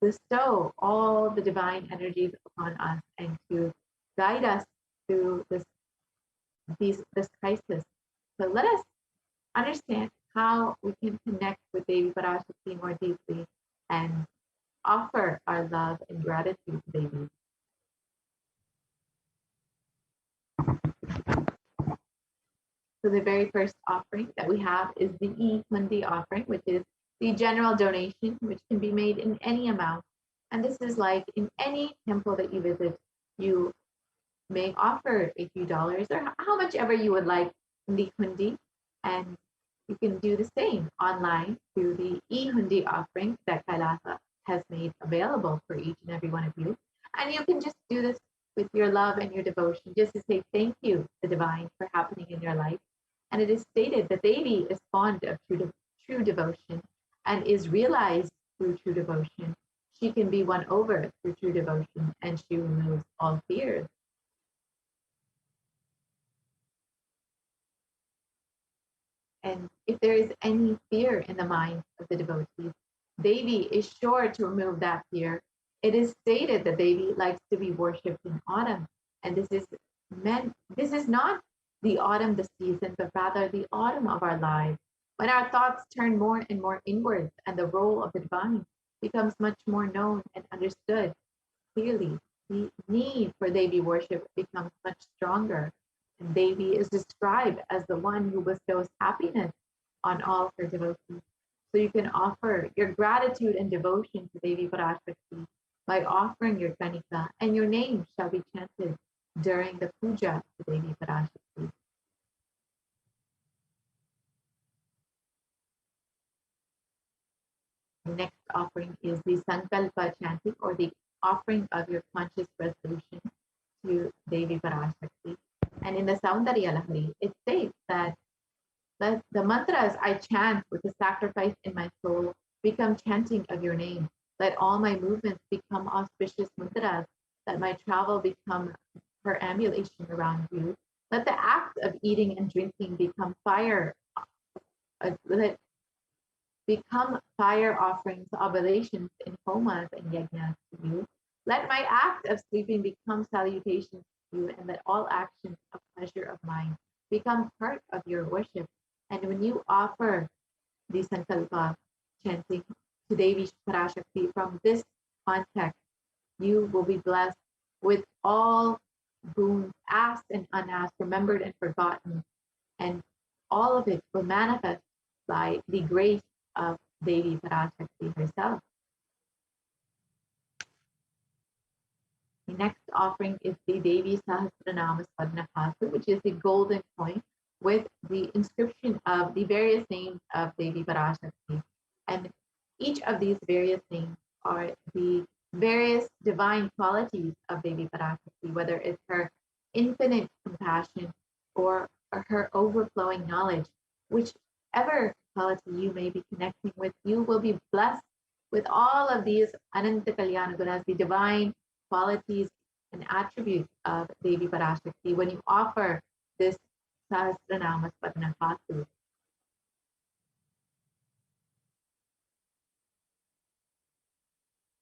bestow all the divine energies upon us and to guide us through this crisis. So let us understand how we can connect with Devi Parashakti more deeply and offer our love and gratitude to Devi. So the very first offering that we have is the E-Hundi offering, which is the general donation, which can be made in any amount. And this is like in any temple that you visit, you may offer a few dollars or how much ever you would like in the Hundi. And you can do the same online through the E-Hundi offering that Kailasa has made available for each and every one of you. And you can just do this with your love and your devotion, just to say thank you to the divine for happening in your life. And it is stated that Devi is fond of true devotion and is realized through true devotion. She can be won over through true devotion, and she removes all fears. And if there is any fear in the minds of the devotees, Devi is sure to remove that fear. It is stated that Devi likes to be worshipped in autumn, and this is not the autumn, the season, but rather the autumn of our lives, when our thoughts turn more and more inwards and the role of the divine becomes much more known and understood clearly. The need for Devi worship becomes much stronger. And Devi is described as the one who bestows happiness on all her devotees. So you can offer your gratitude and devotion to Devi Parashakti by offering your Kanika, and your name shall be chanted during the puja to Devi Parashakti. The next offering is the Sankalpa chanting, or the offering of your conscious resolution to Devi Parashakti. And in the Saundarya Lahari, it states that the mantras I chant with the sacrifice in my soul become chanting of your name. Let all my movements become auspicious mantras, that my travel become perambulation around you. Let the act of eating and drinking become fire. Let become fire offerings, oblations in homas and yajnas to you. Let my act of sleeping become salutations to you, and let all actions of pleasure of mine become part of your worship. And when you offer the Sankalpa chanting to Devi Parashakti from this context, you will be blessed with all boons, asked and unasked, remembered and forgotten. And all of it will manifest by the grace of Devi Parashakti herself. The next offering is the Devi Sahasranama Swadnapatu, which is the golden coin with the inscription of the various names of Devi Parashakti. And each of these various names are the various divine qualities of Devi Parashakti, whether it's her infinite compassion or her overflowing knowledge. Whichever quality you may be connecting with, you will be blessed with all of these Ananta Kalyana Gunas, the divine qualities and attributes of Devi Parashakti when you offer this Sahasranama Swadnapatu.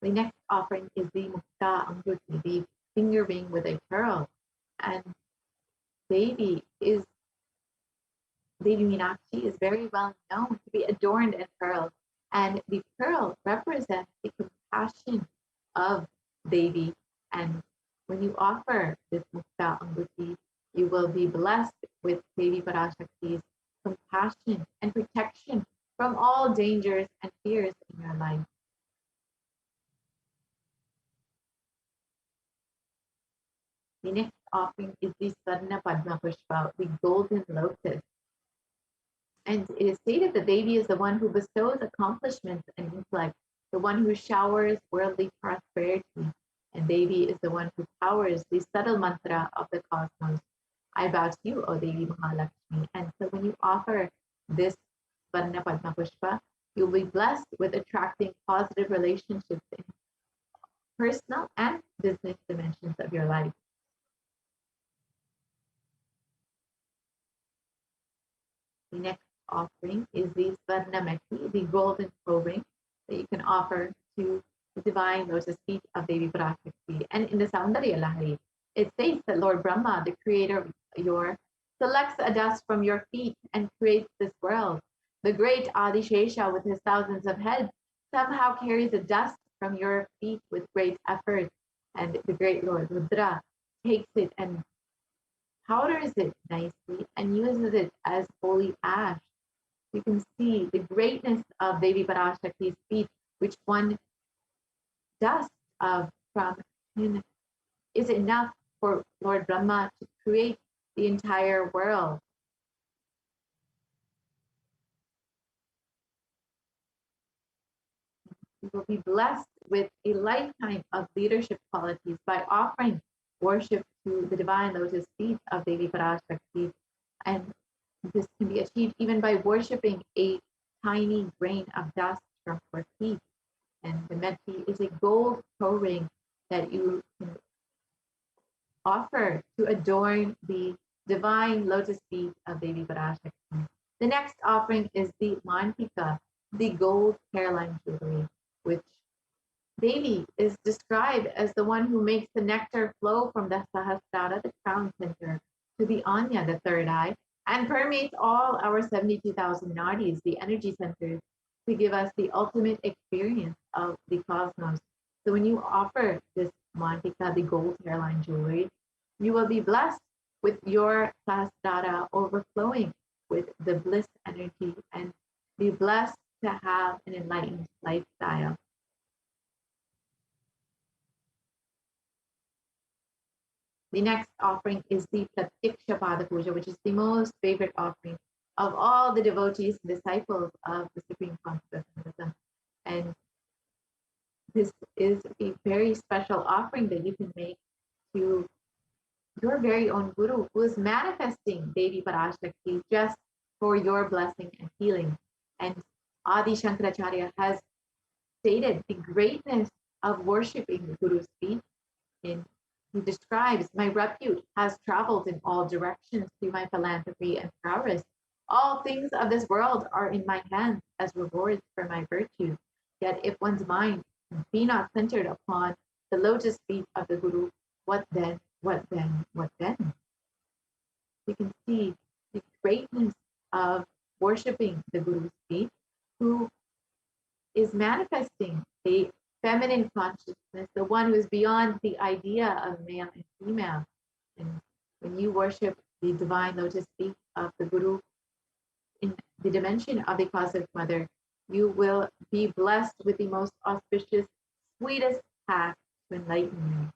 The next offering is the Mukta Amruti, the finger ring with a pearl. And Devi Meenakshi is very well known to be adorned in pearls. And the pearl represents the compassion of Devi. And when you offer this Mukta Amruti, you will be blessed with Devi Parashakti's compassion and protection from all dangers and fears in your life. The next offering is the Sarna Padma Pushpa, the golden lotus. And it is stated that Devi is the one who bestows accomplishments and intellect, the one who showers worldly prosperity. And Devi is the one who powers the subtle mantra of the cosmos. I bow to you, O Devi Mahalakshmi. And so when you offer this Varna Padma Pushpa, you'll be blessed with attracting positive relationships in personal and business dimensions of your life. The next offering is the Swarnamekhi, the golden covering that you can offer to the divine lotus feet of Devi Parashakti. And in the Saundarya Lahari, it states that Lord Brahma, the creator of your, selects a dust from your feet and creates this world. The great Adishesha with his thousands of heads somehow carries a dust from your feet with great effort. And the great Lord Rudra takes it and powders it nicely and uses it as holy ash. You can see the greatness of Devi Parashakti's feet, which one dust from him is enough for Lord Brahma to create the entire world. You will be blessed with a lifetime of leadership qualities by offering worship to the divine lotus feet of Devi Parashakti. And this can be achieved even by worshiping a tiny grain of dust from her feet. And the Methi is a gold co-ring that you can offer to adorn the divine lotus feet of Devi Parashakti. The next offering is the Mantika, the gold hairline jewelry, which Devi is described as the one who makes the nectar flow from the Sahasrara, the crown center, to the Anya, the third eye, and permeates all our 72,000 nadis, the energy centers, to give us the ultimate experience of the cosmos. So when you offer this Mantika, the gold hairline jewelry, you will be blessed with your Sahasrara overflowing with the bliss energy and be blessed to have an enlightened lifestyle. The next offering is the Pratiksha Pada Puja, which is the most favorite offering of all the devotees and disciples of the Supreme Consciousness. And is a very special offering that you can make to your very own Guru, who is manifesting Devi Parashakti just for your blessing and healing. And Adi Shankaracharya has stated the greatness of worshipping the Guru's feet. And he describes, my repute has traveled in all directions through my philanthropy and prowess. All things of this world are in my hands as rewards for my virtue. Yet if one's mind be not centered upon the lotus feet of the Guru, what then? What then? What then? You can see the greatness of worshipping the Guru's feet, who is manifesting a feminine consciousness, the one who is beyond the idea of male and female. And when you worship the divine lotus feet of the Guru in the dimension of the Cosmic Mother, you will be blessed with the most auspicious, sweetest path to enlightenment.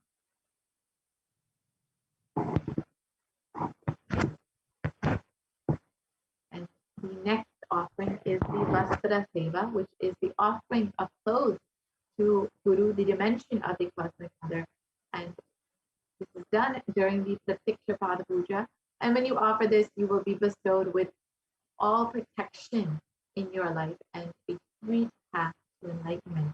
And the next offering is the Vastra Seva, which is the offering of clothes to Guru, the dimension of the Cosmic Mother. And this is done during the Pratiksha Pada Puja. And when you offer this, you will be bestowed with all protection in your life and a sweet path to enlightenment.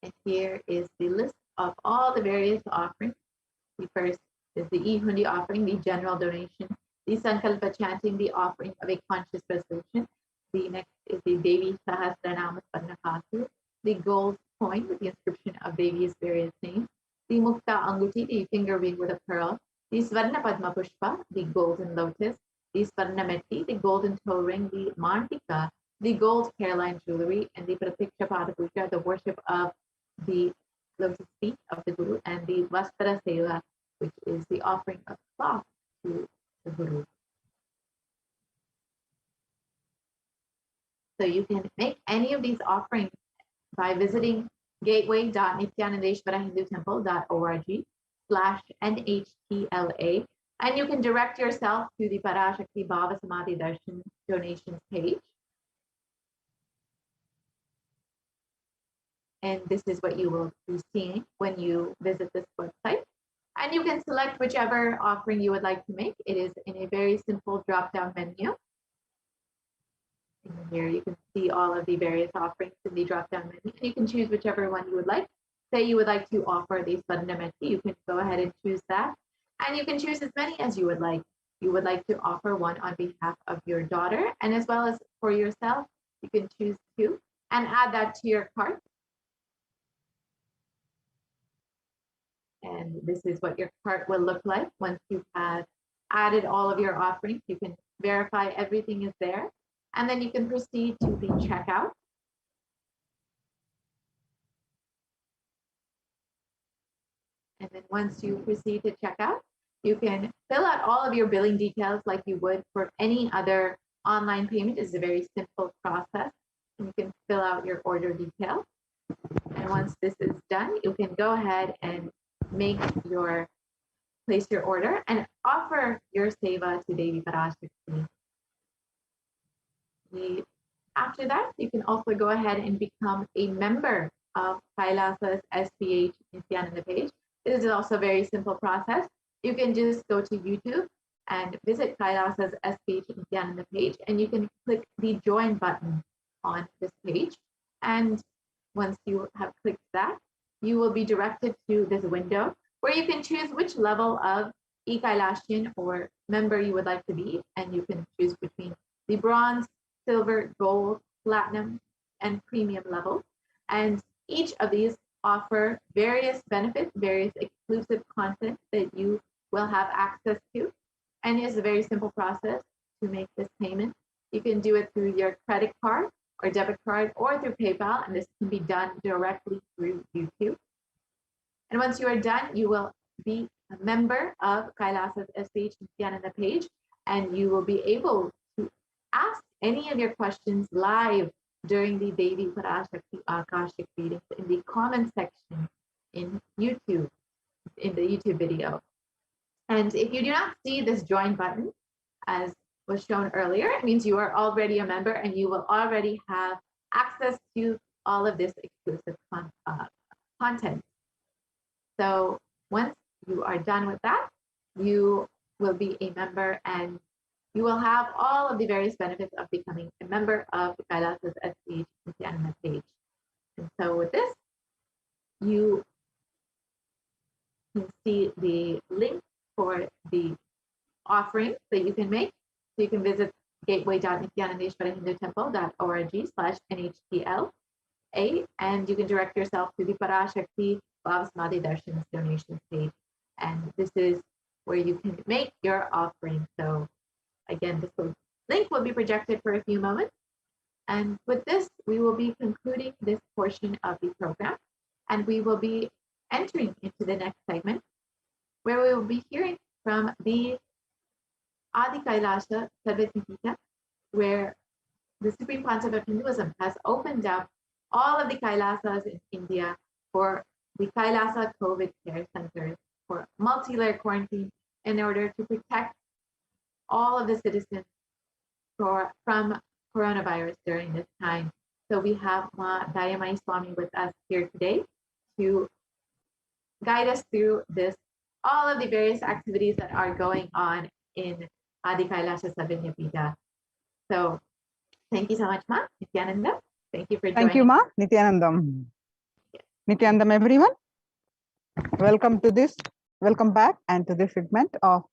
And here is the list of all the various offerings. The first is the Ihundi offering, the general donation. The Sankalpa chanting, the offering of a conscious resolution. The next is the Devi Sahasranama Sparnakasu, the gold coin with the inscription of Devi's various names. The Mukta Anguti, the finger ring with a pearl. The Svarna Padma Pushpa, the golden lotus. The Svarna Metti, the golden toe ring. The Mantika, the gold hairline jewelry. And the Pratiksha Pada Puja, the worship of the lotus feet of the Guru. And the Vastra Seva, which is the offering of cloth to the Guru. So you can make any of these offerings by visiting gateway.nithyanandeshwarahindutemple.org/NHTLA, and you can direct yourself to the Parashakti Bhava Samadhi Darshan donations page. And this is what you will be seeing when you visit this website. And you can select whichever offering you would like to make. It is in a very simple drop-down menu. And here you can see all of the various offerings in the drop-down menu. And you can choose whichever one you would like. Say you would like to offer the Svarnameti, you can go ahead and choose that. And you can choose as many as you would like. You would like to offer one on behalf of your daughter, and as well as for yourself, you can choose two and add that to your cart. And this is what your cart will look like once you have added all of your offerings. You can verify everything is there, and then you can proceed to the checkout. And then once you proceed to checkout, you can fill out all of your billing details like you would for any other online payment. It's a very simple process. You can fill out your order details. And once this is done, you can go ahead and place your order and offer your seva to Devi Parashakti. After that, you can also go ahead and become a member of Kailasa's HDH Nithyananda page. This is also a very simple process. You can just go to YouTube and visit Kailasa's HDH Nithyananda page, and you can click the join button on this page. And once you have clicked that, you will be directed to this window where you can choose which level of e-Kailasian or member you would like to be. And you can choose between the bronze, silver, gold, platinum, and premium level. And each of these offer various benefits, various exclusive content that you will have access to. And it's a very simple process to make this payment. You can do it through your credit card or debit card or through PayPal, and this can be done directly through YouTube. And once you are done, you will be a member of Kailasa's HDH Nithyananda page, and you will be able to ask any of your questions live during the Devi Parashakti Akashic readings in the comment section in YouTube, in the YouTube video. And if you do not see this join button, as was shown earlier, it means you are already a member and you will already have access to all of this exclusive content. So once you are done with that, you will be a member and you will have all of the various benefits of becoming a member of the Kailasa's HDH Nithyananda page. And so with this, you can see the link for the offering that you can make. So you can visit gateway.nithyanandeshwarahindutemple.org/NHTLA, and you can direct yourself to the Parashakti Bhavasmadhi Darshan's donations page. And this is where you can make your offering. So again, this link will be projected for a few moments. And with this, we will be concluding this portion of the program, and we will be entering into the next segment, where we will be hearing from the Adi Kailasa Sarvajnipita, where the Supreme Concept of Hinduism has opened up all of the Kailasas in India for the Kailasa COVID care centers for multi-layer quarantine in order to protect all of the citizens from coronavirus during this time. So we have Ma Dayamai Swami with us here today to guide us through this, all of the various activities that are going on in Adi Kailasa Sarvajnipita. So thank you so much, Ma Nithyananda. Thank you for joining. Thank you, Ma Nithyanandam. Nithyanandam, everyone. Welcome back and to this segment of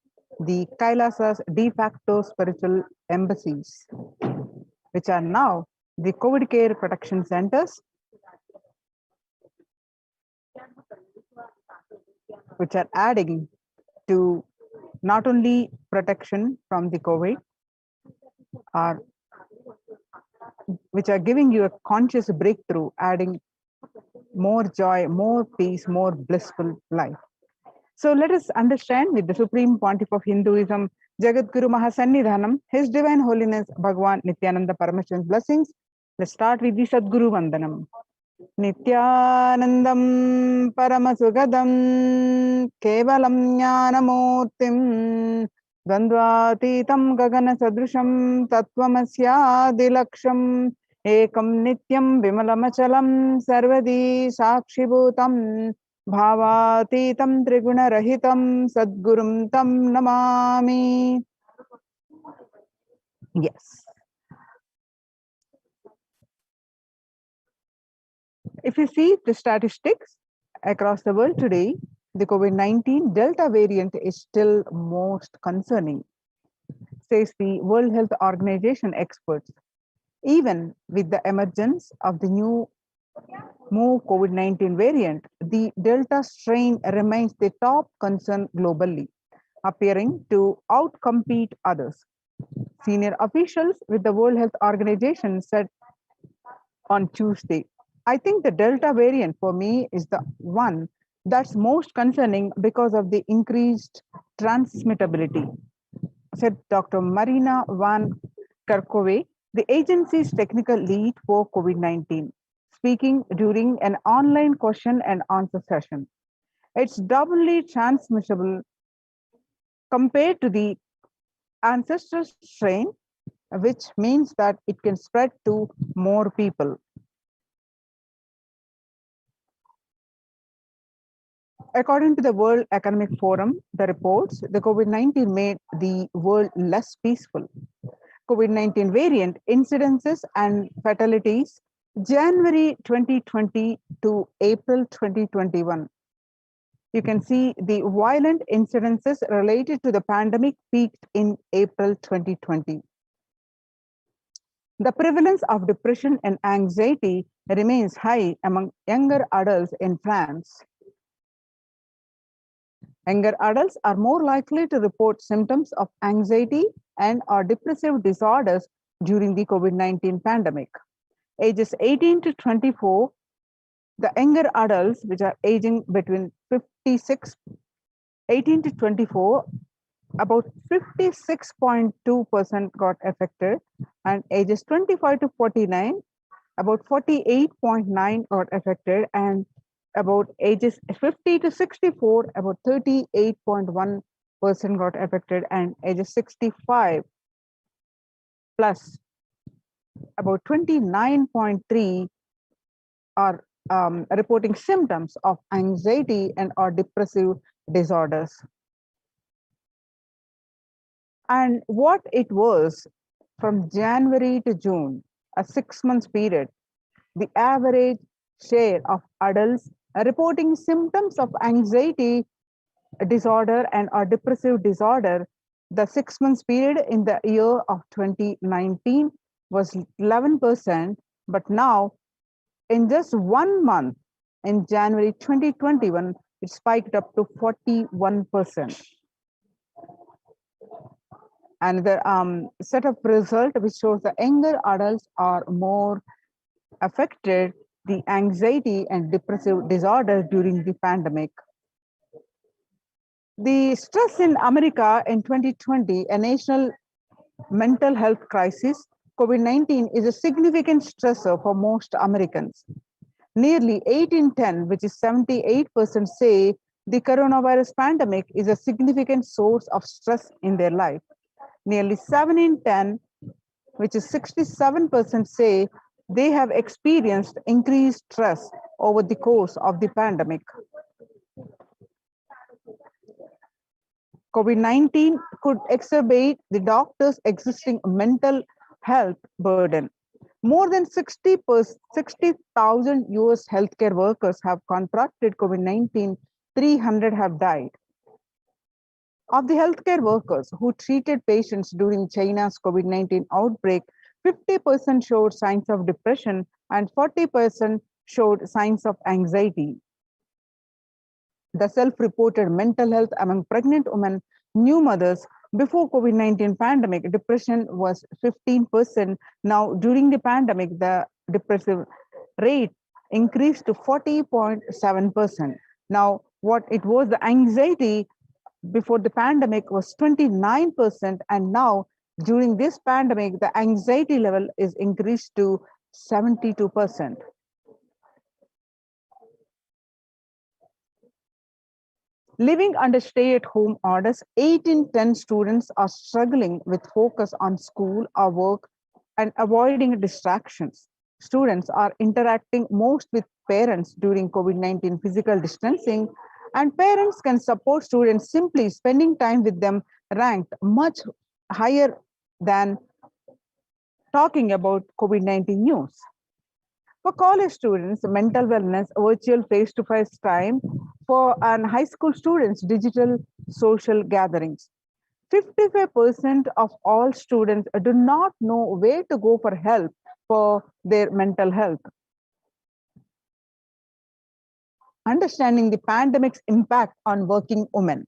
the Kailasa's de facto spiritual embassies, which are now the COVID care protection centers, which are adding to not only protection from the COVID, which are giving you a conscious breakthrough, adding more joy, more peace, more blissful life. So let us understand with the Supreme Pontiff of Hinduism, Jagadguru Mahasannidhanam, His Divine Holiness Bhagwan Nithyananda Paramashivan's blessings. Let's start with the Sadguru Vandanam. Nithyanandam Paramasugadam Kevalam Jnanamurtim Dvandvatitam Gagana Sadrusham Tattvamasya Ekam Nityam Vimalamachalam Sarvadi Sakshibhutam Bhavatitam Triguna Rahitam Sadgurum Tam Namami. Yes. If you see the statistics across the world today, the COVID-19 Delta variant is still most concerning, says the World Health Organization experts. Even with the emergence of the new COVID-19 variant, the Delta strain remains the top concern globally, appearing to outcompete others. Senior officials with the World Health Organization said on Tuesday, I think the Delta variant for me is the one that's most concerning because of the increased transmittability, said Dr. Marina van Kerkhove, the agency's technical lead for COVID-19, speaking during an online question and answer session. It's doubly transmissible compared to the ancestor strain, which means that it can spread to more people. According to the World Economic Forum, the reports, the COVID-19 made the world less peaceful. COVID-19 variant incidences and fatalities, January 2020 to April 2021. You can see the violent incidences related to the pandemic peaked in April 2020. The prevalence of depression and anxiety remains high among younger adults in France. Younger adults are more likely to report symptoms of anxiety and or depressive disorders during the COVID-19 pandemic. Ages 18 to 24, the younger adults, which are aging between 18 to 24, about 56.2% got affected, and ages 25 to 49, about 48.9 got affected, and about ages 50 to 64, about 38.1% got affected, and ages 65 plus, about 29.3 are reporting symptoms of anxiety and or depressive disorders. And what it was from January to June, a 6 month period, the average share of adults reporting symptoms of anxiety disorder and or depressive disorder, the 6 months period in the year of 2019 was 11%, but now in just 1 month, in January 2021, it spiked up to 41%. And the set of result which shows the younger adults are more affected the anxiety and depressive disorder during the pandemic. The stress in America in 2020, a national mental health crisis, COVID-19 is a significant stressor for most Americans. Nearly 8 in 10, which is 78%, say the coronavirus pandemic is a significant source of stress in their life. Nearly 7 in 10, which is 67%, say they have experienced increased stress over the course of the pandemic. COVID-19 could exacerbate the doctor's existing mental health burden. More than 60,000 US healthcare workers have contracted COVID-19, 300 have died. Of the healthcare workers who treated patients during China's COVID-19 outbreak, 50% showed signs of depression and 40% showed signs of anxiety. The self-reported mental health among pregnant women, new mothers, before COVID-19 pandemic, depression was 15%. Now, during the pandemic, the depressive rate increased to 40.7%. Now, what it was, the anxiety before the pandemic was 29%, and now during this pandemic, the anxiety level is increased to 72%. Living under stay-at-home orders, 8 in 10 students are struggling with focus on school or work and avoiding distractions. Students are interacting most with parents during COVID-19 physical distancing, and parents can support students simply spending time with them, ranked much higher than talking about COVID-19 news. For college students, mental wellness, virtual face-to-face time. For high school students, digital social gatherings. 55% of all students do not know where to go for help for their mental health. Understanding the pandemic's impact on working women.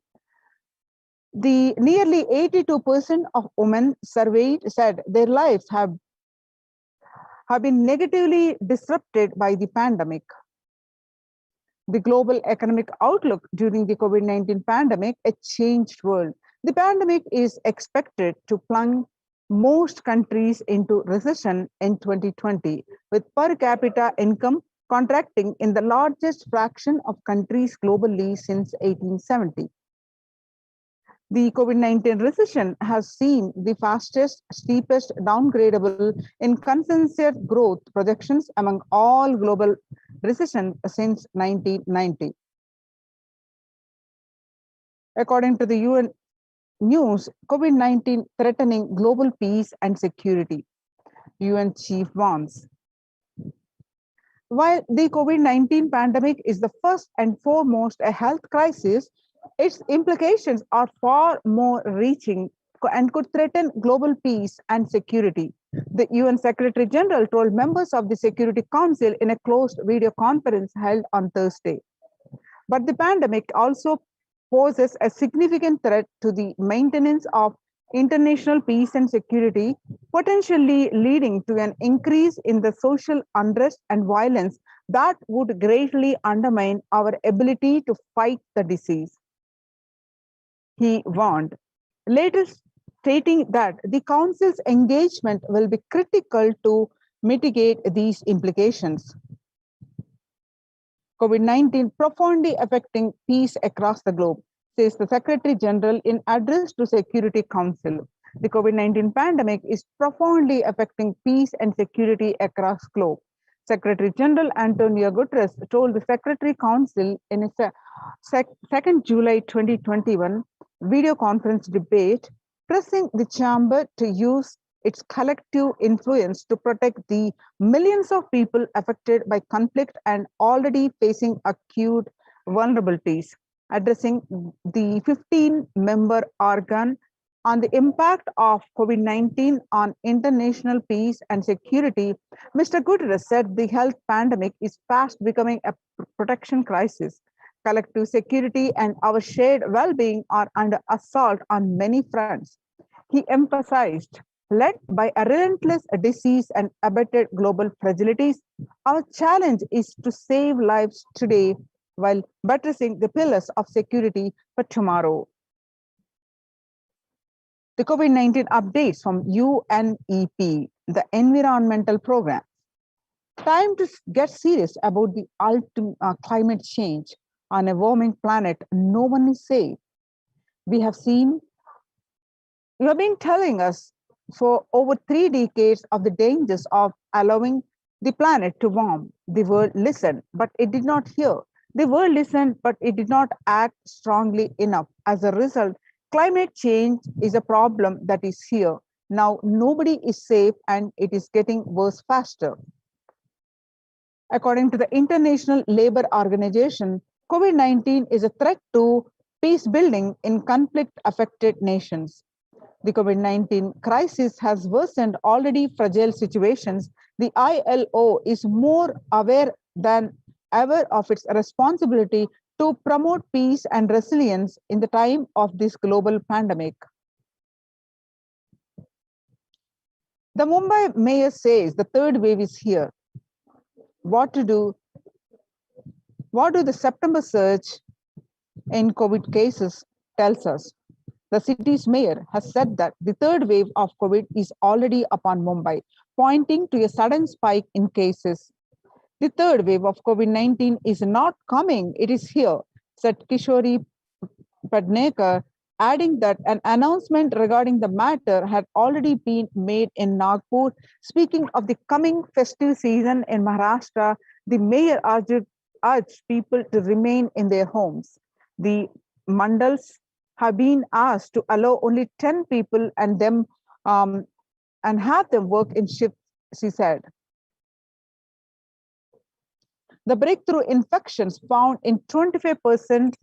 The nearly 82% of women surveyed said their lives have been negatively disrupted by the pandemic. The global economic outlook during the COVID-19 pandemic, a changed world. The pandemic is expected to plunge most countries into recession in 2020, with per capita income contracting in the largest fraction of countries globally since 1870. The COVID-19 recession has seen the fastest, steepest downgradable in consensus growth projections among all global recession since 1990. According to the UN news, COVID-19 threatening global peace and security. UN chief warns. While the COVID-19 pandemic is the first and foremost a health crisis, its implications are far more reaching and could threaten global peace and security. The UN Secretary General told members of the Security Council in a closed video conference held on Thursday. But the pandemic also poses a significant threat to the maintenance of international peace and security, potentially leading to an increase in the social unrest and violence that would greatly undermine our ability to fight the disease. He warned, later stating that the Council's engagement will be critical to mitigate these implications. COVID-19 profoundly affecting peace across the globe, says the Secretary General in address to Security Council. The COVID-19 pandemic is profoundly affecting peace and security across globe. Secretary General Antonio Guterres told the Secretary Council in a 2nd July 2021 video conference debate, pressing the chamber to use its collective influence to protect the millions of people affected by conflict and already facing acute vulnerabilities. Addressing the 15-member organ on the impact of COVID-19 on international peace and security, Mr. Guterres said the health pandemic is fast becoming a protection crisis. Collective security and our shared well-being are under assault on many fronts. He emphasized, led by a relentless disease and abated global fragilities, our challenge is to save lives today while buttressing the pillars of security for tomorrow. The COVID-19 updates from UNEP, the environmental program. Time to get serious about the climate change. On a warming planet, no one is safe. You have been telling us for over 3 decades of the dangers of allowing the planet to warm. The world listened, but it did not hear. The world listened, but it did not act strongly enough. As a result, climate change is a problem that is here. Now, nobody is safe and it is getting worse faster. According to the International Labour Organization, COVID-19 is a threat to peace building in conflict-affected nations. The COVID-19 crisis has worsened already fragile situations. The ILO is more aware than ever of its responsibility to promote peace and resilience in the time of this global pandemic. The Mumbai mayor says the third wave is here. What do the September surge in COVID cases tells us? The city's mayor has said that the third wave of COVID is already upon Mumbai, pointing to a sudden spike in cases. The third wave of COVID-19 is not coming, it is here, said Kishori Padnekar, adding that an announcement regarding the matter had already been made in Nagpur. Speaking of the coming festive season in Maharashtra, the mayor urged people to remain in their homes. The mandals have been asked to allow only 10 people and have them work in shifts, she said. The breakthrough infections found in 25%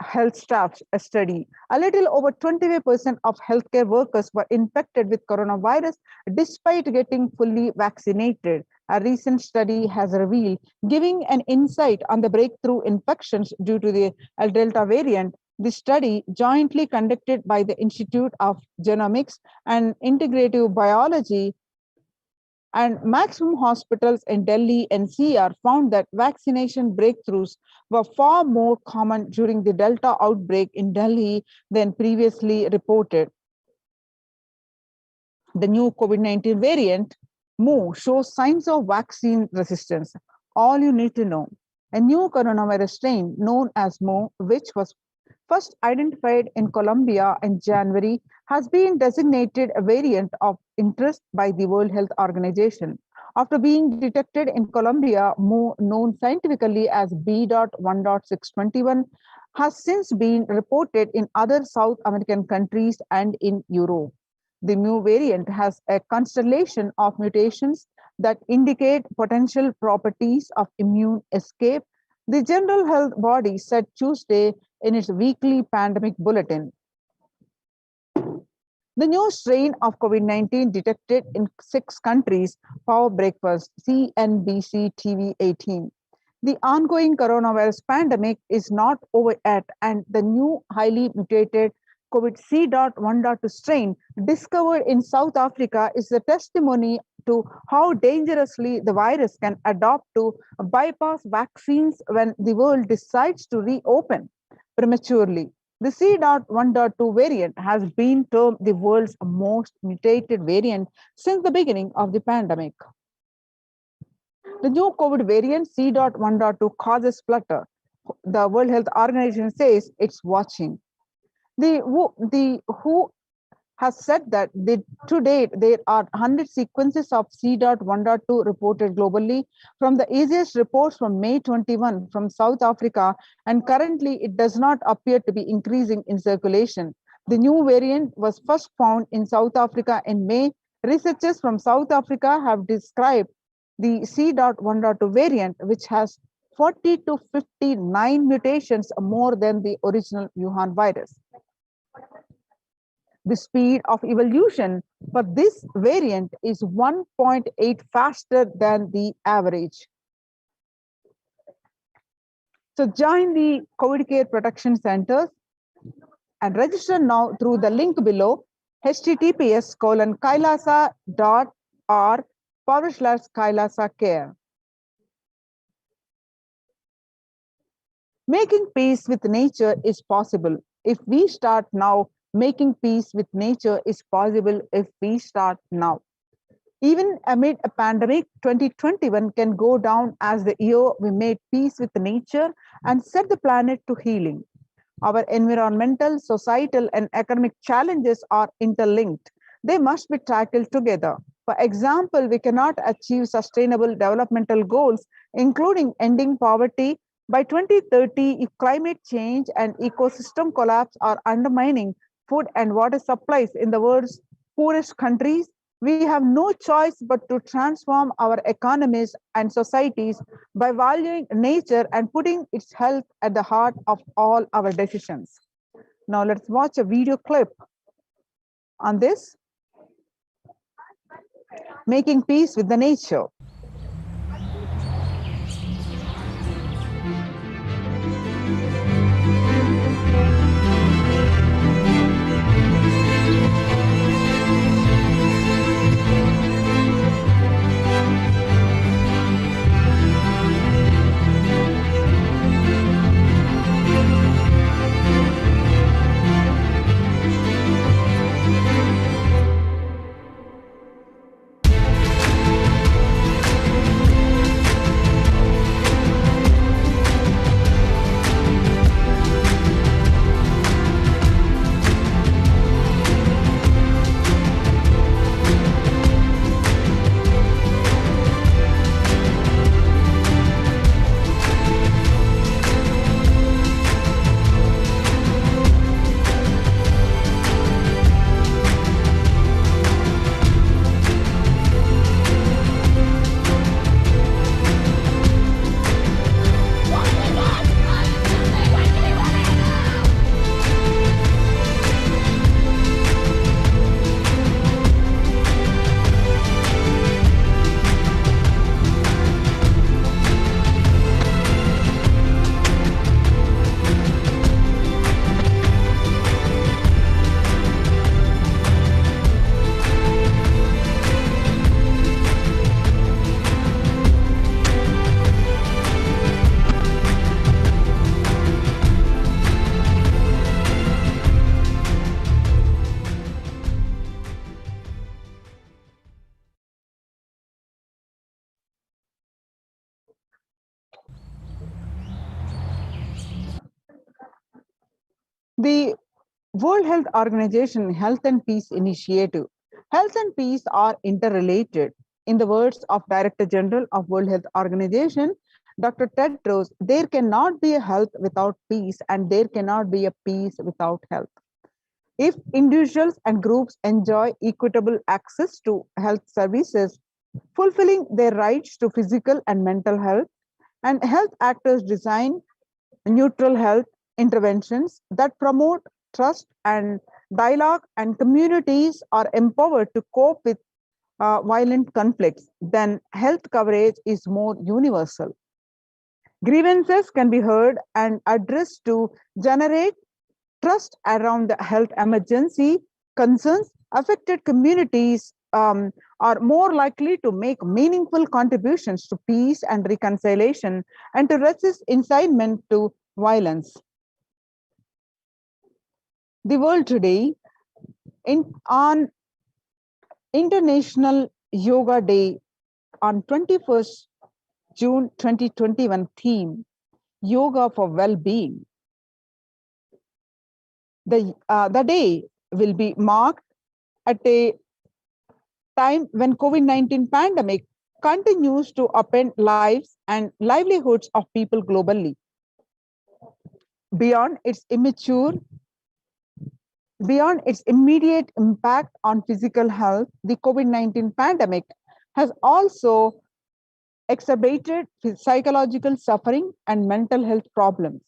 health staff study. A little over 25% of healthcare workers were infected with coronavirus despite getting fully vaccinated. A recent study has revealed, giving an insight on the breakthrough infections due to the Delta variant. The study, jointly conducted by the Institute of Genomics and Integrative Biology and Maximum Hospitals in Delhi NCR, found that vaccination breakthroughs were far more common during the Delta outbreak in Delhi than previously reported. The new COVID-19 variant, Mu, shows signs of vaccine resistance. All you need to know. A new coronavirus strain known as Mu, which was first identified in Colombia in January, has been designated a variant of interest by the World Health Organization. After being detected in Colombia, Mu, known scientifically as B.1.621, has since been reported in other South American countries and in Europe. The Mu variant has a constellation of mutations that indicate potential properties of immune escape, the General Health Body said Tuesday in its weekly pandemic bulletin. The new strain of COVID-19 detected in 6 countries, Power Breakfast, CNBC TV 18. The ongoing coronavirus pandemic is not over yet, and the new highly mutated COVID C.1.2 strain discovered in South Africa is a testimony to how dangerously the virus can adapt to bypass vaccines when the world decides to reopen prematurely. The C.1.2 variant has been termed the world's most mutated variant since the beginning of the pandemic. The new COVID variant C.1.2 causes flutter. The World Health Organization says it's watching. The WHO has said that to date there are 100 sequences of C.1.2 reported globally from the easiest reports from May 21 from South Africa, and currently it does not appear to be increasing in circulation. The new variant was first found in South Africa in May. Researchers from South Africa have described the C.1.2 variant, which has 40 to 59 mutations more than the original Wuhan virus. The speed of evolution for this variant is 1.8 faster than the average. So join the COVID Care Protection Centers and register now through the link below, https://kailasa.org/Kailasa Care. Making peace with nature is possible if we start now. Making peace with nature is possible if we start now. Even amid a pandemic, 2021 can go down as the year we made peace with nature and set the planet to healing. Our environmental, societal, and economic challenges are interlinked. They must be tackled together. For example, we cannot achieve sustainable developmental goals, including ending poverty, by 2030 if climate change and ecosystem collapse are undermining food and water supplies in the world's poorest countries. We have no choice but to transform our economies and societies by valuing nature and putting its health at the heart of all our decisions. Now let's watch a video clip on this. Making peace with the nature. The World Health Organization Health and Peace Initiative. Health and peace are interrelated. In the words of Director General of World Health Organization, Dr. Tedros, there cannot be a health without peace, and there cannot be a peace without health. If individuals and groups enjoy equitable access to health services, fulfilling their rights to physical and mental health, and health actors design neutral health interventions that promote trust and dialogue, and communities are empowered to cope with violent conflicts, then health coverage is more universal. Grievances can be heard and addressed to generate trust around the health emergency. Concerns affected communities are more likely to make meaningful contributions to peace and reconciliation and to resist incitement to violence. The world today, on International Yoga Day on 21st June 2021 theme, Yoga for Well-Being. The day will be marked at a time when COVID-19 pandemic continues to upend lives and livelihoods of people globally. Beyond its immediate impact on physical health, the COVID-19 pandemic has also exacerbated psychological suffering and mental health problems,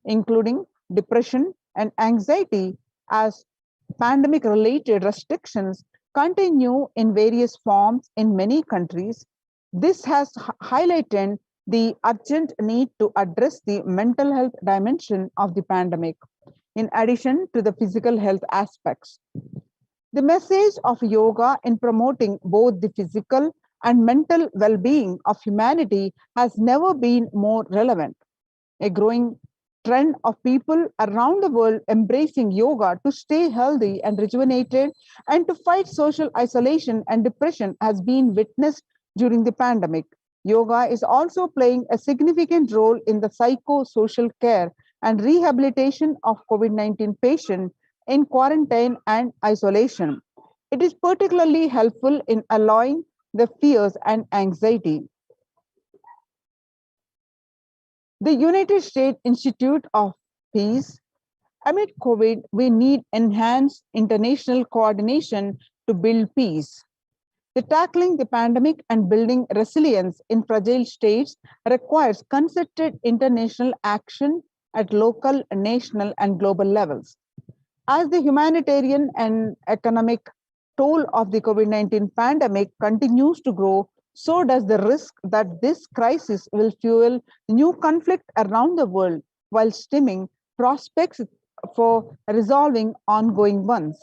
including depression and anxiety, as pandemic-related restrictions continue in various forms in many countries. This has highlighted the urgent need to address the mental health dimension of the pandemic, in addition to the physical health aspects. The message of yoga in promoting both the physical and mental well-being of humanity has never been more relevant. A growing trend of people around the world embracing yoga to stay healthy and rejuvenated and to fight social isolation and depression has been witnessed during the pandemic. Yoga is also playing a significant role in the psychosocial care and rehabilitation of COVID-19 patients in quarantine and isolation. It is particularly helpful in allaying the fears and anxiety. The United States Institute of Peace, amid COVID, we need enhanced international coordination to build peace. The tackling the pandemic and building resilience in fragile states requires concerted international action at local, national, and global levels. As the humanitarian and economic toll of the COVID-19 pandemic continues to grow, so does the risk that this crisis will fuel new conflict around the world while stemming prospects for resolving ongoing ones.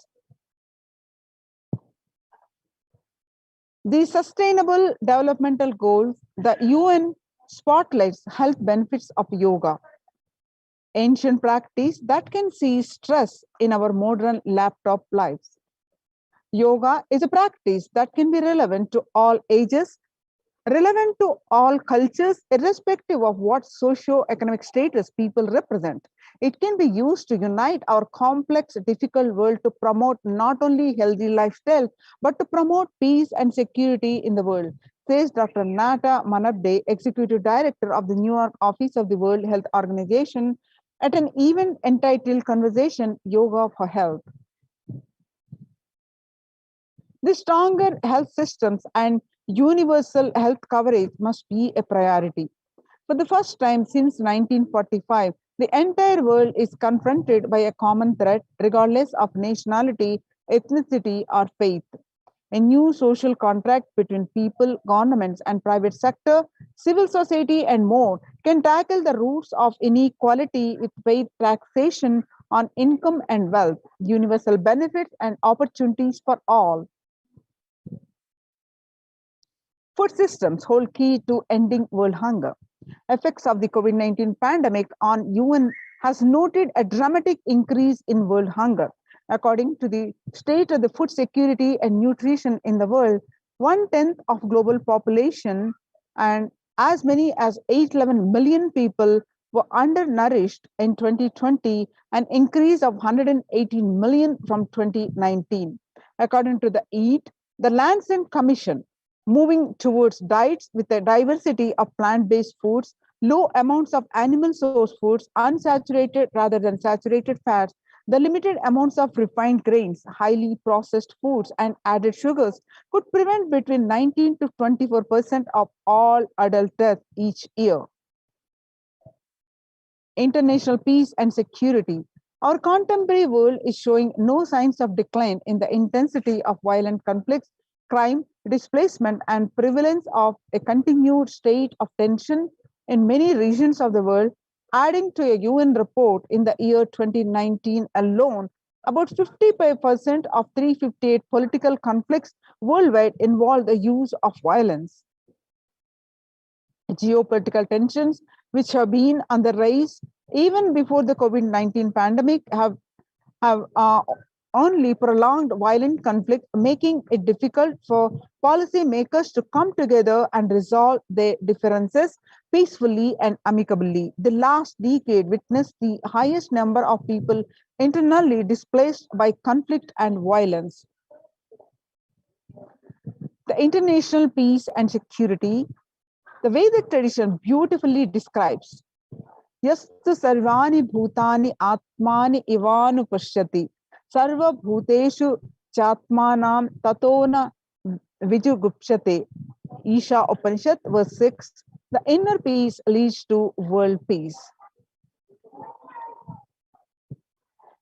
The Sustainable Developmental Goals, the UN spotlights health benefits of yoga, ancient practice that can see stress in our modern laptop lives. Yoga is a practice that can be relevant to all ages, relevant to all cultures, irrespective of what socio-economic status people represent. It can be used to unite our complex, difficult world to promote not only healthy lifestyle, but to promote peace and security in the world, says Dr. Nata Manabde, Executive Director of the New York office of the World Health Organization, at an event entitled Conversation Yoga for Health. The stronger health systems and universal health coverage must be a priority. For the first time since 1945, the entire world is confronted by a common threat, regardless of nationality, ethnicity, or faith. A new social contract between people, governments, and private sector, civil society, and more can tackle the roots of inequality with fair taxation on income and wealth, universal benefits, and opportunities for all. Food systems hold key to ending world hunger. Effects of the COVID-19 pandemic on UN has noted a dramatic increase in world hunger. According to the state of the food security and nutrition in the world, 1/10 of global population and as many as 811 million people were undernourished in 2020, an increase of 118 million from 2019. According to the EAT, the Lancet Commission, moving towards diets with a diversity of plant-based foods, low amounts of animal source foods, unsaturated rather than saturated fats, the limited amounts of refined grains, highly processed foods, and added sugars could prevent between 19 to 24% of all adult deaths each year. International peace and security. Our contemporary world is showing no signs of decline in the intensity of violent conflicts, crime, displacement, and prevalence of a continued state of tension in many regions of the world, adding to a UN report in the year 2019 alone, about 50% of 358 political conflicts worldwide involve the use of violence. Geopolitical tensions, which have been on the rise even before the COVID-19 pandemic, have only prolonged violent conflict, making it difficult for policymakers to come together and resolve their differences peacefully and amicably. The last decade witnessed the highest number of people internally displaced by conflict and violence. The international peace and security, the Vedic tradition beautifully describes Yastu sarvani bhutani atmani ivanu pashyati sarva bhuteshu chatmanam tatona vijugupshate. Isha Upanishad verse 6. The inner peace leads to world peace.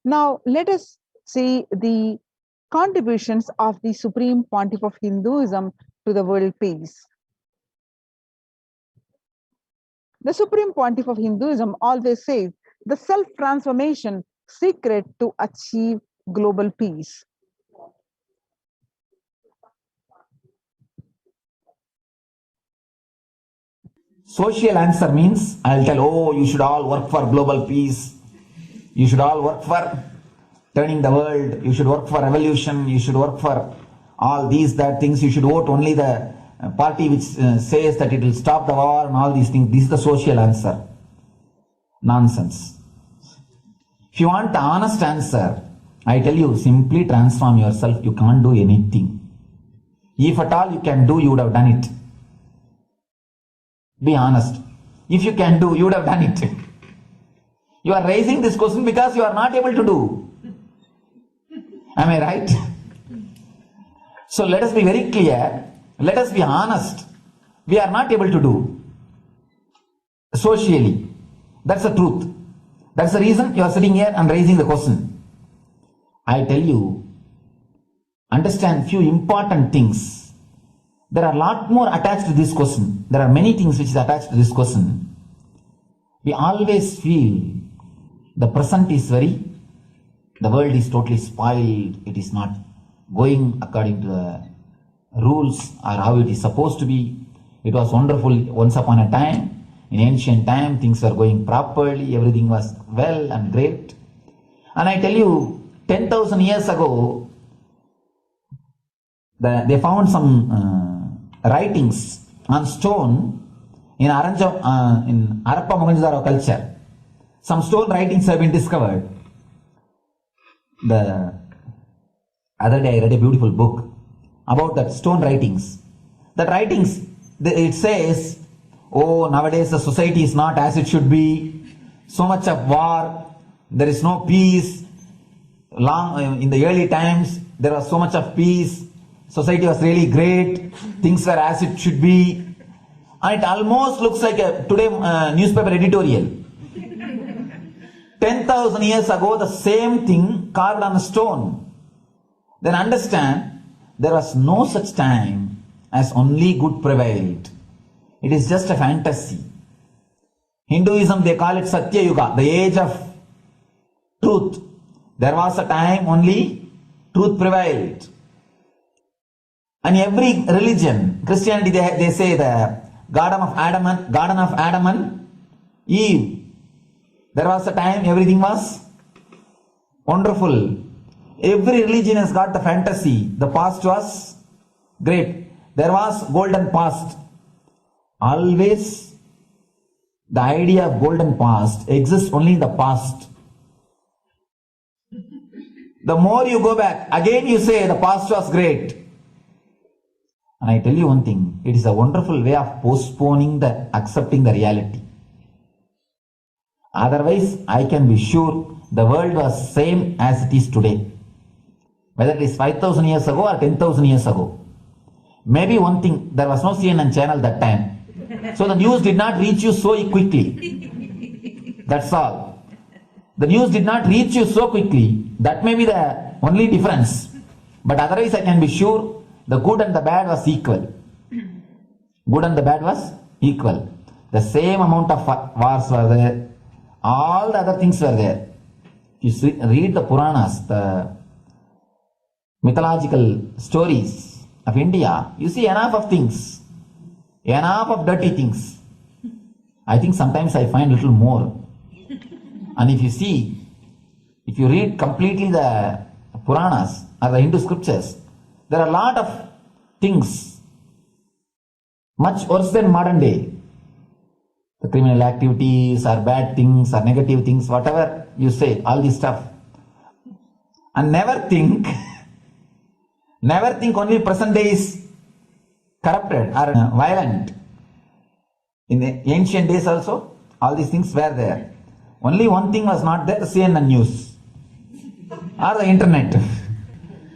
Now let us see the contributions of the Supreme Pontiff of Hinduism to the world peace. The Supreme Pontiff of Hinduism always says the self-transformation secret to achieve global peace. Social answer means I'll tell, oh, you should all work for global peace. You should all work for turning the world. You should work for revolution. You should work for all these, that things. You should vote only the party which says that it will stop the war and all these things. This is the social answer. Nonsense. If you want the honest answer, I tell you, simply transform yourself. You can't do anything. If at all you can do, you would have done it. Be honest. If you can do, you would have done it. You are raising this question because you are not able to do. Am I right? So let us be very clear. Let us be honest. We are not able to do socially. That's the truth. That's the reason you are sitting here and raising the question. I tell you, understand few important things. There are a lot more attached to this question. There are many things which is attached to this question. We always feel the present is the world is totally spoiled. It is not going according to the rules or how it is supposed to be. It was wonderful once upon a time. In ancient time, things were going properly. Everything was well and great. And I tell you, 10,000 years ago, they found some writings on stone in Harappa Mohenjo-daro culture. Some stone writings have been discovered. The other day I read a beautiful book about that stone writings. That writings, it says, oh, nowadays the society is not as it should be. So much of war. There is no peace. In the early times, there was so much of peace. Society was really great. Things were as it should be. And it almost looks like a today newspaper editorial. 10,000 years ago, the same thing carved on a stone. Then understand, there was no such time as only good prevailed. It is just a fantasy. Hinduism, they call it Satya Yuga, the age of truth. There was a time only truth prevailed. And every religion, Christianity, they say the Garden of Adam and Eve. There was a time everything was wonderful. Every religion has got the fantasy. The past was great. There was golden past. Always the idea of golden past exists only in the past. The more you go back, again you say the past was great. And I tell you one thing, it is a wonderful way of postponing accepting the reality. Otherwise, I can be sure the world was same as it is today. Whether it is 5,000 years ago or 10,000 years ago. Maybe one thing, there was no CNN channel that time. So the news did not reach you so quickly. That's all. The news did not reach you so quickly. That may be the only difference. But otherwise, I can be sure the good and the bad was equal. Good and the bad was equal. The same amount of wars were there. All the other things were there. If you read the Puranas, the mythological stories of India, you see enough of things. Enough of dirty things. I think sometimes I find a little more. And if you read completely the Puranas or the Hindu scriptures, there are a lot of things much worse than modern day. The criminal activities or bad things or negative things, whatever you say, all this stuff. And never think only present day is corrupted or violent. In the ancient days also, all these things were there. Only one thing was not there, the CNN news or the internet.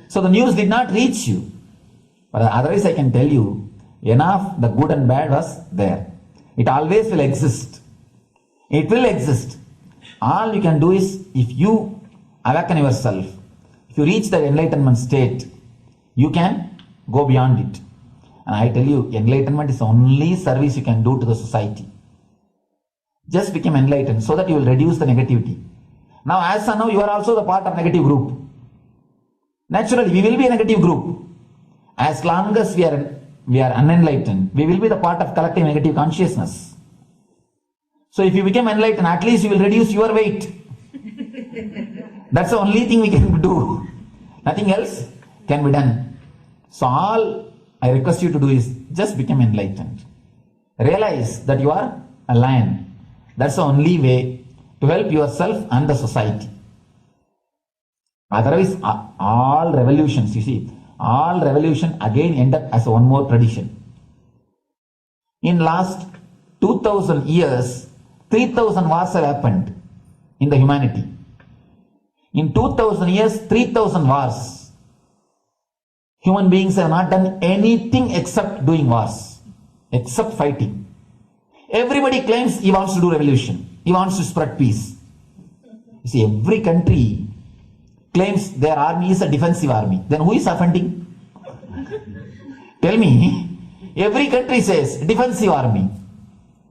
So the news did not reach you. But otherwise I can tell you, enough the good and bad was there. It always will exist. It will exist. All you can do is, if you awaken yourself, if you reach the enlightenment state, you can go beyond it. And I tell you, enlightenment is the only service you can do to the society. Just become enlightened so that you will reduce the negativity. Now, as of now, you are also the part of negative group. Naturally, we will be a negative group. As long as we are unenlightened, we will be the part of collective negative consciousness. So if you become enlightened, at least you will reduce your weight. That's the only thing we can do. Nothing else can be done. So all I request you to do is just become enlightened. Realize that you are a lion. That's the only way to help yourself and the society. Otherwise, all revolutions, you see, all revolution again end up as one more tradition. In last 2000 years, 3000 wars have happened in the humanity. In 2000 years, 3000 wars. Human beings have not done anything except doing wars, except fighting. Everybody claims he wants to do revolution. He wants to spread peace. You see, every country claims their army is a defensive army. Then who is offending? Tell me. Every country says defensive army.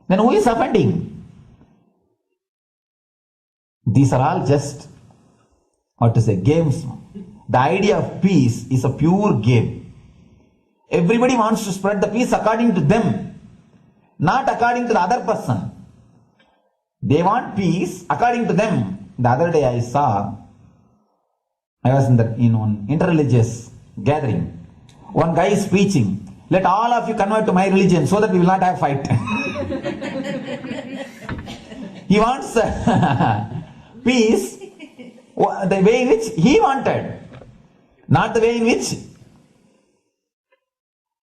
Then who is offending? These are all just, games. The idea of peace is a pure game. Everybody wants to spread the peace according to them, not according to the other person. They want peace according to them. The other day I was in one interreligious gathering. One guy is preaching, let all of you convert to my religion so that we will not have fight. He wants peace the way in which he wanted, not the way in which.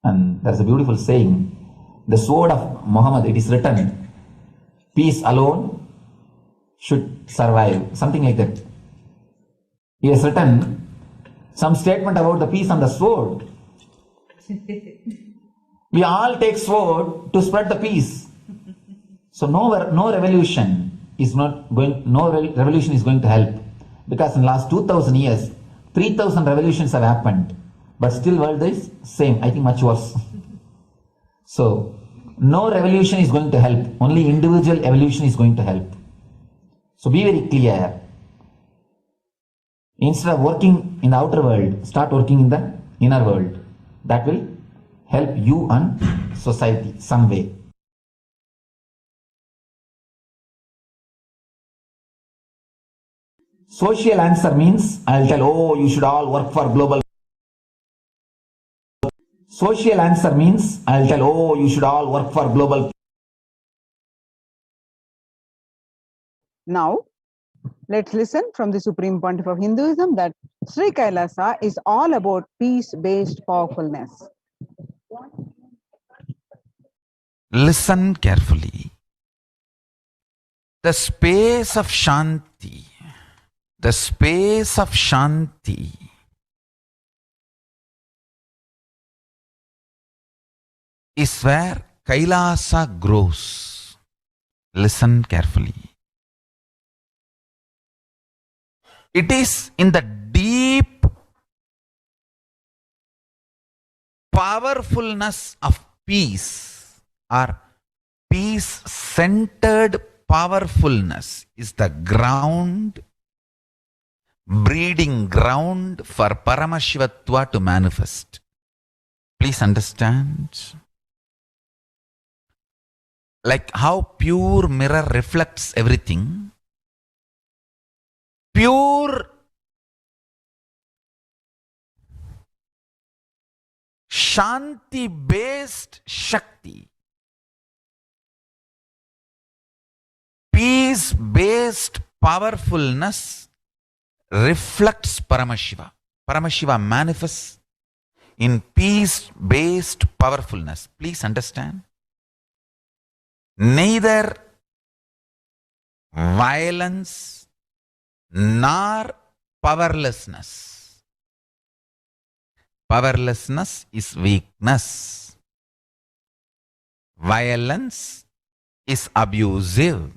And there's a beautiful saying, the sword of Muhammad, it is written, peace alone should survive, something like that. He has written some statement about the peace on the sword. We all take sword to spread the peace. So no revolution is going to help, because in the last 2000 years 3000 revolutions have happened, but still world is same, I think much worse. So no revolution is going to help, only individual evolution is going to help. So be very clear. Instead of working in the outer world, start working in the inner world. That will help you and society some way. Social answer means, I'll tell, oh, you should all work for global. Social answer means, I'll tell, oh, you should all work for global. Now, let's listen from the Supreme Pontiff of Hinduism that Sri Kailasa is all about peace-based powerfulness. Listen carefully. The space of Shanti, is where Kailasa grows. Listen carefully. It is in the deep powerfulness of peace, or peace-centered powerfulness is the ground, breeding ground for Paramashivatva to manifest. Please understand. Like how pure mirror reflects everything, pure Shanti based Shakti, peace based powerfulness reflects Paramashiva. Paramashiva manifests in peace based powerfulness. Please understand. Neither violence nor powerlessness. Powerlessness is weakness. Violence is abusive.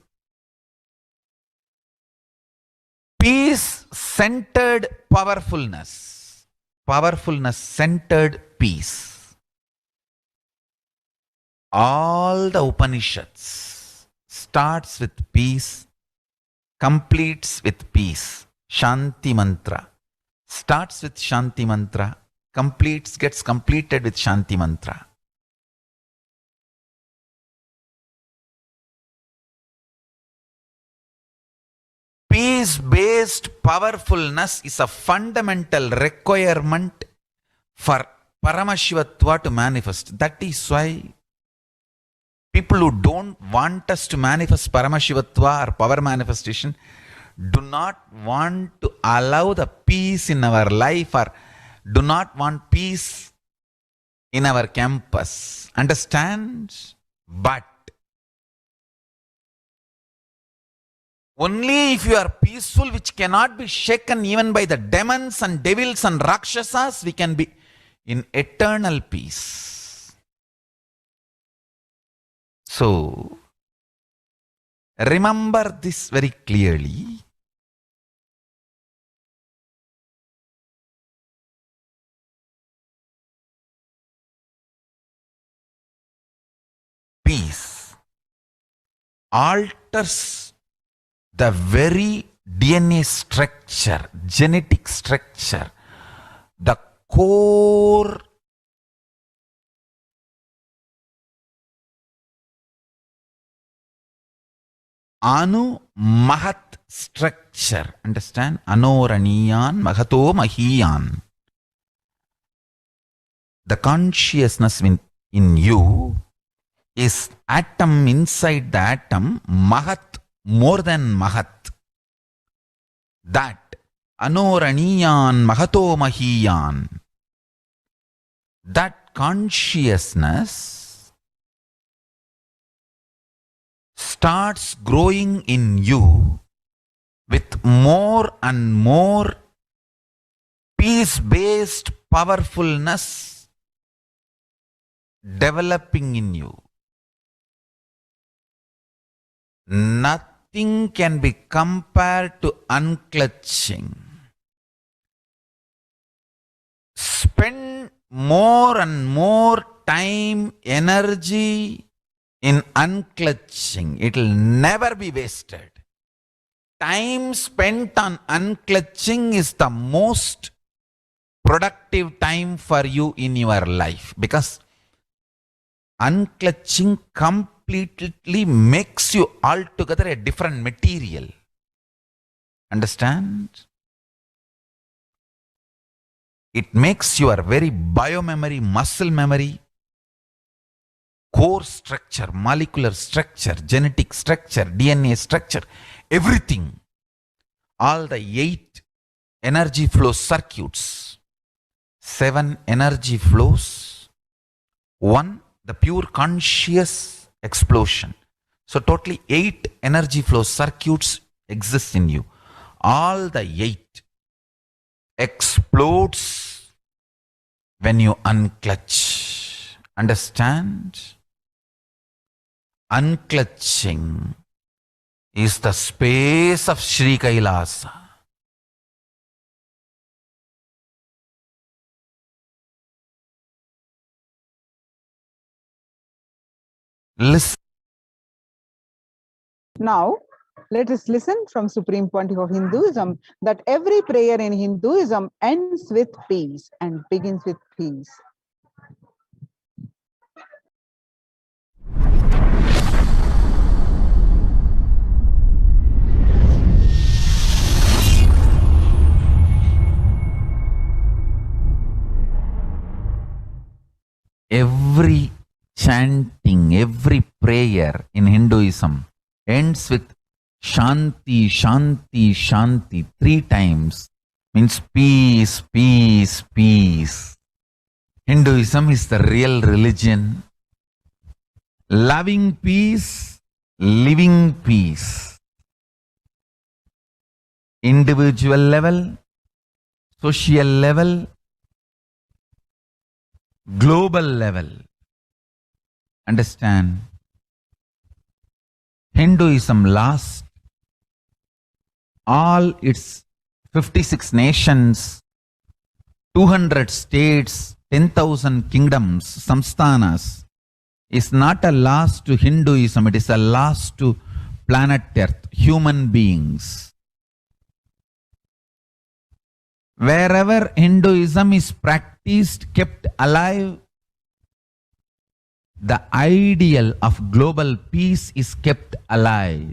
Peace-centered powerfulness. Powerfulness-centered peace. All the Upanishads starts with peace, completes with peace. Shanti mantra starts with Shanti mantra, gets completed with Shanti mantra. Peace-based powerfulness is a fundamental requirement for Paramashivatva to manifest. That is why people who don't want us to manifest Paramashivatva or power manifestation do not want to allow the peace in our life or do not want peace in our campus. Understand? But only if you are peaceful, which cannot be shaken even by the demons and devils and rakshasas, we can be in eternal peace. So, remember this very clearly. Peace alters the very DNA structure, genetic structure, the core Anu Mahat structure. Understand? Anoraniyan Mahato Mahiyan. The consciousness in you is atom inside the atom, Mahat, more than Mahat. That Anoraniyan Mahato Mahiyan. That consciousness starts growing in you with more and more peace-based powerfulness developing in you. Nothing can be compared to unclutching. Spend more and more time, energy in unclutching. It will never be wasted. Time spent on unclutching is the most productive time for you in your life, because unclutching completely makes you altogether a different material. Understand? It makes your very biomemory, muscle memory, core structure, molecular structure, genetic structure, DNA structure, everything. All the 8 energy flow circuits, 7 energy flows, 1 the pure conscious explosion. So totally 8 energy flow circuits exist in you. All the 8 explodes when you unclutch. Understand? Unclutching is the space of Sri Kailasa. Listen. Now, let us listen from Supreme Pontiff of Hinduism that every prayer in Hinduism ends with peace and begins with peace. every chanting, every prayer in Hinduism ends with Shanti, Shanti, Shanti 3 times. Means peace, peace, peace. Hinduism is the real religion. Loving peace, living peace. Individual level, social level, global level. Understand? Hinduism lasts all its 56 nations, 200 states, 10,000 kingdoms, samsthanas, is not a loss to Hinduism, it is a loss to planet Earth, human beings. Wherever Hinduism is practiced, kept alive, the ideal of global peace is kept alive.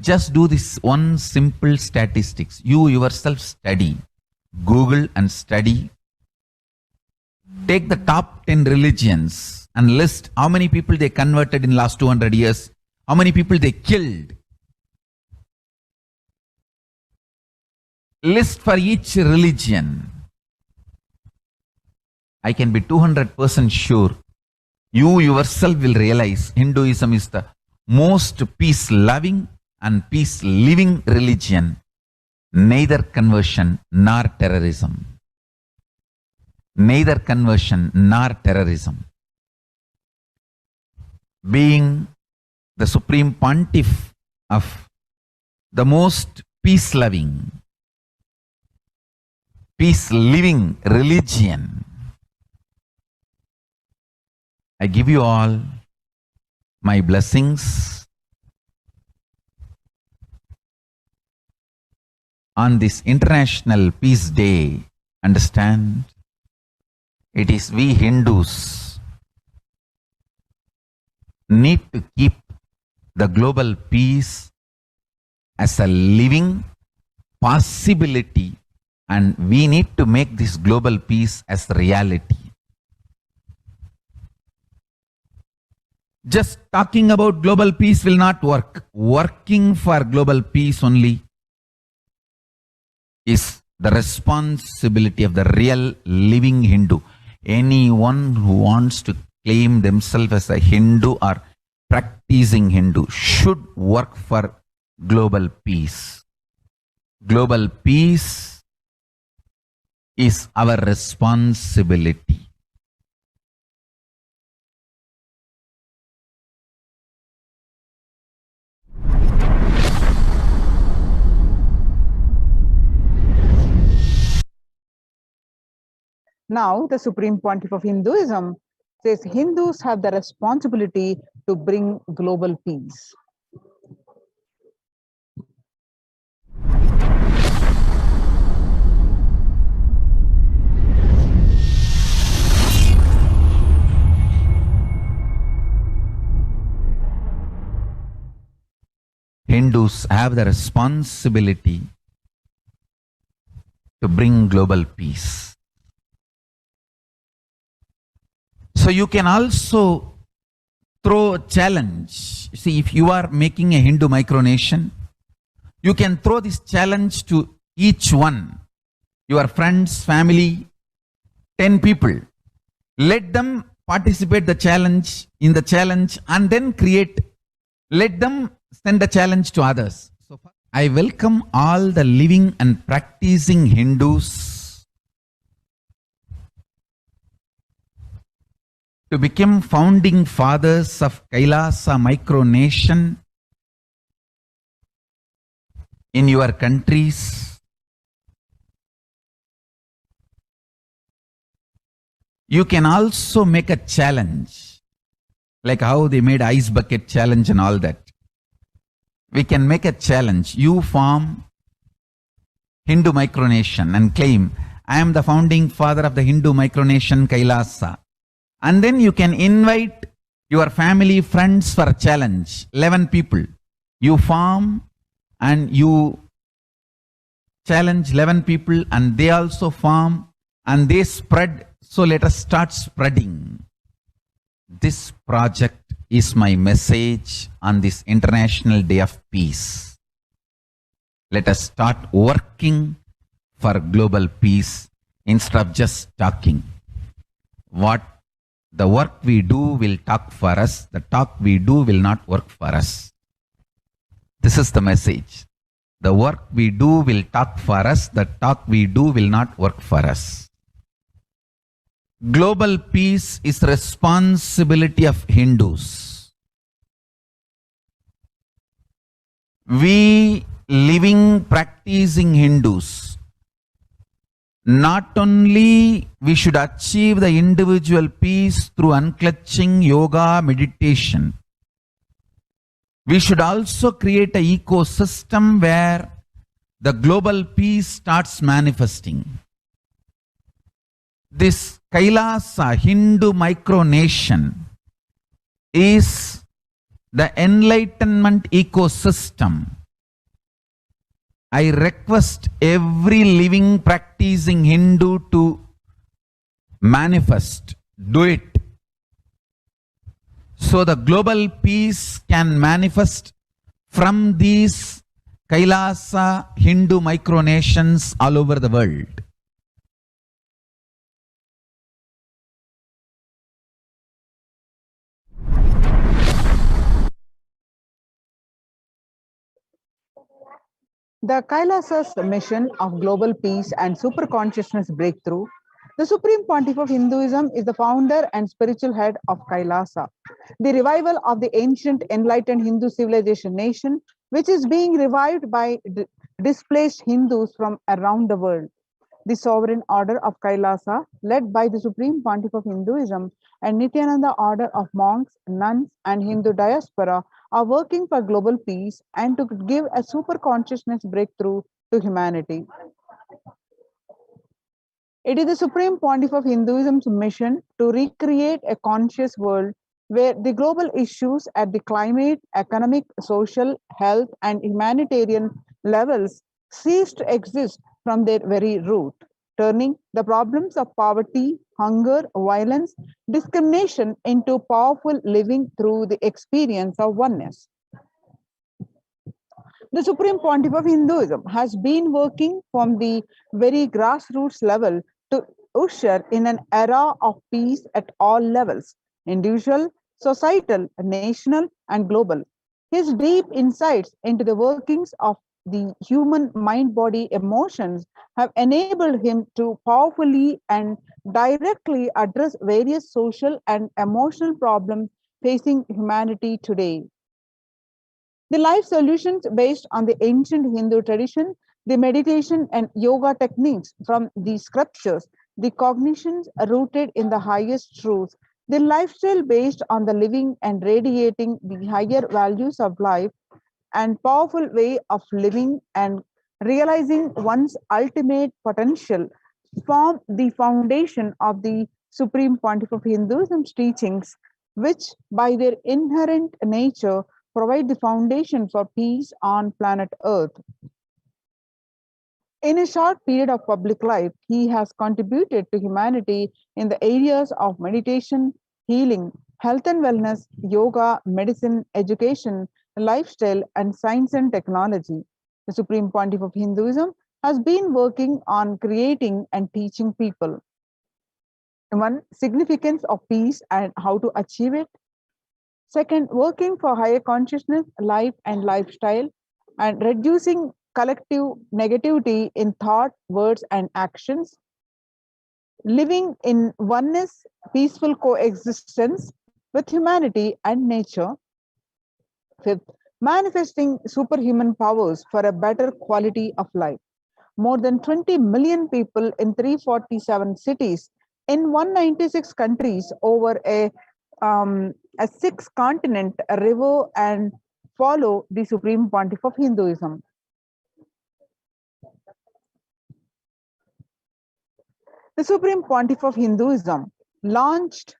Just do this one simple statistics. You yourself study. Google and study. Take the top 10 religions and list how many people they converted in last 200 years, how many people they killed. List for each religion. I can be 200% sure you yourself will realize Hinduism is the most peace-loving and peace-living religion, neither conversion nor terrorism. Neither conversion nor terrorism. Being the supreme pontiff of the most peace-loving, peace-living religion, I give you all my blessings on this International Peace Day. Understand? It is we Hindus need to keep the global peace as a living possibility, and we need to make this global peace as reality. Just talking about global peace will not work. Working for global peace only is the responsibility of the real living Hindu. Anyone who wants to claim themselves as a Hindu or practicing Hindu should work for global peace. Global peace is our responsibility. Now, the Supreme Pontiff of Hinduism says Hindus have the responsibility to bring global peace. Hindus have the responsibility to bring global peace. So you can also throw a challenge. See, if you are making a Hindu micronation, you can throw this challenge to each one, your friends, family, 10 people. Let them participate in the challenge and then let them send a challenge to others. So I welcome all the living and practicing Hindus to become founding fathers of Kailasa micronation in your countries. You can also make a challenge, like how they made ice bucket challenge and all that. We can make a challenge. You form Hindu micronation and claim, I am the founding father of the Hindu micronation Kailasa. And then you can invite your family, friends for a challenge, 11 people. You form and you challenge 11 people and they also form and they spread So let us start spreading. This project is my message on this International Day of Peace. Let us start working for global peace instead of just talking. What the work we do will talk for us, the talk we do will not work for us. This is the message. The work we do will talk for us, the talk we do will not work for us. Global peace is the responsibility of Hindus. We living, practicing Hindus, not only we should achieve the individual peace through unclutching yoga meditation, we should also create an ecosystem where the global peace starts manifesting. This Kailasa Hindu micronation is the enlightenment ecosystem. I request every living practicing Hindu to manifest, do it. So the global peace can manifest from these Kailasa Hindu micronations all over the world. The Kailasa's mission of global peace and superconsciousness breakthrough. The Supreme Pontiff of Hinduism is the founder and spiritual head of Kailasa, the revival of the ancient enlightened Hindu civilization nation, which is being revived by displaced Hindus from around the world. The sovereign order of Kailasa, led by the Supreme Pontiff of Hinduism and Nithyananda order of monks, nuns, and Hindu diaspora, are working for global peace and to give a super consciousness breakthrough to humanity. It is the Supreme Pontiff of Hinduism's mission to recreate a conscious world where the global issues at the climate, economic, social, health, and humanitarian levels cease to exist from their very root, turning the problems of poverty, hunger, violence, discrimination into powerful living through the experience of oneness. The Supreme Pontiff of Hinduism has been working from the very grassroots level to usher in an era of peace at all levels, individual, societal, national, and global. His deep insights into the workings of the human mind, body, emotions have enabled him to powerfully and directly address various social and emotional problems facing humanity today. The life solutions based on the ancient Hindu tradition, the meditation and yoga techniques from the scriptures, the cognitions rooted in the highest truths, the lifestyle based on the living and radiating the higher values of life and powerful way of living and realizing one's ultimate potential form the foundation of the Supreme Pontiff of Hinduism's teachings, which by their inherent nature provide the foundation for peace on planet Earth. In a short period of public life, he has contributed to humanity in the areas of meditation, healing, health and wellness, yoga, medicine, education, lifestyle, and science and technology. The Supreme Pontiff of Hinduism has been working on creating and teaching people. One, significance of peace and how to achieve it. Second, working for higher consciousness, life and lifestyle, and reducing collective negativity in thought, words, and actions. Living in oneness, peaceful coexistence with humanity and nature. Fifth, manifesting superhuman powers for a better quality of life. More than 20 million people in 347 cities in 196 countries over a 6-continent revere and follow the Supreme Pontiff of Hinduism. The Supreme Pontiff of Hinduism launched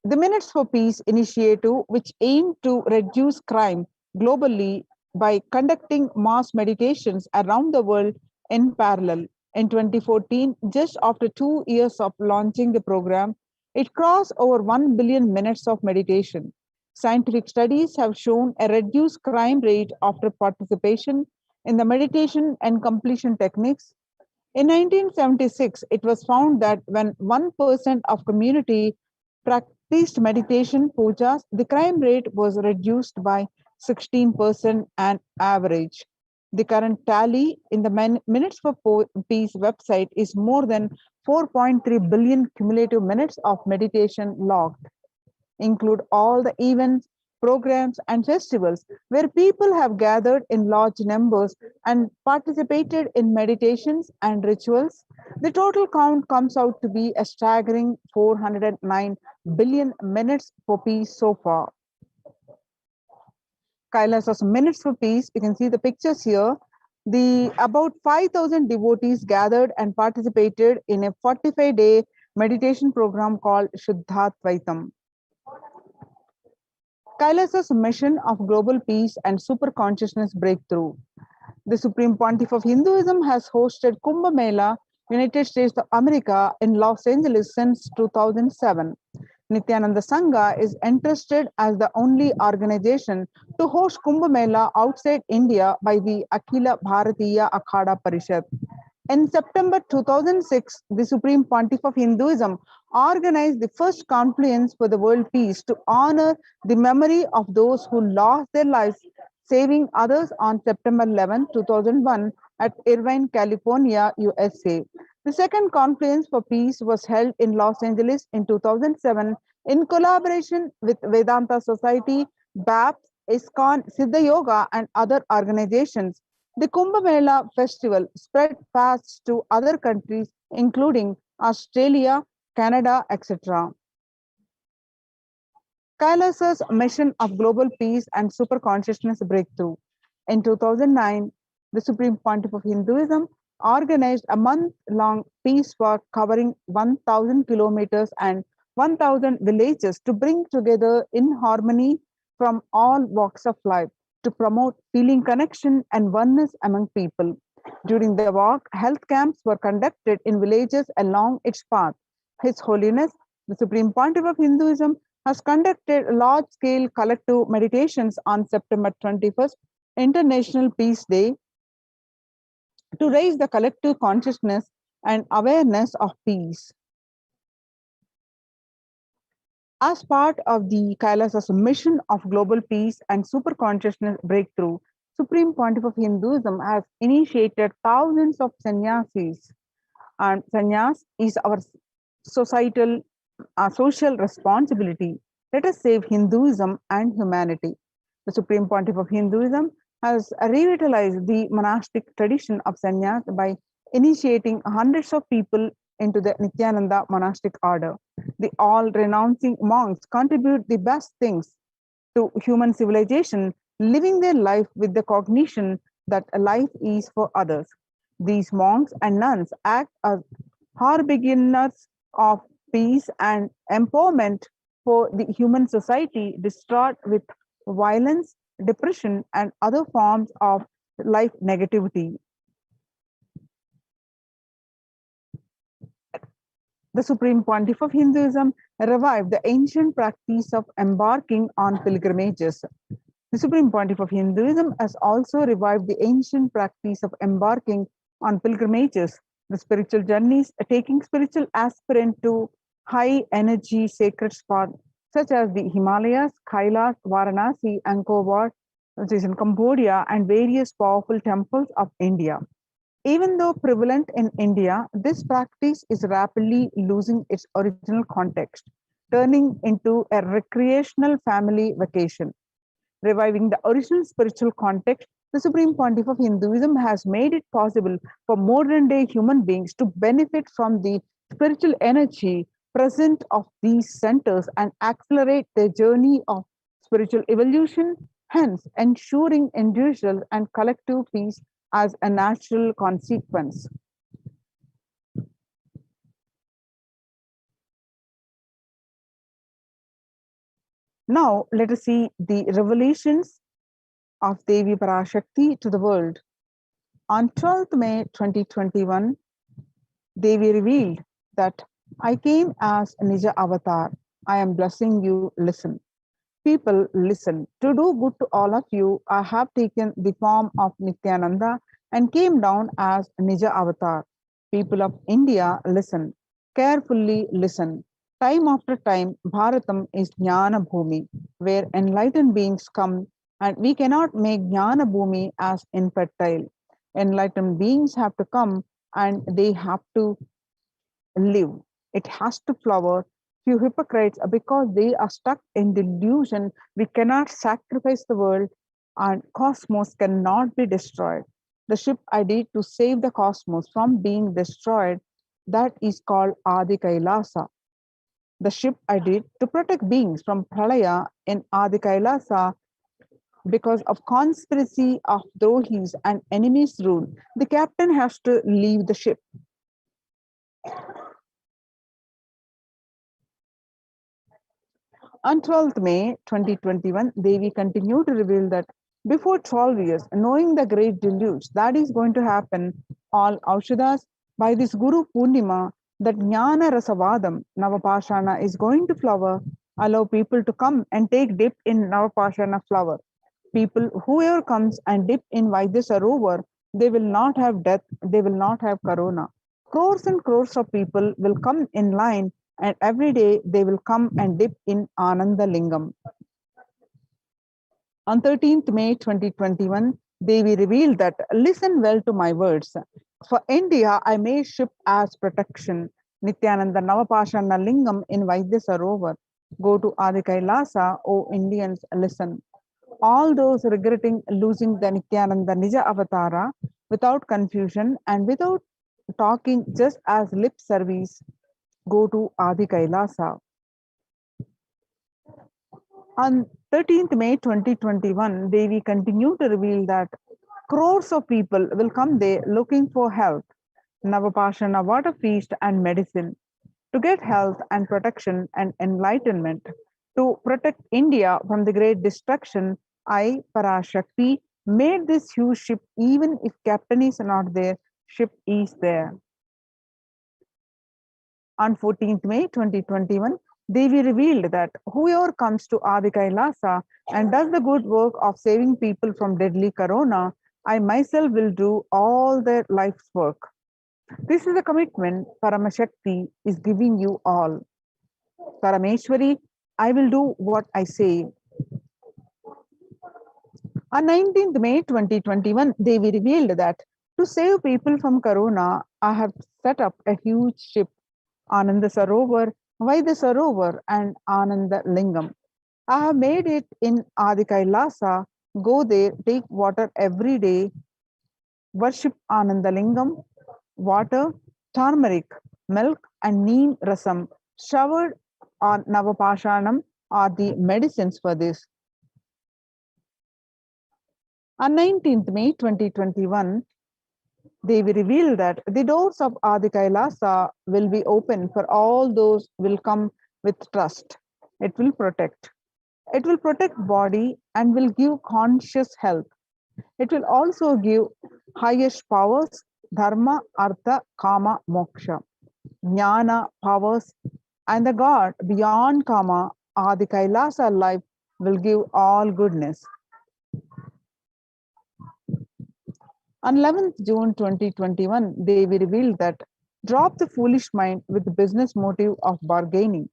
the Minutes for Peace initiative, which aimed to reduce crime globally by conducting mass meditations around the world in parallel. In 2014, just after 2 years of launching the program, it crossed over 1 billion minutes of meditation. Scientific studies have shown a reduced crime rate after participation in the meditation and completion techniques. In 1976, it was found that when 1% of community practiced meditation pujas, the crime rate was reduced by 16% on average. The current tally in the Minutes for Peace website is more than 4.3 billion cumulative minutes of meditation logged. Include all the events, programs, and festivals where people have gathered in large numbers and participated in meditations and rituals. The total count comes out to be a staggering 409 billion minutes for peace so far. Kailasa's Minutes for Peace, you can see the pictures here. The about 5,000 devotees gathered and participated in a 45-day meditation program called Shuddhatvaitam. Kailasa's mission of global peace and super consciousness breakthrough. The Supreme Pontiff of Hinduism has hosted Kumbh Mela, United States of America, in Los Angeles since 2007. Nithyananda Sangha is entrusted as the only organization to host Kumbh Mela outside India by the Akhila Bharatiya Akhada Parishad. In September 2006, the Supreme Pontiff of Hinduism organized the first confluence for the world peace to honor the memory of those who lost their lives saving others on September 11, 2001 at Irvine, California, USA. The second Confluence for Peace was held in Los Angeles in 2007 in collaboration with Vedanta Society, BAPS, ISKCON, Siddha Yoga, and other organizations. The Kumbh Mela festival spread fast to other countries, including Australia, Canada, etc. Kailasa's mission of global peace and super consciousness breakthrough. In 2009, the Supreme Pontiff of Hinduism organized a month-long peace walk covering 1,000 kilometers and 1,000 villages to bring together in harmony from all walks of life to promote feeling connection and oneness among people. During the walk, health camps were conducted in villages along its path. His Holiness, the Supreme Pontiff of Hinduism, has conducted large-scale collective meditations on September 21st, International Peace Day, to raise the collective consciousness and awareness of peace. As part of the Kailasa's mission of global peace and super consciousness breakthrough, Supreme Pontiff of Hinduism has initiated thousands of sannyasis. And sannyas is our social responsibility. Let us save Hinduism and humanity. The Supreme Pontiff of Hinduism has revitalized the monastic tradition of sannyas by initiating hundreds of people into the Nithyananda monastic order. The all-renouncing monks contribute the best things to human civilization, living their life with the cognition that life is for others. These monks and nuns act as harbingers of peace and empowerment for the human society distraught with violence, depression, and other forms of life negativity. The Supreme Pontiff of Hinduism revived the ancient practice of embarking on pilgrimages. The Supreme Pontiff of Hinduism has also revived the ancient practice of embarking on pilgrimages, the spiritual journeys, taking spiritual aspirant to high energy sacred spots such as the Himalayas, Kailasa, Varanasi, Angkor Wat, which is in Cambodia, and various powerful temples of India. Even though prevalent in India, this practice is rapidly losing its original context, turning into a recreational family vacation. Reviving the original spiritual context, the Supreme Pontiff of Hinduism has made it possible for modern-day human beings to benefit from the spiritual energy present of these centers and accelerate their journey of spiritual evolution, hence ensuring individual and collective peace as a natural consequence. Now, let us see the revelations of Devi Parashakti to the world. On 12th May 2021, Devi revealed that I came as Nija Avatar. I am blessing you, listen. People, listen. To do good to all of you, I have taken the form of Nithyananda and came down as Nija Avatar. People of India, listen. Carefully listen. Time after time, Bharatam is Jnana Bhumi, where enlightened beings come, and we cannot make Jnana Bhumi as infertile. Enlightened beings have to come and they have to live. It has to flower. Few hypocrites, because they are stuck in delusion, we cannot sacrifice the world and cosmos cannot be destroyed. The ship I did to save the cosmos from being destroyed, that is called Adi Kailasa. The ship I did to protect beings from Pralaya in Adi Kailasa because of conspiracy of Drohis and enemies rule. The captain has to leave the ship. On 12th May 2021, Devi continued to reveal that before 12 years, knowing the great deluge that is going to happen, all Aushadas, by this Guru Purnima, that Jnana Rasavadam, Navapashana, is going to flower, allow people to come and take dip in Navapashana flower. People, whoever comes and dip in Vaidyasarovar, they will not have death, they will not have corona. Crores and crores of people will come in line and every day they will come and dip in Ananda Lingam. On 13th May 2021, Devi revealed that, listen well to my words. For India, I made ship as protection. Nithyananda Navapashana Lingam in Vaidyasarovar. Go to Adi Kailasa, O Indians, listen. All those regretting losing the Nithyananda Nija Avatara without confusion and without talking just as lip service, go to Adi Kailasa. On 13th May 2021, Devi continued to reveal that crores of people will come there looking for health, Navapashana water feast and medicine, to get health and protection and enlightenment. To protect India from the great destruction, I, Parashakti, made this huge ship. Even if captain is not there, ship is there. On 14th May 2021, Devi revealed that whoever comes to Adi Kailasa and does the good work of saving people from deadly corona, I myself will do all their life's work. This is a commitment Paramashakti is giving you all. Parameshwari, I will do what I say. On 19th May 2021, Devi revealed that to save people from corona, I have set up a huge ship, Ananda Sarovar, Vaidya Sarovar, and Ananda Lingam. I have made it in Adi Kailasa. Go there, take water every day, worship Ananda Lingam, water, turmeric, milk, and neem rasam showered on Navapashanam are the medicines for this. On 19th May 2021, Devi revealed that the doors of Adi Kailasa will be open for all those who will come with trust. It will protect. It will protect body and will give conscious health. It will also give highest powers, dharma, artha, kama, moksha, jnana, powers, and the God beyond kama, Adi Kailasa life will give all goodness. On 11th June 2021, Devi revealed that drop the foolish mind with the business motive of bargaining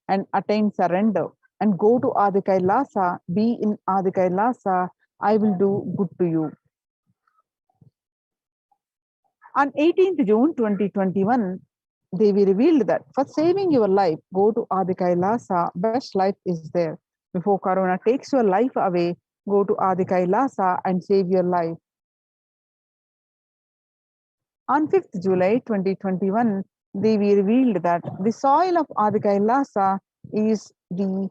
and attain surrender and go to Adi Kailasa, be in Adi Kailasa, I will do good to you. On 18th June 2021, Devi revealed that for saving your life, go to Adi Kailasa, best life is there. Before Corona takes your life away, go to Adi Kailasa and save your life. On 5th July 2021, Devi revealed that the soil of Adi Kailasa is the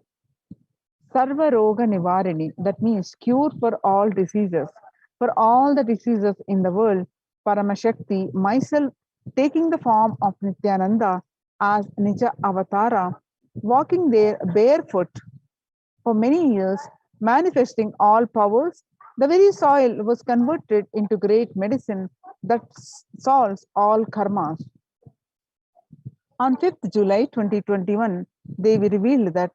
Sarva Roga Nivarini, that means cure for all diseases. For all the diseases in the world, Paramashakti, myself taking the form of Nithyananda as Nija Avatara, walking there barefoot for many years, manifesting all powers, The very soil was converted into great medicine that solves all karmas. On 5th July 2021, Devi revealed that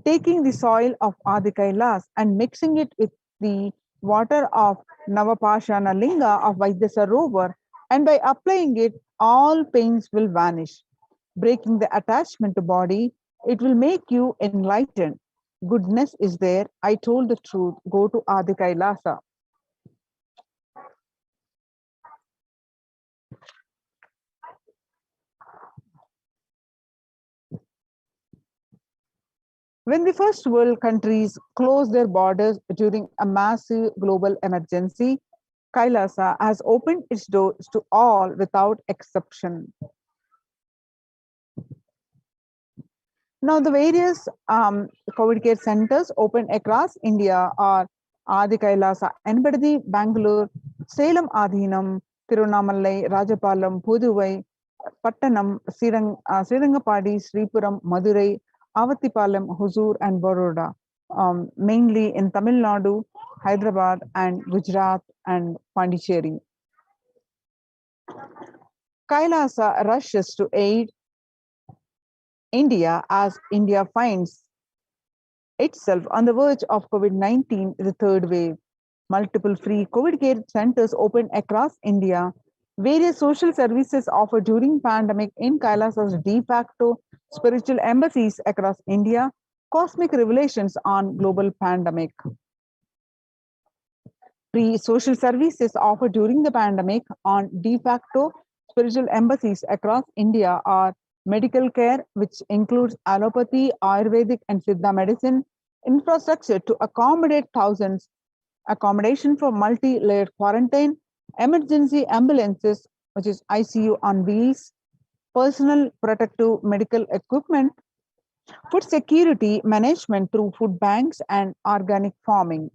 taking the soil of Adi Kailas and mixing it with the water of Navapashana Linga of Vaidyasarovar, and by applying it, all pains will vanish. Breaking the attachment to body, it will make you enlightened. Goodness is there. I told the truth. Go to Adi Kailasa. When the first world countries closed their borders during a massive global emergency, Kailasa has opened its doors to all without exception. Now, the various COVID care centers open across India are Adi Kailasa, Enbadadi, Bangalore, Salem Adhinam, Tirunamalai, Rajapalam, Puduvai, Pattanam, Srirangapadi, Sripuram, Madurai, Avatipalam, Huzur, and Baroda, mainly in Tamil Nadu, Hyderabad, and Gujarat and Pondicherry. Kailasa rushes to aid India as India finds itself on the verge of COVID-19, the third wave. Multiple free COVID care centers opened across India. Various social services offered during pandemic in Kailasa's de facto spiritual embassies across India. Cosmic revelations on global pandemic. Free social services offered during the pandemic on de facto spiritual embassies across India are medical care, which includes allopathy, Ayurvedic, and Siddha medicine, infrastructure to accommodate thousands, accommodation for multi-layered quarantine, emergency ambulances, which is ICU on wheels, personal protective medical equipment, food security management through food banks, and organic farming.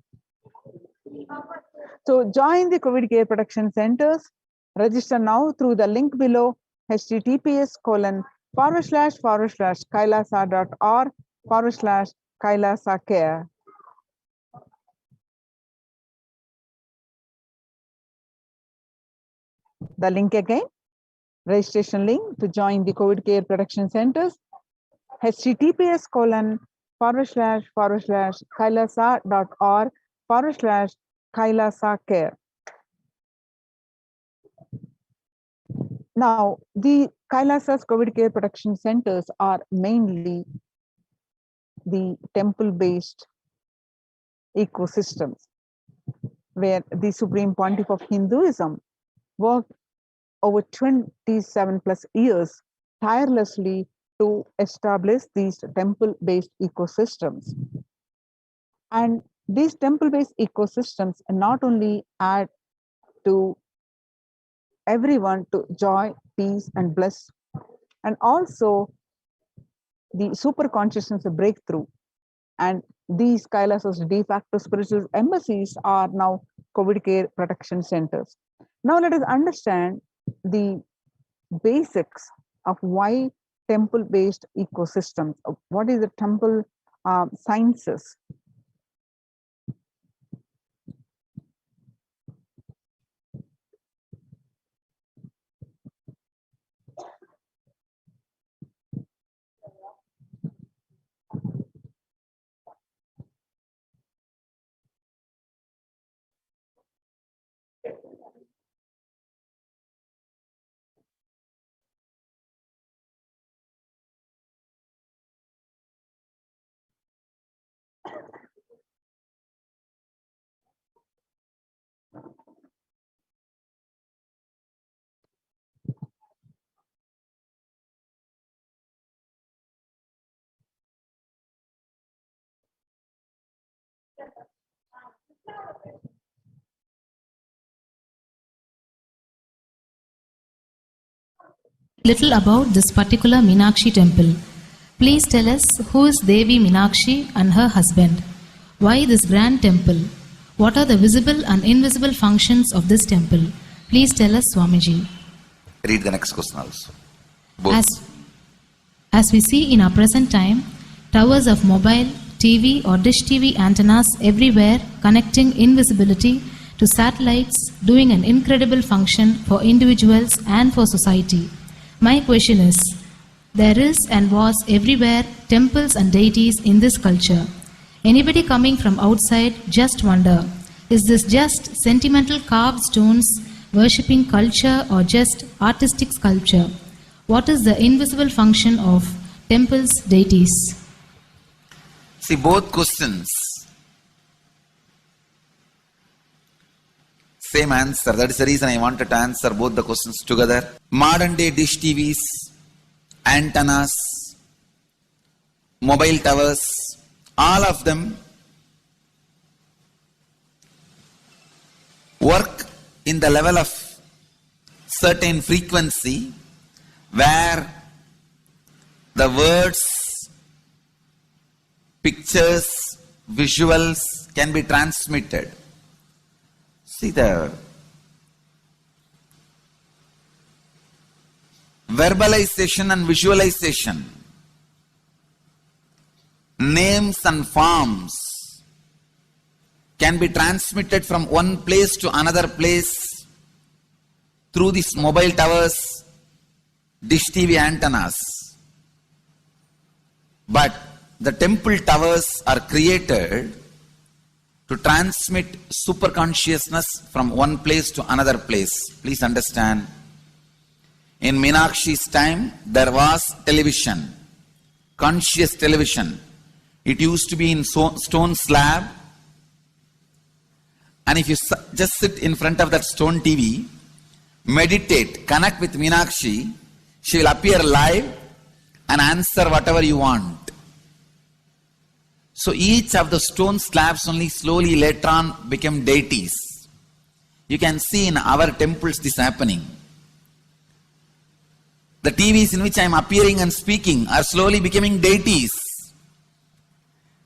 So join the COVID care protection centers. Register now through the link below, https://kailasa.org/Kailasa care. The link again, registration link to join the COVID care protection centers, https://kailasa.org/Kailasa care. Now, the Kailasa's COVID care protection centers are mainly the temple-based ecosystems, where the Supreme Pontiff of Hinduism worked over 27 plus years tirelessly to establish these temple-based ecosystems. And these temple-based ecosystems not only add to everyone to joy, peace, and bliss, and also the super consciousness breakthrough. And these Kailasa's de facto spiritual embassies are now COVID care protection centers. Now let us understand the basics of why temple-based ecosystems. What is the temple sciences? Little about this particular Meenakshi temple. Please tell us who is Devi Meenakshi and her husband. Why this grand temple? What are the visible and invisible functions of this temple? Please tell us, Swamiji. Read the next question also. As we see in our present time, towers of mobile, TV or dish TV antennas everywhere, connecting invisibility to satellites, doing an incredible function for individuals and for society. My question is, there is and was everywhere temples and deities in this culture. Anybody coming from outside just wonder, is this just sentimental carved stones, worshipping culture, or just artistic sculpture? What is the invisible function of temples, deities? See, both questions, same answer. That is the reason I wanted to answer both the questions together. Modern day dish TVs, antennas, mobile towers, all of them work in the level of certain frequency where the words, pictures, visuals can be transmitted. See, the verbalization and visualization, names and forms can be transmitted from one place to another place through these mobile towers, dish TV antennas. But the temple towers are created to transmit super consciousness from one place to another place. Please understand. In Meenakshi's time, there was television, conscious television. It used to be in stone slab. And if you just sit in front of that stone TV, meditate, connect with Meenakshi, she will appear live and answer whatever you want. So each of the stone slabs only slowly later on became deities. You can see in our temples this happening. The TVs in which I am appearing and speaking are slowly becoming deities.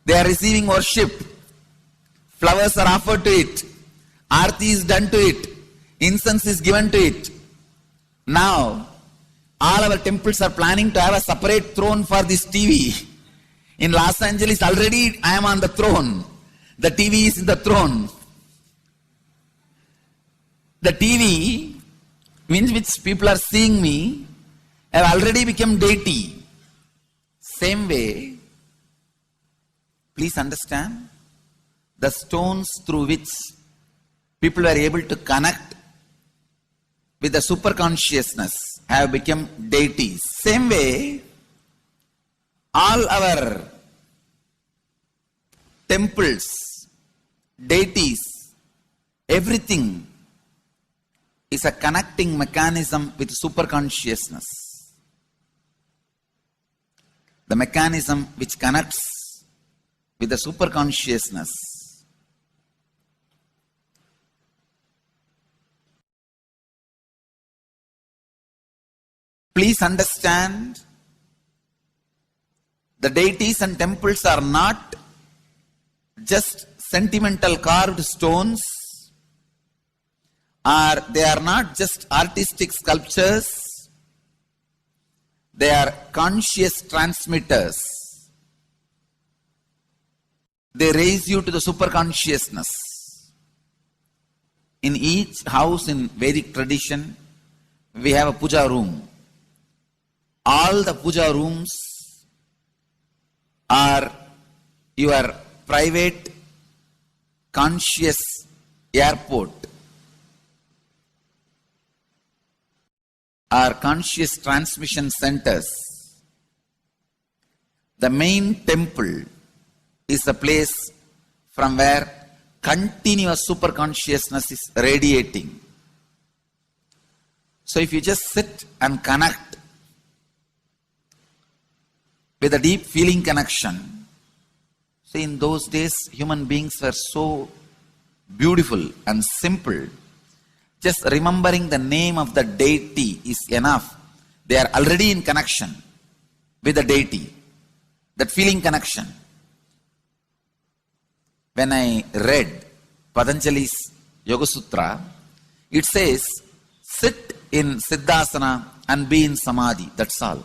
They are receiving worship. Flowers are offered to it. Aarti is done to it. Incense is given to it. Now, all our temples are planning to have a separate throne for this TV. In Los Angeles, already I am on the throne. The TV is in the throne. The TV, in which people are seeing me, have already become deity. Same way, please understand, the stones through which people were able to connect with the super consciousness have become deities. Same way, all our temples, deities, everything is a connecting mechanism with super consciousness. The mechanism which connects with the super consciousness please understand, the deities and temples are not just sentimental carved stones, or they are not just artistic sculptures. They are conscious transmitters. They raise you to the super consciousness. In each house in Vedic tradition, we have a puja room. All the puja rooms are your private conscious airport, are conscious transmission centers. The main temple is a place from where continuous super consciousness is radiating. So if you just sit and connect with a deep feeling connection, see, in those days human beings were so beautiful and simple. Just remembering the name of the deity is enough. They are already in connection with the deity. That feeling connection. When I read Patanjali's Yoga Sutra, it says, sit in Siddhasana and be in Samadhi. That's all.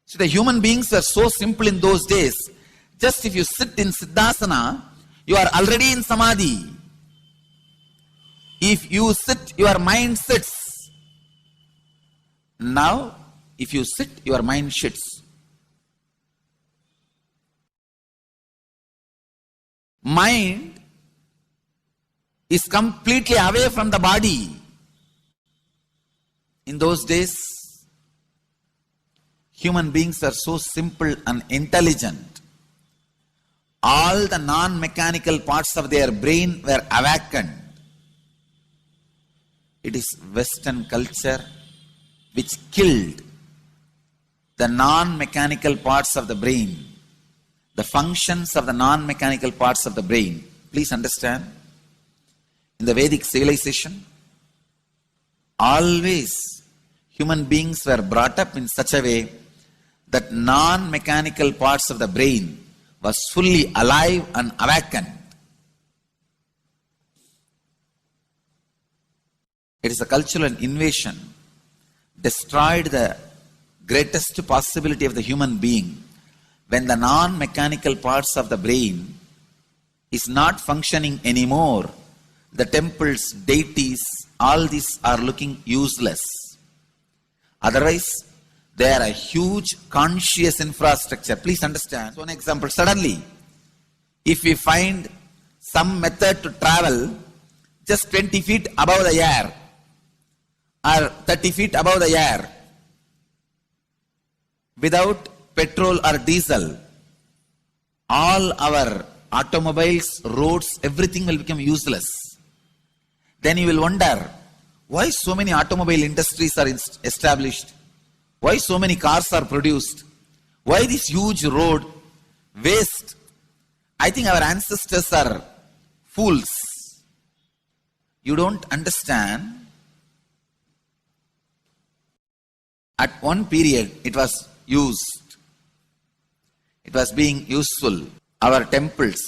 So the human beings were so simple in those days. Just if you sit in Siddhasana, you are already in Samadhi. If you sit, your mind sits. Now, if you sit, your mind sits. Mind is completely away from the body. In those days, human beings are so simple and intelligent. All the non-mechanical parts of their brain were awakened. It is Western culture which killed the non-mechanical parts of the brain, the functions of the non-mechanical parts of the brain. Please understand, in the Vedic civilization, always human beings were brought up in such a way that non-mechanical parts of the brain was fully alive and awakened. It is a cultural invasion, destroyed the greatest possibility of the human being when the non-mechanical parts of the brain is not functioning anymore. The temples, deities, all these are looking useless. Otherwise, they are a huge conscious infrastructure. Please understand. One example, suddenly, if we find some method to travel just 20 feet above the air or 30 feet above the air without petrol or diesel, all our automobiles, roads, everything will become useless. Then you will wonder, why so many automobile industries are established? Why so many cars are produced? Why this huge road waste? I think our ancestors are fools. You don't understand. At one period, it was used. It was being useful. Our temples,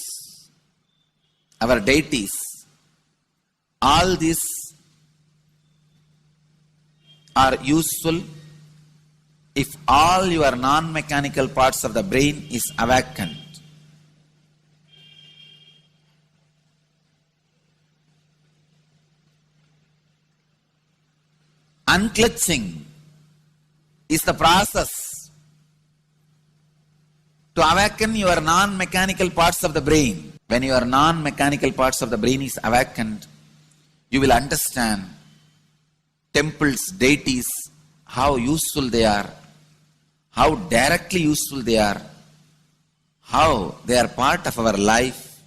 our deities, all these are useful if all your non-mechanical parts of the brain is awakened. Unclutching is the process to awaken your non-mechanical parts of the brain. When your non-mechanical parts of the brain is awakened, you will understand temples, deities, how useful they are, how directly useful they are, how they are part of our life,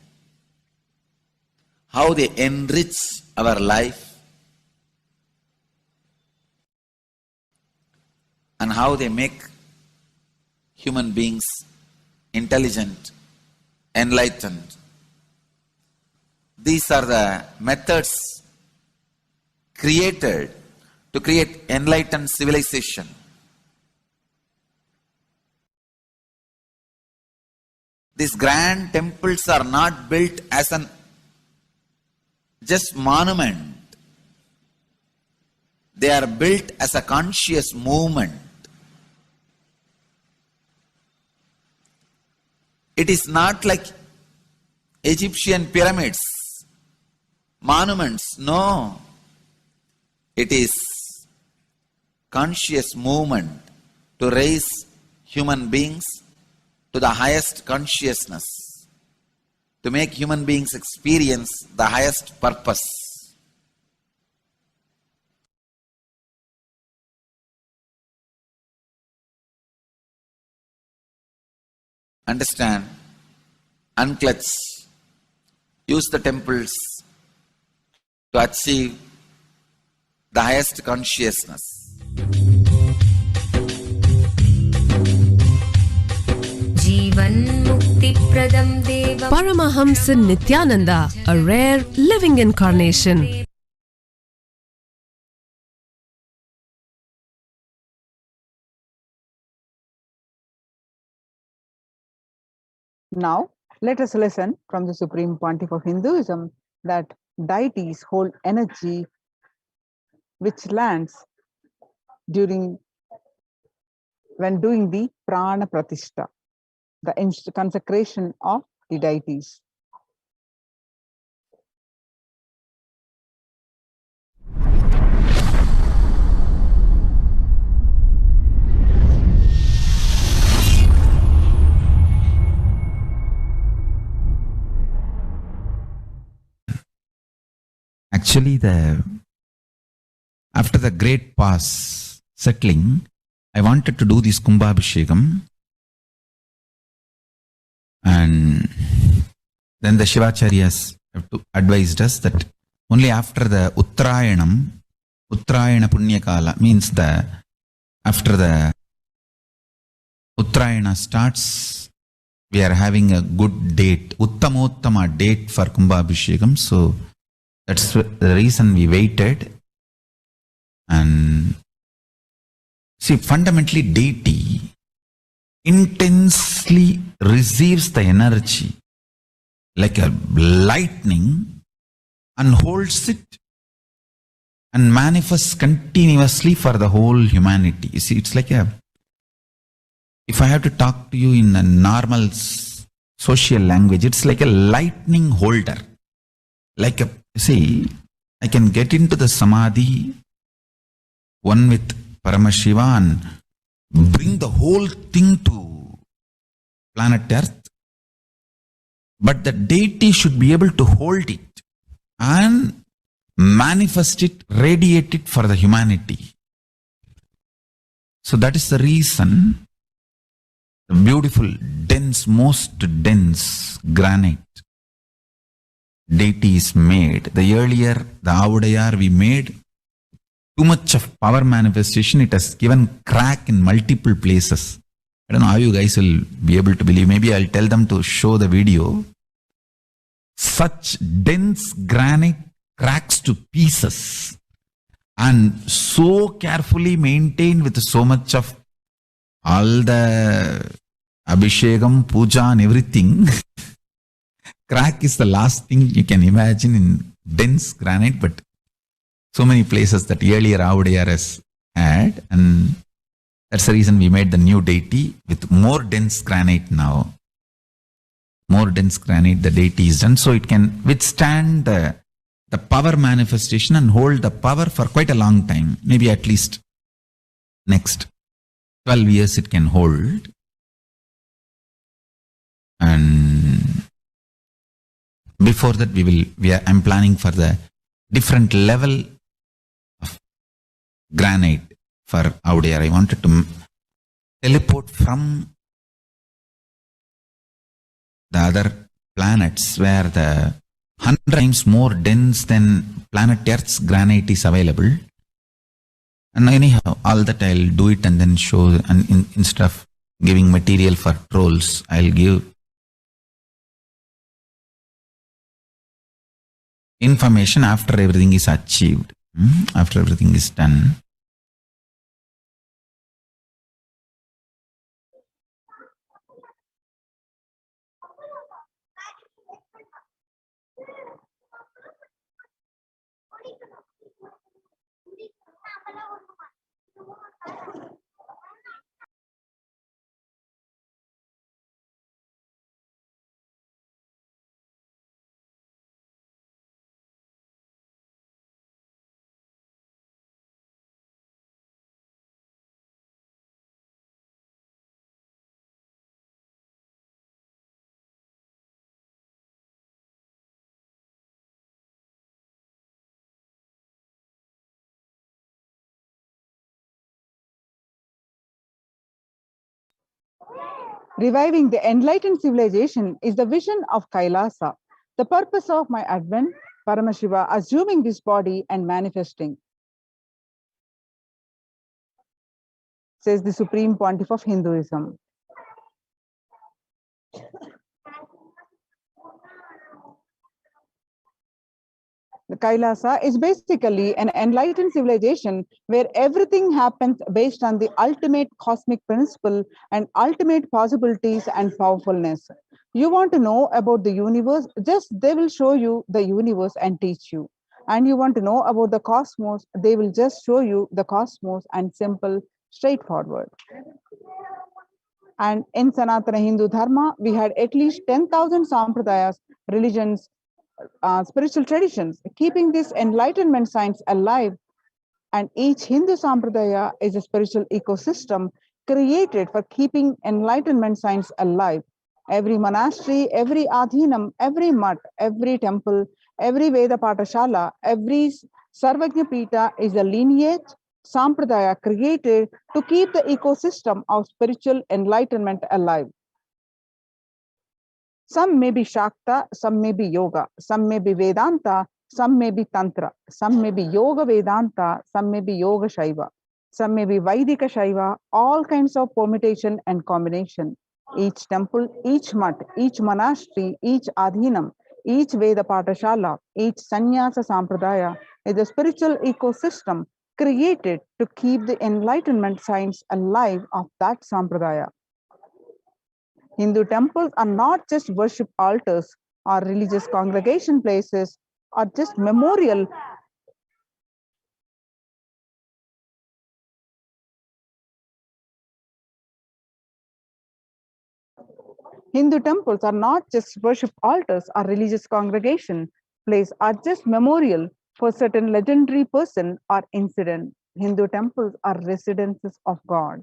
how they enrich our life, and how they make human beings intelligent, enlightened. These are the methods created to create enlightened civilization. These grand temples are not built as an just monument. They are built as a conscious movement. It is not like Egyptian pyramids, monuments. No. It is conscious movement to raise human beings to the highest consciousness, to make human beings experience the highest purpose. Understand, unclutch, use the temples to achieve the highest consciousness. Paramahamsa Nithyananda, a rare living incarnation. Now, let us listen from the Supreme Pontiff of Hinduism that deities hold energy which lands when doing the prana pratishtha. the consecration of the deities. Actually, after the great pause settling, I wanted to do this Kumbhabhishekam, and then the Shivacharyas have advised us that only after the Uttrayanam, Uttrayana Punyakala, means after the Uttrayana starts, we are having a good date, Uttamottama date for Kumbhabhishekam. So that's the reason we waited. And see, fundamentally, deity intensely receives the energy like a lightning and holds it and manifests continuously for the whole humanity. You see, it's like if I have to talk to you in a normal social language, it's like a lightning holder. Like I can get into the samadhi, one with Paramashiva, and bring the whole thing to planet Earth. But the deity should be able to hold it and manifest it, radiate it for the humanity. So that is the reason the beautiful, dense, most dense granite deity is made. The earlier, the Avudayar we made, too much of power manifestation, it has given crack in multiple places. I don't know how you guys will be able to believe. Maybe I'll tell them to show the video. Such dense granite cracks to pieces and so carefully maintained with so much of all the Abhishekam, Puja and everything. Crack is the last thing you can imagine in dense granite, but so many places that earlier Avudayar has had, and that's the reason we made the new deity with more dense granite now. More dense granite, the deity is done, so it can withstand the power manifestation and hold the power for quite a long time. Maybe at least next 12 years it can hold. And before that I'm planning for the different level of granite for Avudayar. I wanted to teleport from the other planets where the 100 times more dense than planet Earth's granite is available. And anyhow, all that I'll do it and then show, and instead of giving material for trolls, I'll give information after everything is achieved, after everything is done. Reviving the enlightened civilization is the vision of Kailasa, the purpose of my advent, Paramashiva assuming this body and manifesting, says the Supreme Pontiff of Hinduism. The Kailasa is basically an enlightened civilization where everything happens based on the ultimate cosmic principle and ultimate possibilities and powerfulness. You want to know about the universe, they will show you the universe and teach you. And you want to know about the cosmos, they will just show you the cosmos and simple, straightforward. And in Sanatana Hindu Dharma, we had at least 10,000 sampradayas, religions, spiritual traditions, keeping this enlightenment science alive. And each Hindu sampradaya is a spiritual ecosystem created for keeping enlightenment science alive. Every monastery, every adhinam, every mutt, every temple, every Veda Patashala, every Sarvajna Pita is a lineage sampradaya created to keep the ecosystem of spiritual enlightenment alive. Some may be Shakta, some may be Yoga, some may be Vedanta, some may be Tantra, some may be Yoga Vedanta, some may be Yoga Shaiva, some may be Vaidika Shaiva, all kinds of permutation and combination. Each temple, each mutt, each monastery, each adhinam, each Veda Patashala, each Sannyasa Sampradaya is a spiritual ecosystem created to keep the enlightenment science alive of that Sampradaya. Hindu temples are not just worship altars or religious congregation places or just memorial. Hindu temples are not just worship altars or religious congregation place or just memorial for certain legendary person or incident. Hindu temples are residences of God.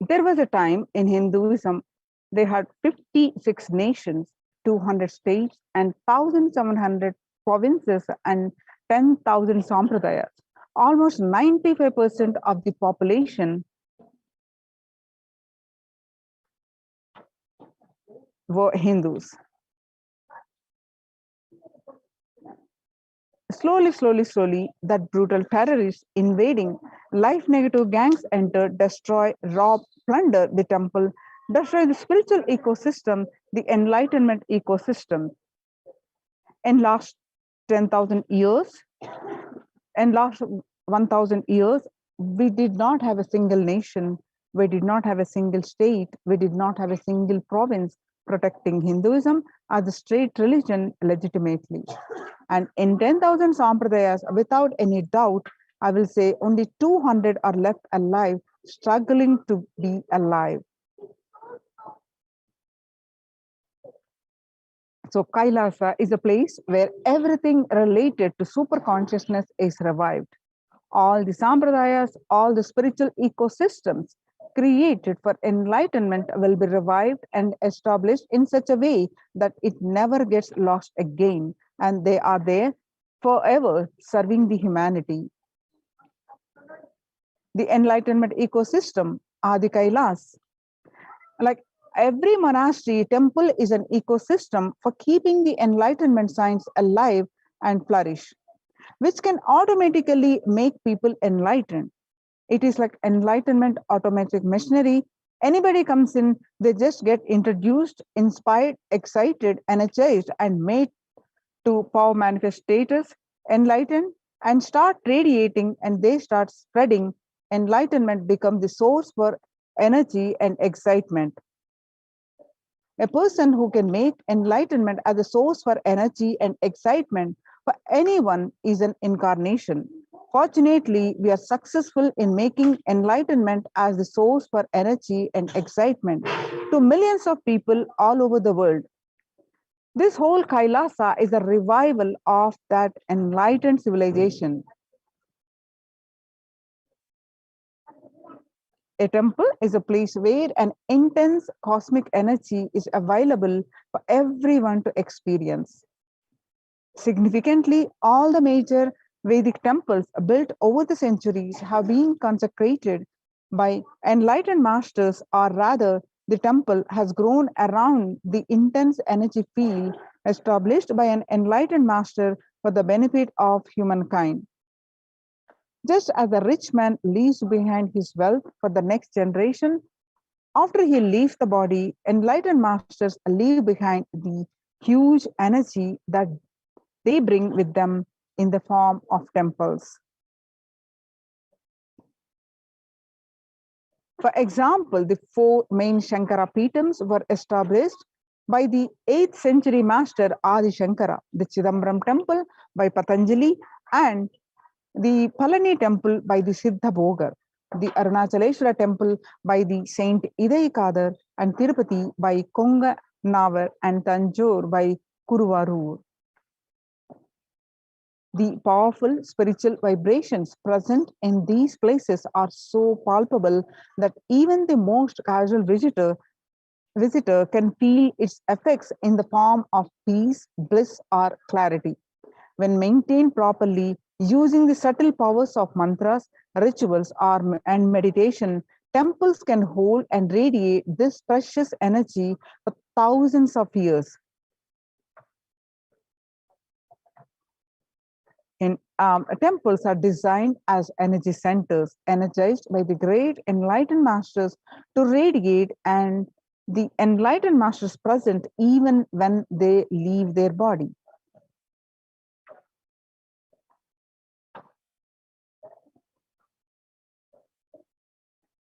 There was a time in Hinduism, they had 56 nations, 200 states, and 1,700 provinces and 10,000 sampradayas. Almost 95% of the population were Hindus. Slowly, that brutal terrorists invading, life negative gangs enter, destroy, rob, plunder the temple, destroy the spiritual ecosystem, the enlightenment ecosystem. In last 10,000 years, in last 1,000 years, we did not have a single nation, we did not have a single state, we did not have a single province protecting Hinduism as a state religion legitimately. And in 10,000 sampradayas, without any doubt, I will say only 200 are left alive, struggling to be alive. So Kailasa is a place where everything related to super consciousness is revived. All the sampradayas, all the spiritual ecosystems created for enlightenment will be revived and established in such a way that it never gets lost again. And they are there forever serving the humanity. The enlightenment ecosystem are the Kailas. Like every monastery, temple is an ecosystem for keeping the enlightenment science alive and flourish, which can automatically make people enlightened. It is like enlightenment automatic machinery. Anybody comes in, they just get introduced, inspired, excited, energized, and made to power manifest status, enlightened, and start radiating, and they start spreading. Enlightenment becomes the source for energy and excitement. A person who can make enlightenment as a source for energy and excitement for anyone is an incarnation. Fortunately, we are successful in making enlightenment as the source for energy and excitement to millions of people all over the world. This whole Kailasa is a revival of that enlightened civilization. A temple is a place where an intense cosmic energy is available for everyone to experience. Significantly, all the major Vedic temples built over the centuries have been consecrated by enlightened masters, or rather, the temple has grown around the intense energy field established by an enlightened master for the benefit of humankind. Just as the rich man leaves behind his wealth for the next generation, after he leaves the body, enlightened masters leave behind the huge energy that they bring with them in the form of temples. For example, the 4 main Shankara Pitams were established by the 8th century master Adi Shankara, the Chidambaram temple by Patanjali, and the Palani temple by the Siddha Bhogar, the Arunachaleshwara temple by the Saint Idayikadar, and Tirupati by Konga Navar, and Tanjore by Kuruvarur. The powerful spiritual vibrations present in these places are so palpable that even the most casual visitor can feel its effects in the form of peace, bliss, or clarity. When maintained properly, using the subtle powers of mantras, rituals, and meditation, temples can hold and radiate this precious energy for thousands of years. Temples are designed as energy centers, energized by the great enlightened masters to radiate, and the enlightened masters present even when they leave their body.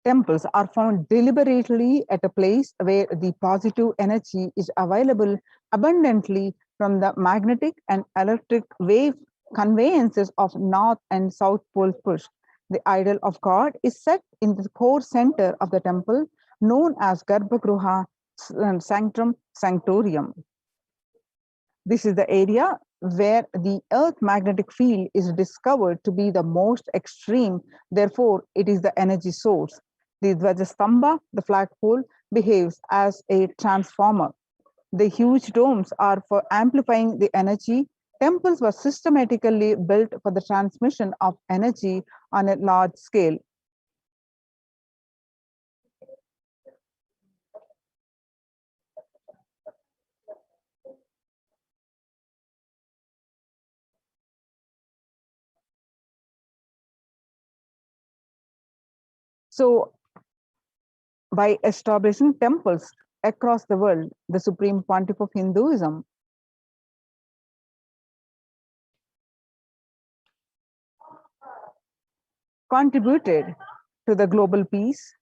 Temples are found deliberately at a place where the positive energy is available abundantly from the magnetic and electric wave conveyances of North and South Pole push. The idol of God is set in the core center of the temple, known as Garbhagruha Sanctum Sanctorium. This is the area where the Earth magnetic field is discovered to be the most extreme. Therefore, it is the energy source. The Dvajastambha, the flagpole, behaves as a transformer. The huge domes are for amplifying the energy. Temples were systematically built for the transmission of energy on a large scale. So, by establishing temples across the world, the Supreme Pontiff of Hinduism contributed to the global peace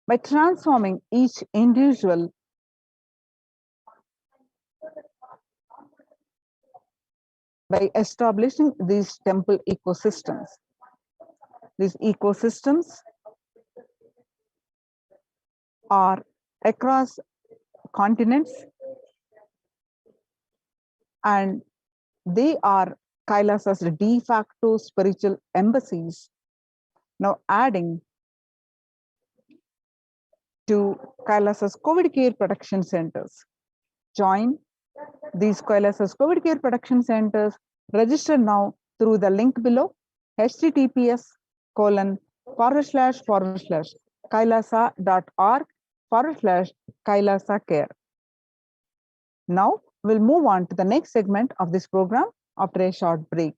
by transforming each individual by establishing these temple ecosystems. These ecosystems are across continents, and they are Kailasa's de facto spiritual embassies, now adding to Kailasa's COVID care production centers. Join these Kailasa's COVID care production centers. Register now through the link below, https://kailasa.org/Kailasa care. Now we'll move on to the next segment of this program after a short break.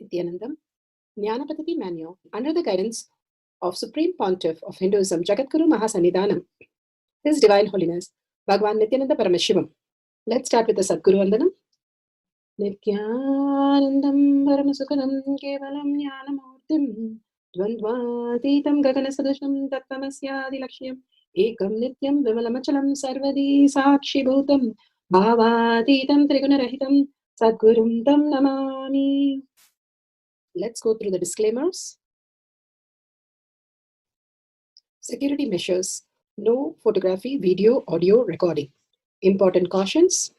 Nithyanandam, Jnanapatati Manual, under the guidance of Supreme Pontiff of Hinduism, Jagadguru Mahasannidhanam, His Divine Holiness, Bhagavan Nithyananda Paramashivam. Let's start with the Sadguru Vandanam. Nithyanandam Paramasukhanam Kevalam Jnanamurtim Dvandvatitam Gaganasadusham Tattvamasyaadilakshayam Ekam Nityam Vimalamachalam Sarvadi Sakshi Bhutam Bhavatitam Trigunarahitam Sadgurum Tam Namami. Let's go through the disclaimers. Security measures. No photography, video, audio recording. Important cautions.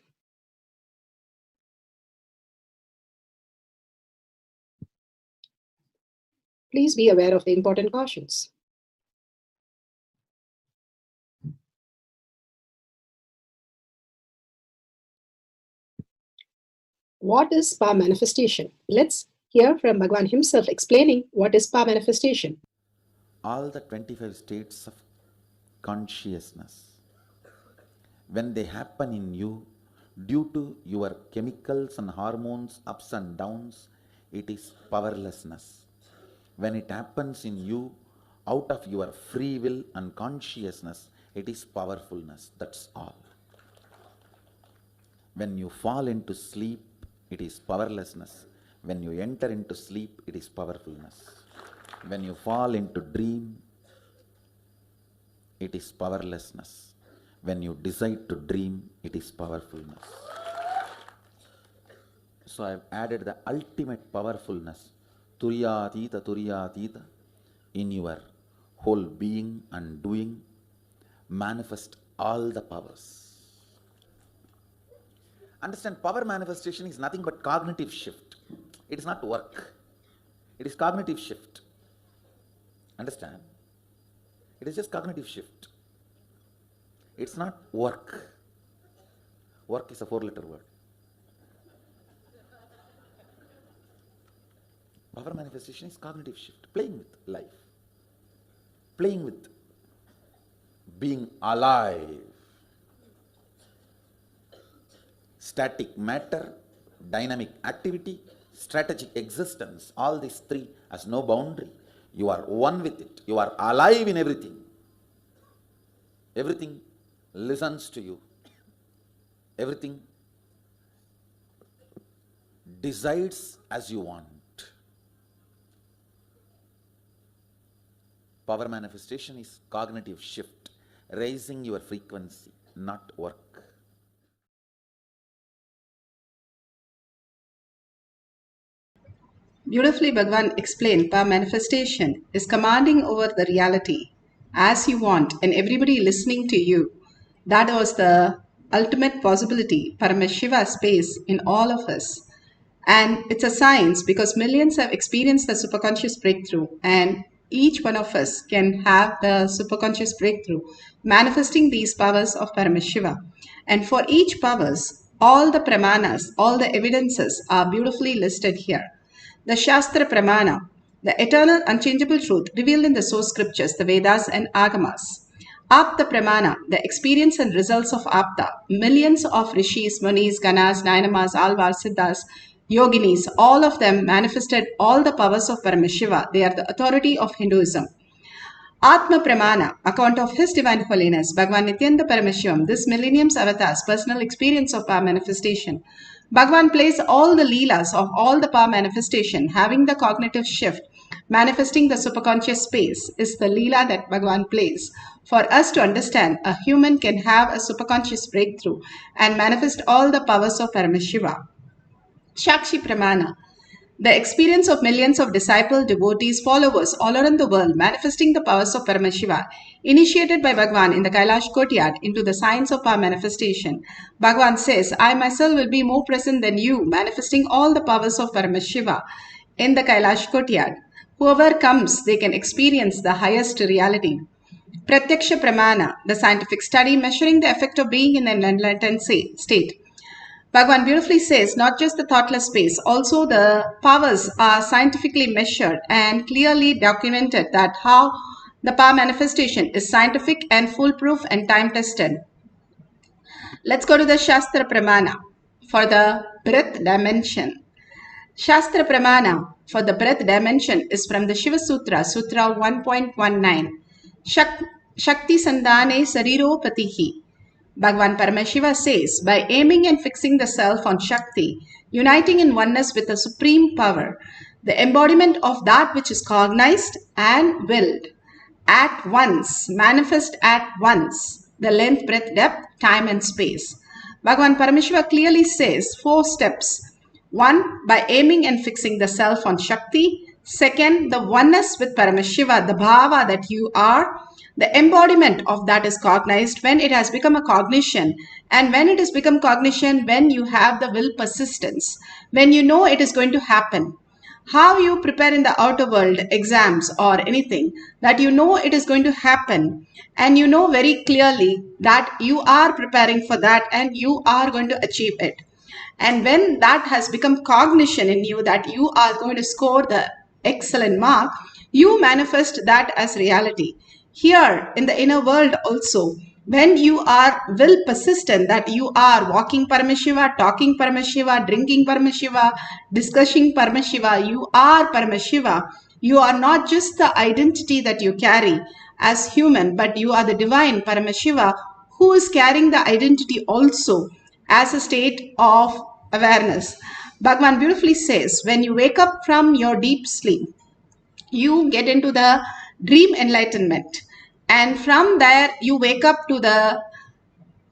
Please be aware of the important cautions. What is power manifestation? Let's hear from Bhagavan himself explaining what is power manifestation. All the 25 states of consciousness, when they happen in you, due to your chemicals and hormones ups and downs, it is powerlessness. When it happens in you, out of your free will and consciousness, it is powerfulness. That's all. When you fall into sleep, it is powerlessness. When you enter into sleep, it is powerfulness. When you fall into dream, it is powerlessness. When you decide to dream, it is powerfulness. So I have added the ultimate powerfulness, Turiyatita, in your whole being and doing. Manifest all the powers. Understand, power manifestation is nothing but cognitive shift. It is not work. It is cognitive shift. Understand? It is just cognitive shift. It's not work. Work is a 4-letter word. Power manifestation is cognitive shift. Playing with life. Playing with being alive. Static matter, dynamic activity, strategic existence, all these three has no boundary. You are one with it. You are alive in everything. Everything listens to you. Everything decides as you want. Power manifestation is cognitive shift, raising your frequency, not work. Beautifully, Bhagavan explained power manifestation is commanding over the reality as you want and everybody listening to you. That was the ultimate possibility, Paramashiva space in all of us. And it's a science because millions have experienced the superconscious breakthrough, and each one of us can have the superconscious breakthrough, manifesting these powers of Paramashiva. And for each powers, all the pramanas, all the evidences are beautifully listed here. The Shastra Pramana, the eternal unchangeable truth revealed in the source scriptures, the Vedas and Agamas. Apta Pramana, the experience and results of Apta. Millions of rishis, munis, ganas, nainamas, alvars, siddhas, yoginis, all of them manifested all the powers of Paramashiva. They are the authority of Hinduism. Atma Pramana, account of His Divine Holiness, Bhagavan Nithyananda Paramashivam, this millennium's avatar's personal experience of power manifestation. Bhagavan plays all the leelas of all the power manifestation, having the cognitive shift, manifesting the superconscious space, is the leela that Bhagavan plays. For us to understand, a human can have a superconscious breakthrough and manifest all the powers of Paramashiva. Shakshi Pramana, the experience of millions of disciples, devotees, followers all around the world manifesting the powers of Paramashiva, initiated by Bhagavan in the Kailasa courtyard into the science of power manifestation. Bhagavan says, I myself will be more present than you, manifesting all the powers of Paramashiva in the Kailasa courtyard. Whoever comes, they can experience the highest reality. Pratyaksha Pramana, the scientific study measuring the effect of being in an enlightened state. Bhagavan beautifully says, not just the thoughtless space, also the powers are scientifically measured and clearly documented that how the power manifestation is scientific and foolproof and time-tested. Let's go to the Shastra Pramana for the breath dimension. Shastra Pramana for the breath dimension is from the Shiva Sutra, Sutra 1.19. Shakti Sandhane Sariro Patihi. Bhagavan Paramashiva says, by aiming and fixing the self on Shakti, uniting in oneness with the supreme power, the embodiment of that which is cognized and willed, at once, manifest at once, the length, breadth, depth, time and space. Bhagavan Paramashiva clearly says 4 steps. 1. By aiming and fixing the self on Shakti. 2nd, the oneness with Paramashiva, the bhava that you are. The embodiment of that is cognized when it has become a cognition. And when it has become cognition, when you have the will persistence, when you know it is going to happen. How you prepare in the outer world, exams or anything, that you know it is going to happen. And you know very clearly that you are preparing for that and you are going to achieve it. And when that has become cognition in you that you are going to score the excellent mark, you manifest that as reality. Here in the inner world also, when you are will persistent that you are walking Paramashiva, talking Paramashiva, drinking Paramashiva, discussing Paramashiva, you are Paramashiva. You are not just the identity that you carry as human, but you are the divine Paramashiva who is carrying the identity also as a state of awareness. Bhagavan beautifully says, when you wake up from your deep sleep, you get into the dream enlightenment. And from there, you wake up to the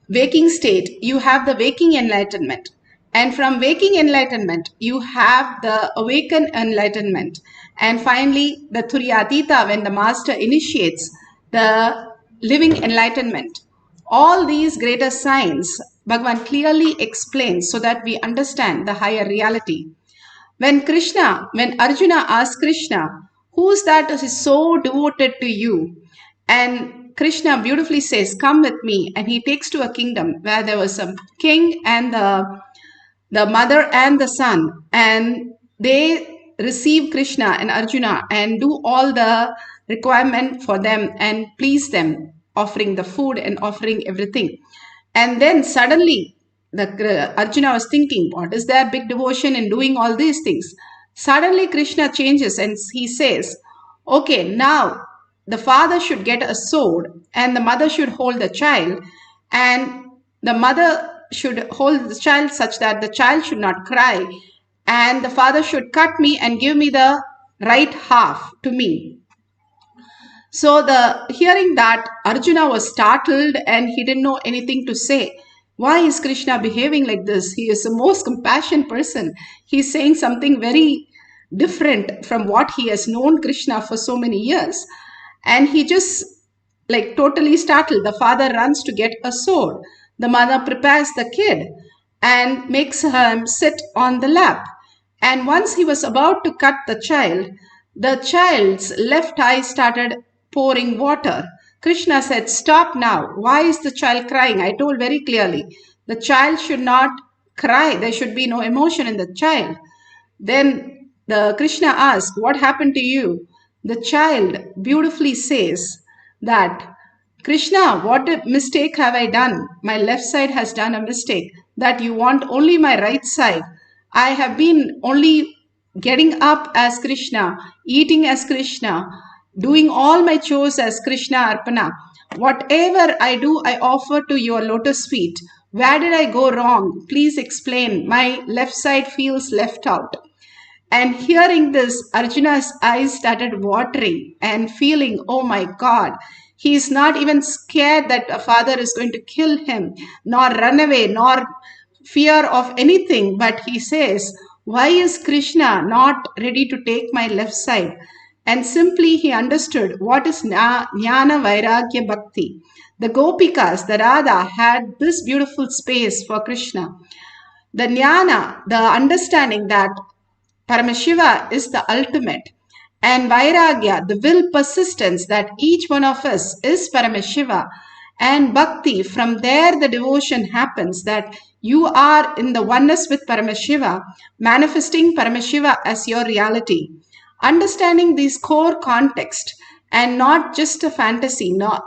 waking state. You have the waking enlightenment. And from waking enlightenment, you have the awakened enlightenment. And finally, the Turyatita, when the master initiates the living enlightenment. All these greater signs, Bhagavan clearly explains so that we understand the higher reality. When Arjuna asked Krishna, who's that is so devoted to you? And Krishna beautifully says, come with me. And he takes to a kingdom where there was a king and the mother and the son. And they receive Krishna and Arjuna and do all the requirement for them and please them, offering the food and offering everything. And then suddenly Arjuna was thinking, what is their big devotion in doing all these things? Suddenly Krishna changes and he says, okay, now the father should get a sword and the mother should hold the child, and the mother should hold the child such that the child should not cry, and the father should cut me and give me the right half to me. So hearing that, Arjuna was startled and he didn't know anything to say. Why is Krishna behaving like this? He is the most compassionate person. He's saying something very different from what he has known Krishna for so many years. And he just totally startled. The father runs to get a sword. The mother prepares the kid and makes him sit on the lap. And once he was about to cut the child's left eye started pouring water. Krishna said, stop now. Why is the child crying? I told very clearly, the child should not cry. There should be no emotion in the child. Then Krishna asked, what happened to you? The child beautifully says that, Krishna, what mistake have I done? My left side has done a mistake, that you want only my right side. I have been only getting up as Krishna, eating as Krishna, doing all my chores as Krishna Arpana. Whatever I do, I offer to your lotus feet. Where did I go wrong? Please explain. My left side feels left out. And hearing this, Arjuna's eyes started watering and feeling, oh my God, he is not even scared that a father is going to kill him, nor run away, nor fear of anything. But he says, why is Krishna not ready to take my left side? And simply he understood what is Jnana Vairagya Bhakti. The Gopikas, the Radha, had this beautiful space for Krishna. The Jnana, the understanding that Paramashiva is the ultimate, and Vairagya, the will persistence that each one of us is Paramashiva, and Bhakti, from there the devotion happens that you are in the oneness with Paramashiva, manifesting Paramashiva as your reality. Understanding these core context and not just a fantasy, not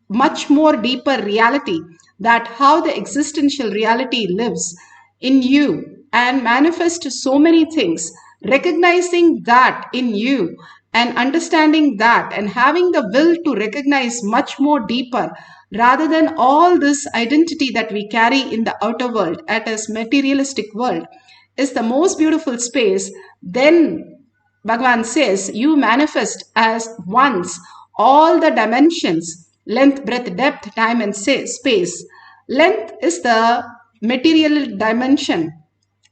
much more deeper reality, that how the existential reality lives in you and manifest so many things, recognizing that in you and understanding that and having the will to recognize much more deeper rather than all this identity that we carry in the outer world at a materialistic world is the most beautiful space. Then Bhagavan says you manifest as once all the dimensions, length, breadth, depth, time and space. Length is the material dimension.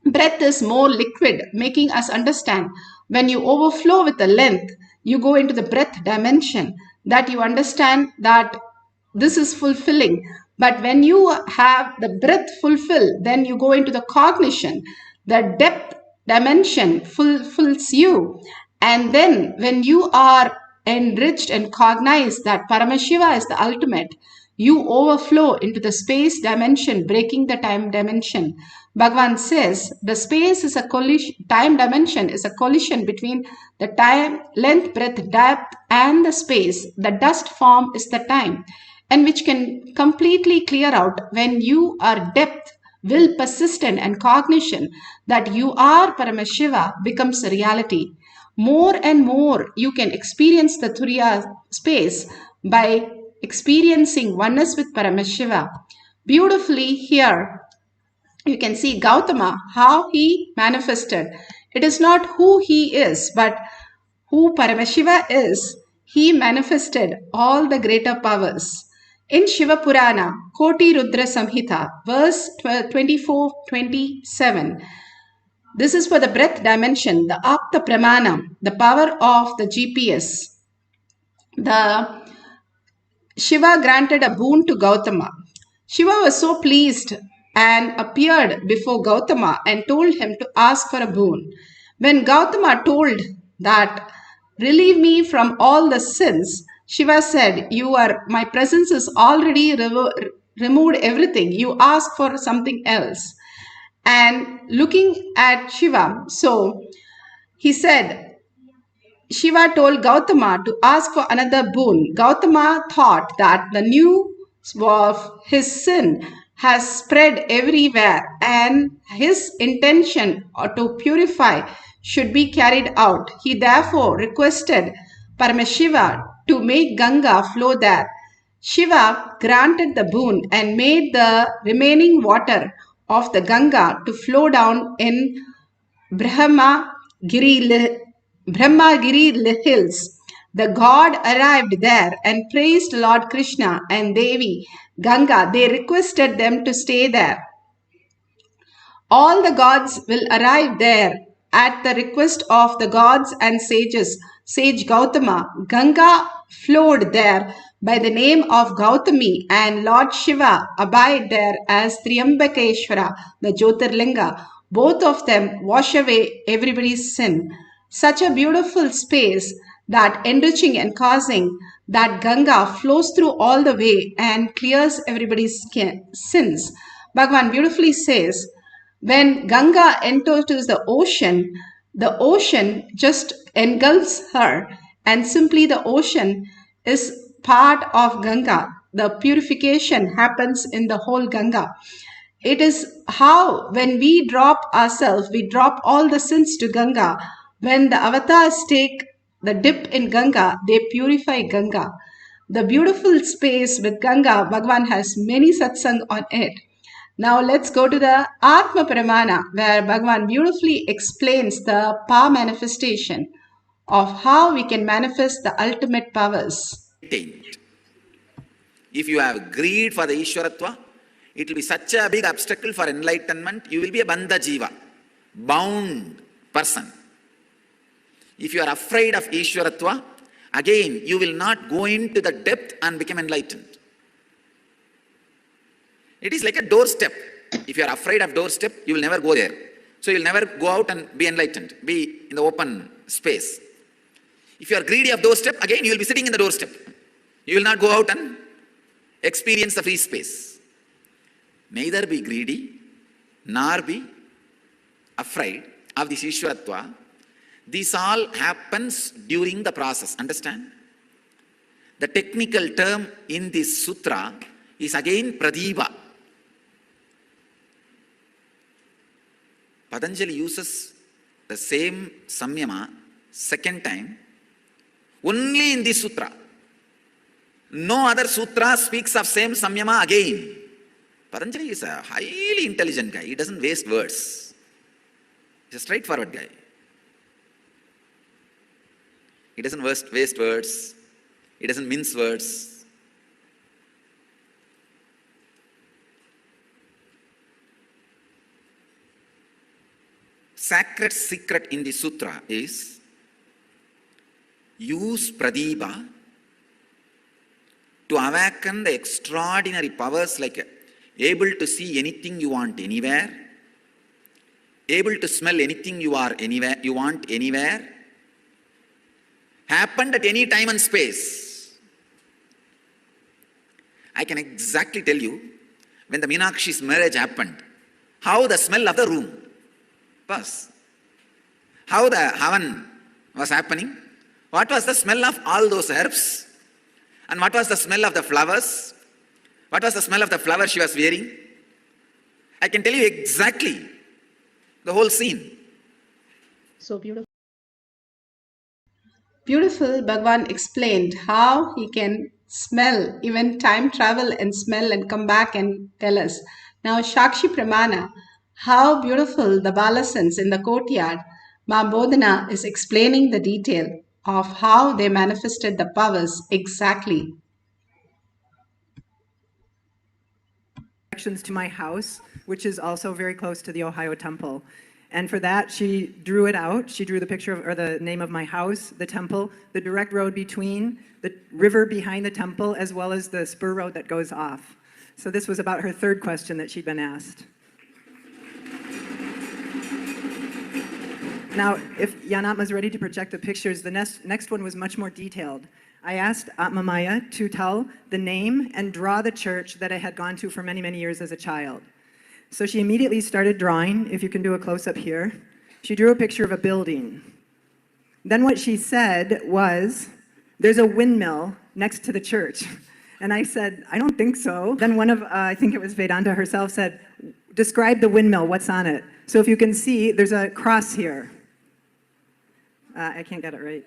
Breath is more liquid, making us understand when you overflow with the length, you go into the breath dimension, that you understand that this is fulfilling. But when you have the breath fulfill, then you go into the cognition, the depth dimension fulfills you. And then when you are enriched and cognize that Paramashiva is the ultimate, you overflow into the space dimension, breaking the time dimension. Bhagavan says the space is a collision, time dimension is a collision between the time, length, breadth, depth, and the space. The dust form is the time, and which can completely clear out when you are depth, will, persistent, and cognition that you are Paramashiva becomes a reality. More and more you can experience the Turiya space by experiencing oneness with Paramashiva. Beautifully here, you can see Gautama, how he manifested. It is not who he is, but who Paramashiva is. He manifested all the greater powers. In Shiva Purana, Koti Rudra Samhita, verse 24-27, this is for the breath dimension, the Apta Pramanam, the power of the GPS. The Shiva granted a boon to Gautama. Shiva was so pleased and appeared before Gautama and told him to ask for a boon. When Gautama told that, relieve me from all the sins, Shiva said, my presence is already removed everything. You ask for something else. And looking at Shiva, so he said, Shiva told Gautama to ask for another boon. Gautama thought that the news of his sin has spread everywhere and his intention to purify should be carried out. He therefore requested Paramashiva to make Ganga flow there. Shiva granted the boon and made the remaining water of the Ganga to flow down in Brahmagiri hills. The god arrived there and praised Lord Krishna and Devi Ganga. They requested them to stay there. All the gods will arrive there at the request of the gods and sages. Sage Gautama, Ganga flowed there by the name of Gautami, and Lord Shiva abide there as Triambakeshwara, the Jyotirlinga. Both of them wash away everybody's sin. Such a beautiful space that enriching and causing that Ganga flows through all the way and clears everybody's sins. Bhagavan beautifully says, when Ganga enters the ocean just engulfs her, and simply the ocean is part of Ganga. The purification happens in the whole Ganga. It is how when we drop ourselves, we drop all the sins to Ganga. When the avatars take the dip in Ganga, they purify Ganga. The beautiful space with Ganga, Bhagavan has many satsang on it. Now let's go to the Atma Pramana, where Bhagavan beautifully explains the power manifestation of how we can manifest the ultimate powers. If you have greed for the Ishwaratva, it will be such a big obstacle for enlightenment. You will be a Bandha Jiva, bound person. If you are afraid of Ishwaratva, again, you will not go into the depth and become enlightened. It is like a doorstep. If you are afraid of doorstep, you will never go there. So you will never go out and be enlightened, be in the open space. If you are greedy of doorstep, again, you will be sitting in the doorstep. You will not go out and experience the free space. Neither be greedy, nor be afraid of this Ishwaratva. This all happens during the process. Understand? The technical term in this sutra is again Pradipa. Patanjali uses the same samyama second time only in this sutra. No other sutra speaks of same samyama again. Patanjali is a highly intelligent guy. He doesn't waste words. He's a straightforward guy. He doesn't waste words. He doesn't mince words. Sacred secret in the sutra is use pradipa to awaken the extraordinary powers like able to see anything you want anywhere, able to smell anything you want anywhere, happened at any time and space. I can exactly tell you when the Meenakshi's marriage happened, how the smell of the room was, how the havan was happening, what was the smell of all those herbs, and what was the smell of the flowers, what was the smell of the flower she was wearing. I can tell you exactly the whole scene. So beautiful. Beautiful, Bhagavan explained how he can smell, even time travel and smell and come back and tell us. Now, Shakshi Pramana, how beautiful the Balasans in the courtyard. Ma Bodhana is explaining the detail of how they manifested the powers exactly. To my house, which is also very close to the Ohio Temple. And for that, she drew it out. She drew the picture of, or the name of my house, the temple, the direct road between, the river behind the temple, as well as the spur road that goes off. So this was about her third question that she'd been asked. Now, if Yanatma's ready to project the pictures, the next one was much more detailed. I asked Atma Maya to tell the name and draw the church that I had gone to for many, many years as a child. So she immediately started drawing. If you can do a close-up here. She drew a picture of a building. Then what she said was, there's a windmill next to the church. And I said, I don't think so. Then one of, I think it was Vedanta herself, said, describe the windmill, what's on it? So if you can see, there's a cross here. I can't get it right.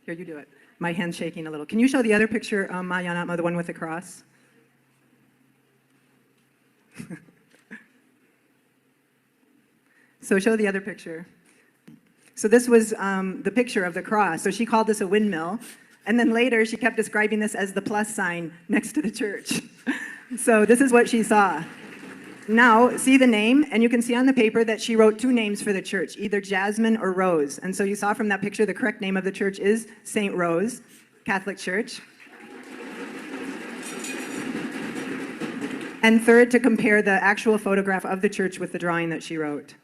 Here, you do it. My hand's shaking a little. Can you show the other picture, Mayanatma, the one with the cross? So show the other picture. So this was the picture of the cross. So she called this a windmill. And then later she kept describing this as the plus sign next to the church. So this is what she saw. Now, see the name, and you can see on the paper that she wrote two names for the church, either Jasmine or Rose. And so you saw from that picture the correct name of the church is St. Rose Catholic Church. And third, to compare the actual photograph of the church with the drawing that she wrote.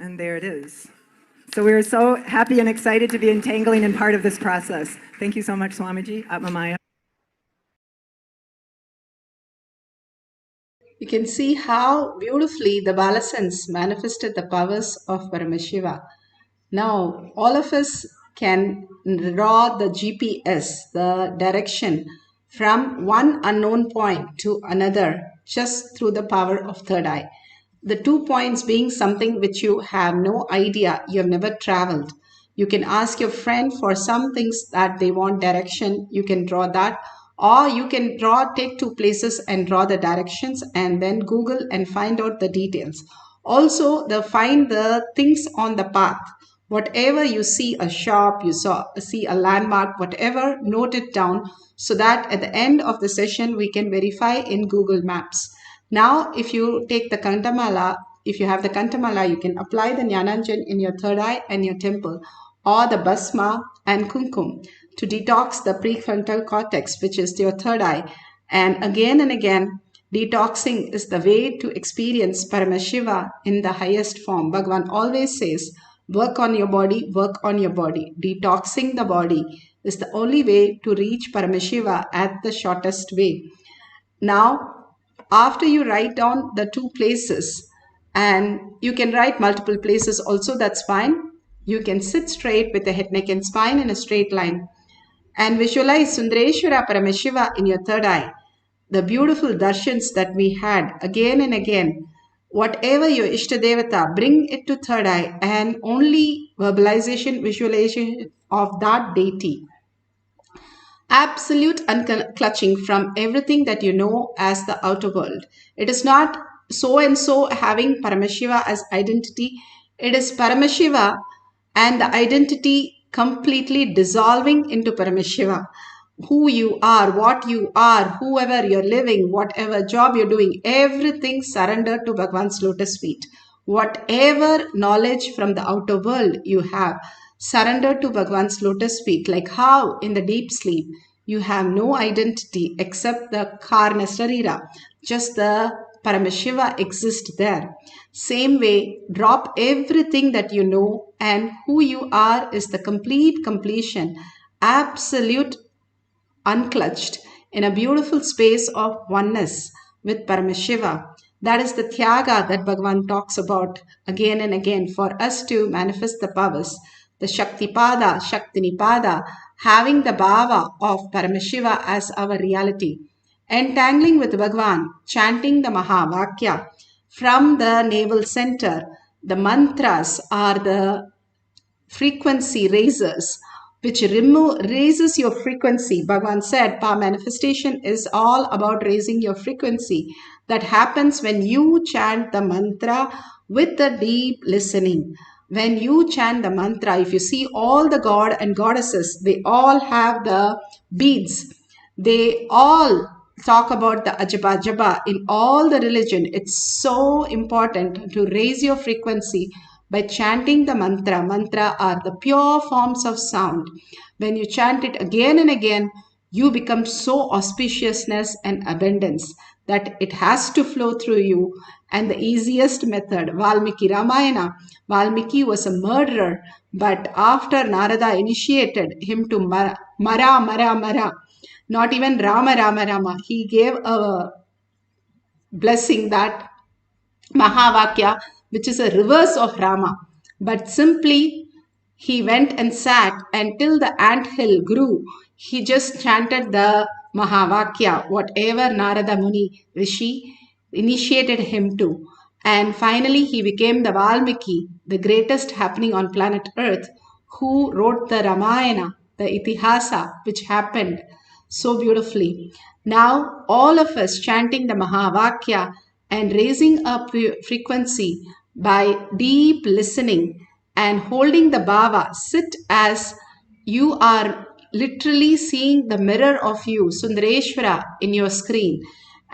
And there it is. So we are so happy and excited to be entangling in part of this process. Thank you so much, Swamiji, Atma Maya. You can see how beautifully the Balasans manifested the powers of Paramashiva. Now, all of us can draw the GPS, the direction, from one unknown point to another just through the power of third eye. The 2 points being something which you have no idea, you have never traveled. You can ask your friend for some things that they want direction, you can draw that, or you can take 2 places and draw the directions and then Google and find out the details. Also, find the things on the path. Whatever you see, a shop, see a landmark, whatever, note it down so that at the end of the session we can verify in Google Maps. Now, if you take the Kantamala, if you have the Kantamala, you can apply the Jnananjan in your third eye and your temple, or the Basma and Kumkum to detox the prefrontal cortex, which is your third eye. And again, detoxing is the way to experience Paramashiva in the highest form. Bhagavan always says, work on your body, work on your body. Detoxing the body is the only way to reach Paramashiva at the shortest way. Now, after you write down the 2 places, and you can write multiple places also, that's fine. You can sit straight with the head, neck and spine in a straight line. and visualize Sundareshwara Paramashiva in your third eye. The beautiful darshans that we had again and again. Whatever your Ishtadevata, bring it to third eye and only verbalization, visualization of that deity. Absolute unclutching from everything that you know as the outer world. It is not so and so having Paramashiva as identity. It is Paramashiva and the identity completely dissolving into Paramashiva. Who you are, what you are, whoever you're living, whatever job you're doing, everything surrendered to Bhagwan's lotus feet. Whatever knowledge from the outer world you have, surrender to Bhagwan's lotus feet, like how in the deep sleep you have no identity except the karna sarira, just the Paramashiva exists there. Same way, drop everything that you know, and who you are is the complete completion, absolute unclutched in a beautiful space of oneness with Paramashiva. That is the Tyaga that Bhagavan talks about again and again for us to manifest the powers. The Shaktipada, Shaktinipada, having the bhava of Paramashiva as our reality. Entangling with Bhagavan, chanting the Mahavakya from the navel center. The mantras are the frequency raisers, which raises your frequency. Bhagavan said, manifestation is all about raising your frequency. That happens when you chant the mantra with the deep listening. When you chant the mantra, if you see all the god and goddesses, they all have the beads. They all talk about the ajaba jaba in all the religion. It's so important to raise your frequency by chanting the mantra. Mantra are the pure forms of sound. When you chant it again and again, you become so auspiciousness and abundance that it has to flow through you. And the easiest method, Valmiki Ramayana. Valmiki was a murderer, but after Narada initiated him to Mara, not even Rama, he gave a blessing that Mahavakya, which is a reverse of Rama. But simply he went and sat until the anthill grew. He just chanted the Mahavakya, whatever Narada Muni Rishi initiated him to. And finally he became the Valmiki, the greatest happening on planet Earth, who wrote the Ramayana, the Itihasa, which happened so beautifully. Now all of us chanting the Mahavakya and raising up frequency by deep listening and holding the bhava, sit as you are literally seeing the mirror of you, Sundareshwara, in your screen,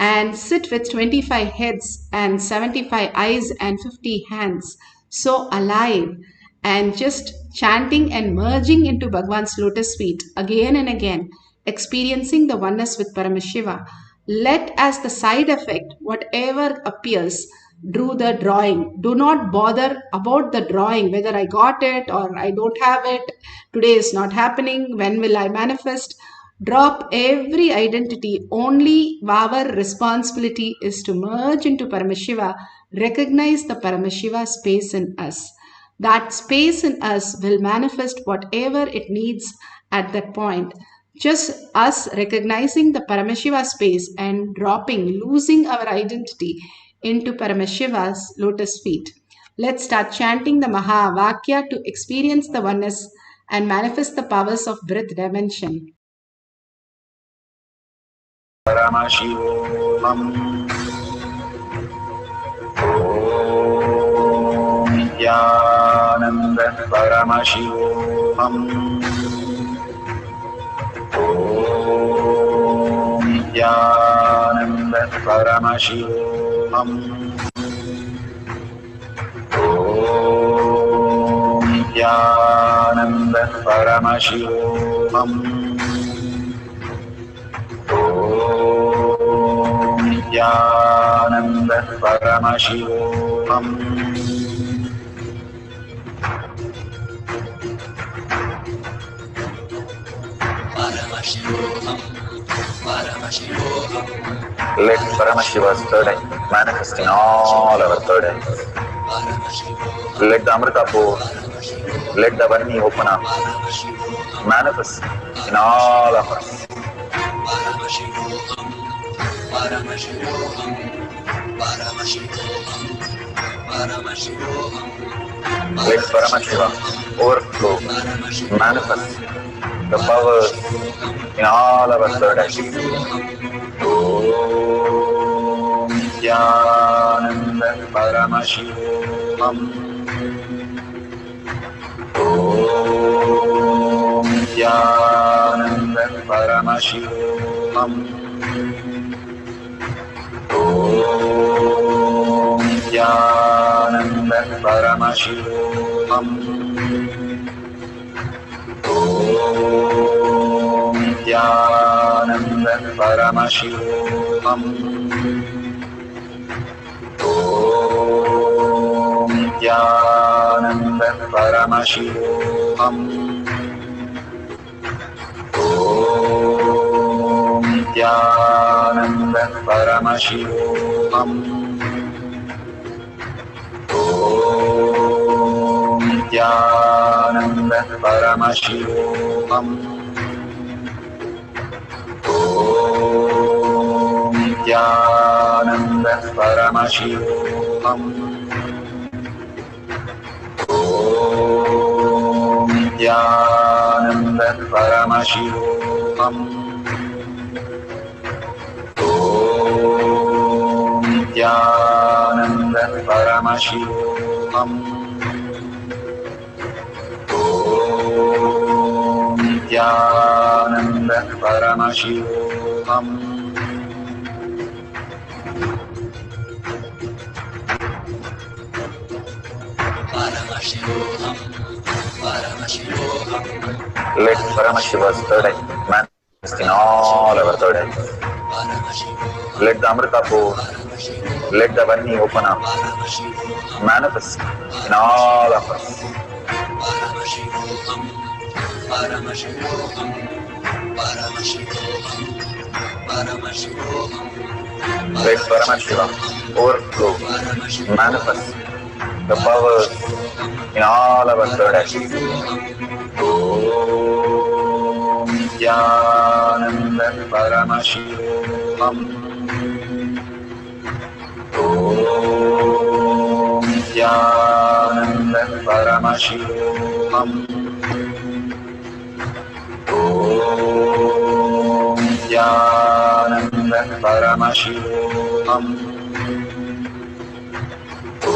and sit with 25 heads and 75 eyes and 50 hands, so alive, and just chanting and merging into Bhagwan's lotus feet again and again, experiencing the oneness with Paramashiva. Let as the side effect, whatever appears, do the drawing. Do not bother about the drawing, whether I got it or I don't have it. Today is not happening. When will I manifest? Drop every identity. Only our responsibility is to merge into Paramashiva. Recognize the Paramashiva space in us. That space in us will manifest whatever it needs at that point. Just us recognizing the Paramashiva space and dropping, losing our identity into Paramashiva's lotus feet. Let's start chanting the Mahavakya to experience the oneness and manifest the powers of breath dimension. Paramashivoham. Om Nithyananda Paramashivoham. Om Nithyananda Paramashivoham. Om Nithyananda Paramashivoham. Om Nithyananda Paramashivoham. Let Paramashiva's third eye manifest in all our third eyes. Let the Amrita pour. Let the Varni open up. manifest in all of us. Paramashivoham, Paramashivoham, Paramashivoham, Paramashivoham. Let Paramashiva overflow, manifest the powers in all our third eye. Om Nithyananda Paramashivoham. Om Nithyananda Paramashivoham. Om Nithyananda Paramashivoham. Om Nithyananda Paramashivoham. Om Nithyananda Paramashivoham. Om Nithyananda Paramashivoham. Om Nithyananda Paramashivoham. Om Nithyananda Paramashivoham. Om Nithyananda Paramashivoham. Om Nithyananda Paramashivoham. Om Nithyananda Paramashivoham. Paramashivoham, Paramashivoham. Let Paramashiva's third eye manifest in all our third eyes. Let the Amrita pour, let the Varni open up, manifest in all of us. Paramashivoham, Paramashivoham, Paramashivoham, Paramashivoham. Let Paramashiva overflow, manifest the powers in all our third eyes. Om Nithyananda Paramashivoham. Om Nithyananda Paramashivoham. Om Nithyananda Paramashivoham. Om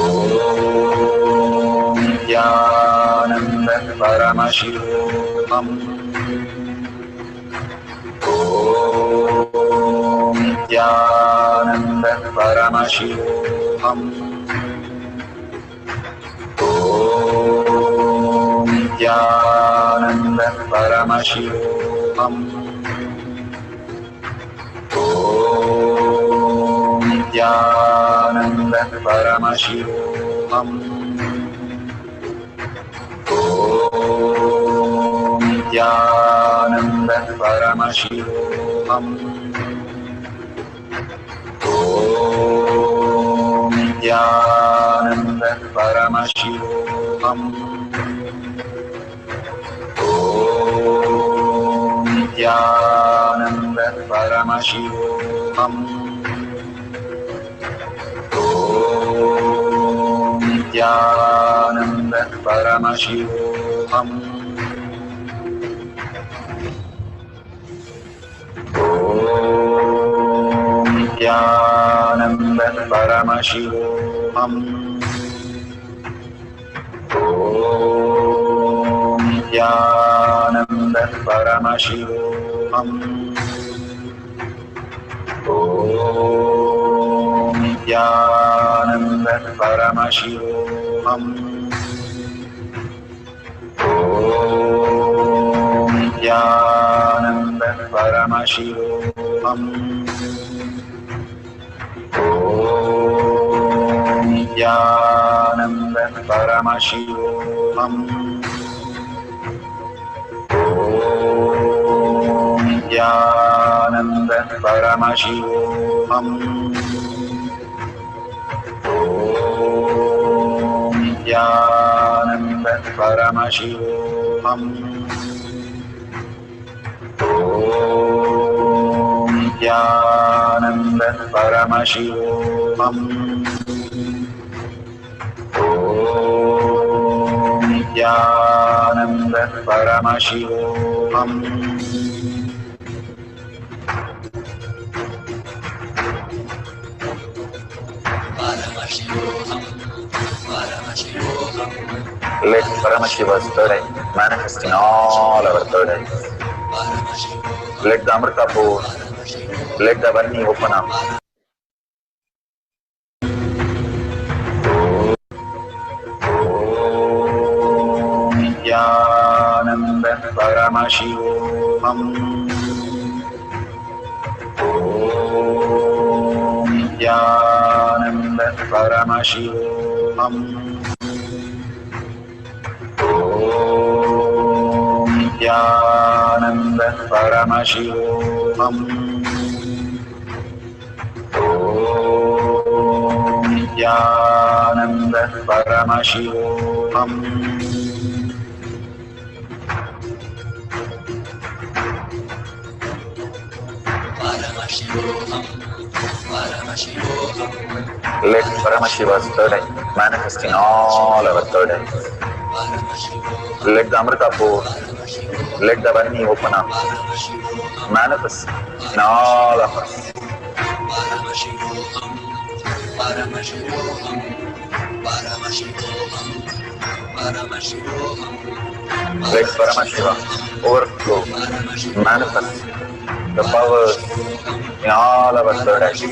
Nithyananda Paramashivoham. Om Nithyananda Paramashivoham. Om Nithyananda Paramashivoham. Om Nithyananda Paramashivoham. Om Nithyananda Paramashivoham. Om Nithyananda Paramashivoham. Om Nithyananda Paramashivoham. Om Nithyananda Paramashivoham. Om Nithyananda Paramashivoham. Om Nithyananda Paramashivoham. Om Nithyananda Paramashivoham. Om Nithyananda Paramashivoham. Om Nithyananda Paramashivoham. Om Nithyananda Paramashivoham. Om Nithyananda Paramashivoham. Paramashivoham. Om Nithyananda Paramashivoham. Paramashivoham, Paramashivoham, Let Paramashiva's third eye manifest in all our third eyes. Paramashivoham, Let the Amrita pour, let the Varni open up. Om Nithyananda Paramashivoham. Om Nithyananda Paramashivoham. Om Nithyananda Paramashivoham. Om Nithyananda Paramashivoham. Paramashivoham, Paramashivoham, Let Paramashiva's third eye manifest in all our third eyes. Paramashivoham, Let the Amrita pour, let the Varni open up. Manifest in all of us. Paramashivoham, Paramashivoham, Paramashivoham, Paramashivoham, Let Paramashiva overflow, manifest the powers in all our third eyes.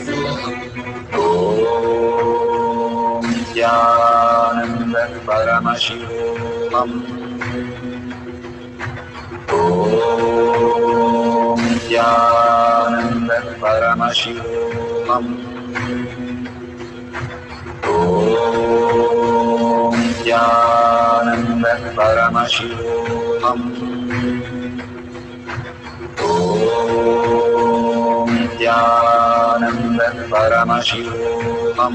Om Nithyananda Paramashivoham. Om Nithyananda Paramashivoham. Om Nithyananda Paramashivoham. Om Nithyananda Paramashivoham.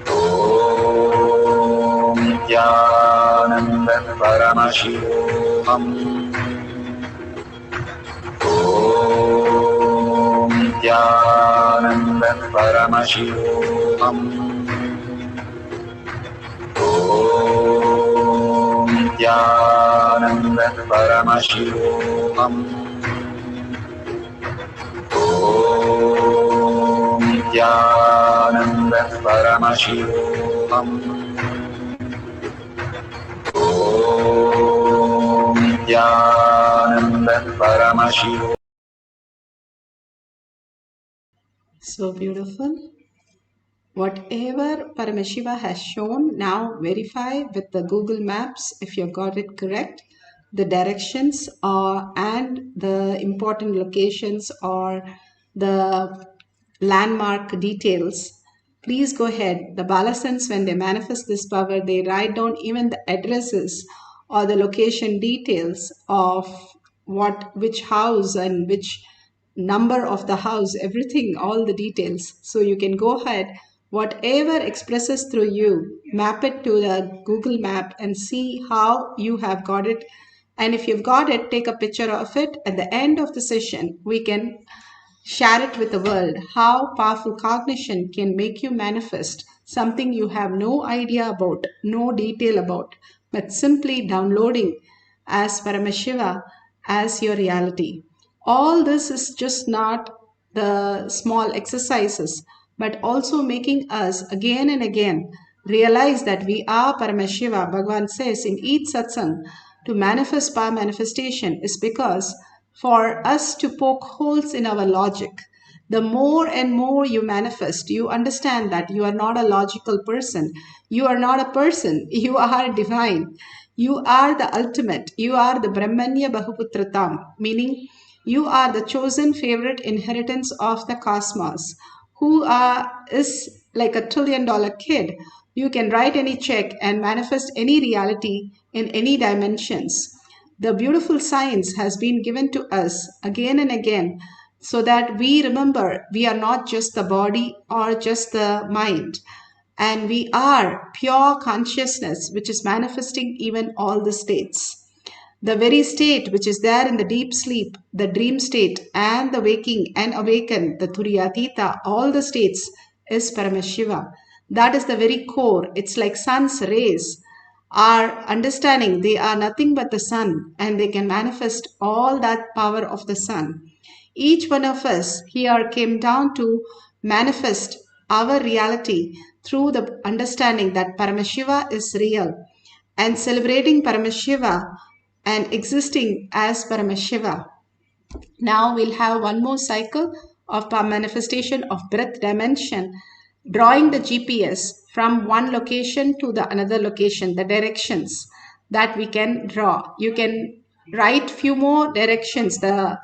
Om Nithyananda Paramashivoham. Om Nithyananda Paramashivoham. Om Nithyananda Paramashivoham. Om Nithyananda Paramashivoham. Om Nithyananda Paramashivoham. So beautiful. Whatever Paramashiva has shown, now verify with the Google Maps if you got it correct, the directions and the important locations or the landmark details. Please go ahead. The Balasans, when they manifest this power, they write down even the addresses or the location details of which house and which number of the house, everything, all the details. So you can go ahead, whatever expresses through you, map it to the Google map and see how you have got it. And if you've got it, take a picture of it. At the end of the session, we can share it with the world how powerful cognition can make you manifest something you have no idea about, no detail about, but simply downloading as Paramashiva as your reality. All this is just not the small exercises, but also making us again and again realize that we are Paramashiva. Bhagavan says in each satsang, to manifest power manifestation is because for us to poke holes in our logic. The more and more you manifest, you understand that you are not a logical person. You are not a person. You are divine. You are the ultimate. You are the Brahmanya Bahuputratam, meaning you are the chosen favorite inheritance of the cosmos, who is like $1 trillion kid. You can write any check and manifest any reality in any dimensions. The beautiful science has been given to us again and again so that we remember we are not just the body or just the mind, and we are pure consciousness which is manifesting even all the states. the very state which is there in the deep sleep, the dream state, and the waking and awaken, the Turiyatita, all the states is Paramashiva. That is the very core. It's like sun's rays. Our understanding, they are nothing but the sun, and they can manifest all that power of the sun. Each one of us here came down to manifest our reality through the understanding that Paramashiva is real, and celebrating Paramashiva and existing as Paramashiva. Now we'll have one more cycle of manifestation of breath dimension, drawing the GPS from one location to the another location, the directions that we can draw. You can write few more directions, the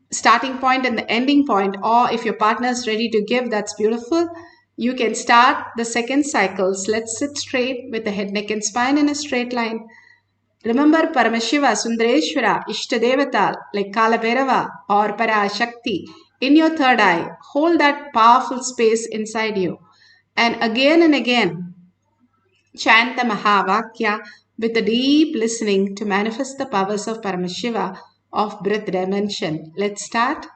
starting point and the ending point, or if your partner is ready to give, that's beautiful. You can start the second cycles. Let's sit straight with the head, neck and spine in a straight line. Remember Paramashiva, Sundareshwara, Ishtadevata like Kalabhairava or Parashakti in your third eye. Hold that powerful space inside you. And again, chant the Mahavakya with a deep listening to manifest the powers of Paramashiva of breath dimension. Let's start.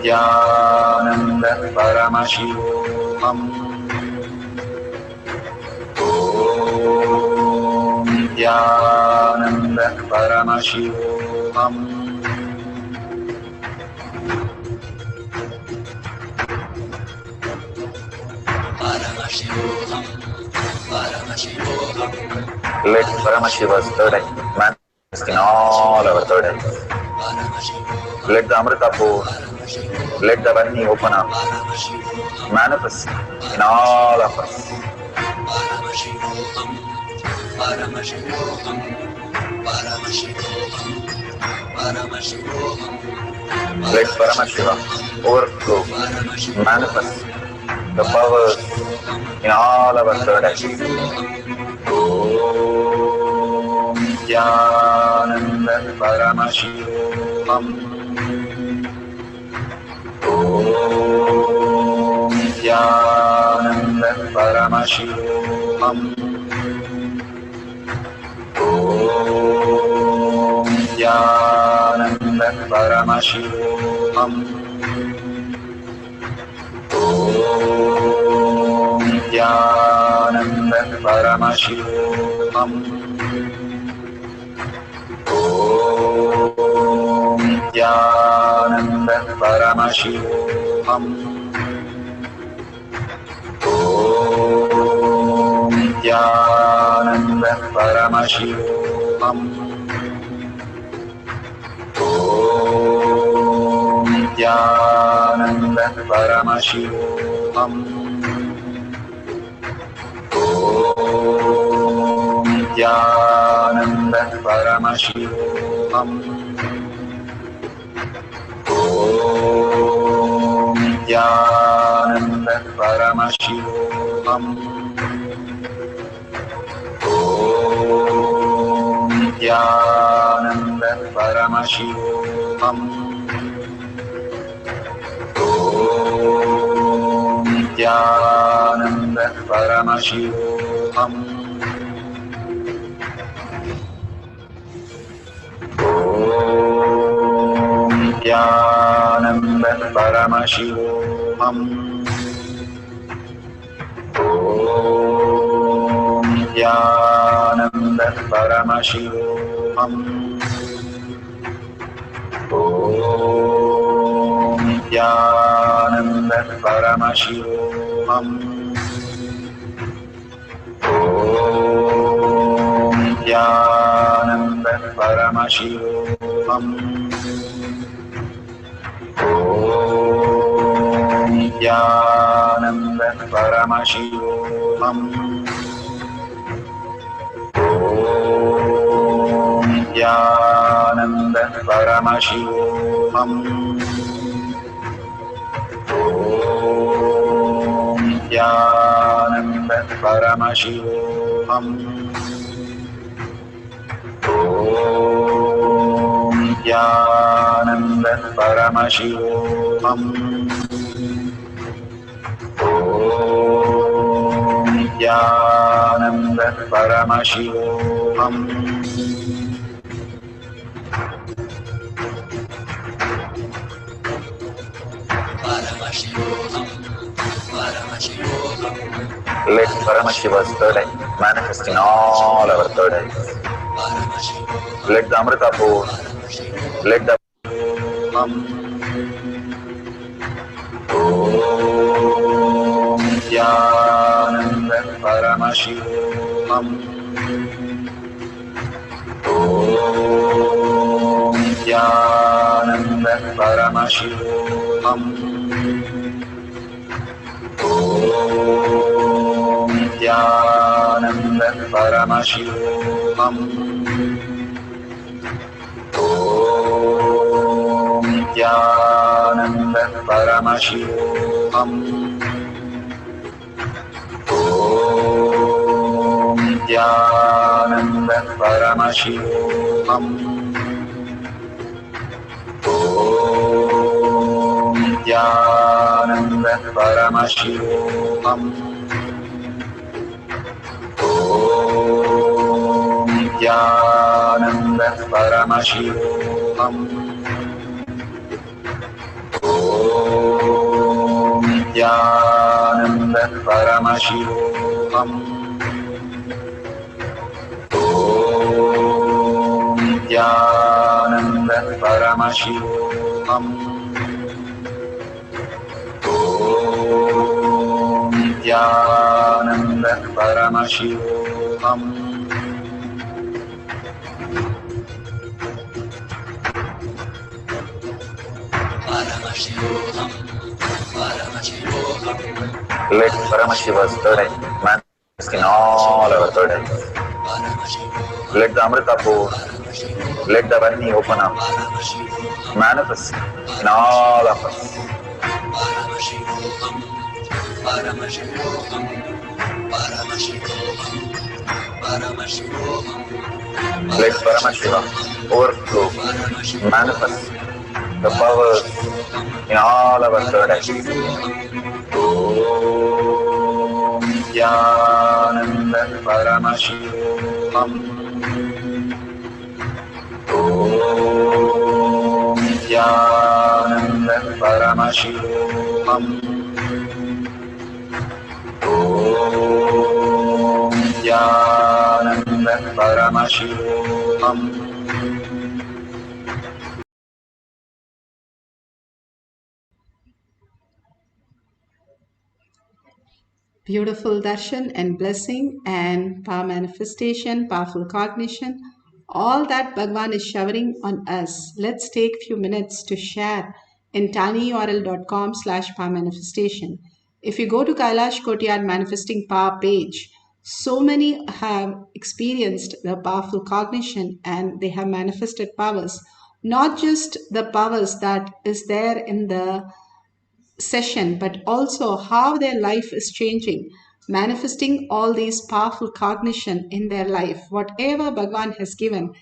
Nithyananda Paramashivoham. Om Nithyananda Paramashivoham. Paramashivoham, Paramashivoham. Let Paramashiva's third eye manifest in all our third eyes. Let the Amrita pour, let the Varni open up, manifest in all of us. Paramashivoham, Paramashivoham, Paramashivoham, Paramashivoham. Let Paramashiva overflow, manifest the powers in all our third eyes. Om Nithyananda Paramashivoham. Om Nithyananda Paramashivoham. Om Nithyananda Paramashivoham. Om Nithyananda Paramashivoham. Om Nithyananda Paramashivoham. Om Nithyananda Paramashivoham. Om Nithyananda Paramashivoham. Om Nithyananda Paramashivoham. Om Nithyananda Paramashivoham. Om Nithyananda Paramashivoham. Om Nithyananda Paramashivoham. Om Nithyananda Paramashivoham. Om Nithyananda Paramashivoham. Om Nithyananda Paramashivoham. Om Nithyananda Paramashivoham. Om Nithyananda Paramashivoham. Om Nithyananda Paramashivoham. Om Nithyananda Paramashivoham. Om Nithyananda Paramashivoham. Om Om Nithyananda Paramashivoham. Paramashivoham. Paramashivoham. Let Paramashiva's third eye manifest in all our third eyes. Paramashivoham. Let the Amrita pour. Paramashivoham. Let the Om Nithyananda Paramashivoham. Om Nithyananda Paramashivoham. Om Nithyananda Paramashivoham. Om Nithyananda Paramashivoham. Om Nithyananda Paramashivoham. Om Nithyananda Paramashivoham. Om Nithyananda Paramashivoham. Om Nithyananda Paramashivoham. Om Nithyananda Paramashivoham. Om Nithyananda Paramashivoham. Paramashivoham. Paramashivoham. Let Paramashiva's third eye manifest in all our third eyes. Paramashivoham. Let the Amrita pour. Let the Varni open up. Paramashivoham. Manifest in all of us. Paramashivoham. Paramashivoham. Paramashivoham. Paramashivoham. Let Paramashiva overflow, manifest the powers in all our third eyes. Om Nithyananda Paramashivoham. Om Nithyananda Paramashivoham. Om Nithyananda Paramashivoham. Beautiful darshan and blessing and power manifestation, powerful cognition, all that Bhagwan is showering on us. Let's take a few minutes to share in tinyurl.com/power manifestation. If you go to Kailash Kotiyar Manifesting Power page, so many have experienced the powerful cognition and they have manifested powers, not just the powers that is there in the session, but also how their life is changing, manifesting all these powerful cognition in their life. Whatever Bhagwan has given,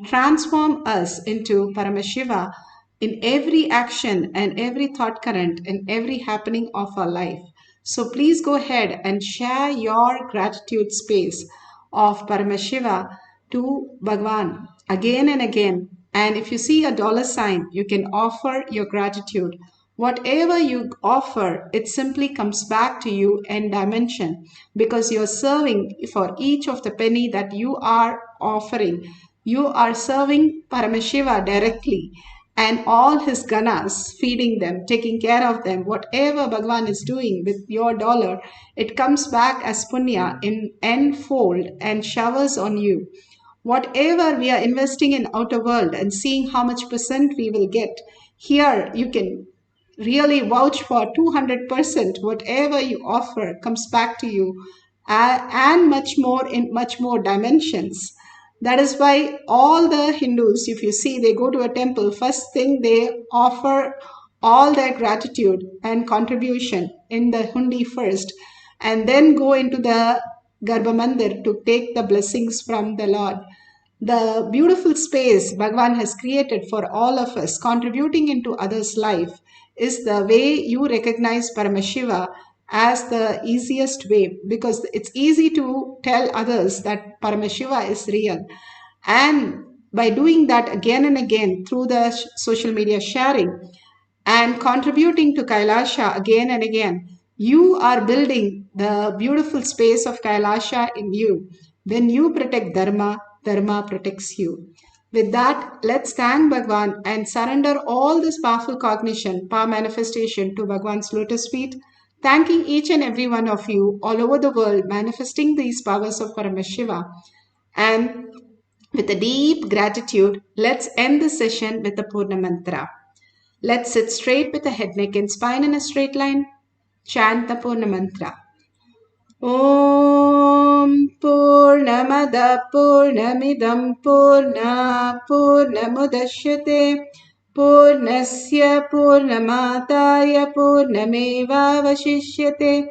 transform us into Paramashiva in every action and every thought current and every happening of our life. So please go ahead and share your gratitude space of Paramashiva to Bhagwan again and again. And if you see a $sign, you can offer your gratitude. Whatever you offer, it simply comes back to you in dimension because you're serving for each of the penny that you are offering. You are serving Paramashiva directly and all his ganas, feeding them, taking care of them. Whatever Bhagwan is doing with your dollar, it comes back as punya in n-fold and showers on you. Whatever we are investing in outer world and seeing how much percent we will get, here you can really vouch for 200%. Whatever you offer comes back to you and much more in much more dimensions. That is why all the Hindus, if you see, they go to a temple, first thing they offer all their gratitude and contribution in the hundi first, and then go into the Garbha Mandir to take the blessings from the Lord. The beautiful space Bhagwan has created for all of us, contributing into others' life, is the way you recognize Paramashiva as the easiest way, because it's easy to tell others that Paramashiva is real. And by doing that again and again through the social media sharing and contributing to Kailasa again and again, you are building the beautiful space of Kailasa in you. When you protect Dharma, Dharma protects you. With that, let's thank Bhagwan and surrender all this powerful cognition, power manifestation to Bhagwan's lotus feet, thanking each and every one of you all over the world manifesting these powers of Paramashiva. And with a deep gratitude, let's end this session with the Purna Mantra. Let's sit straight with the head, neck and spine in a straight line. Chant the Purna Mantra. Om Purnamada Purnamidam Purna Purnamudashyate Purnasya Purnamataya Purnameva Vashishyate.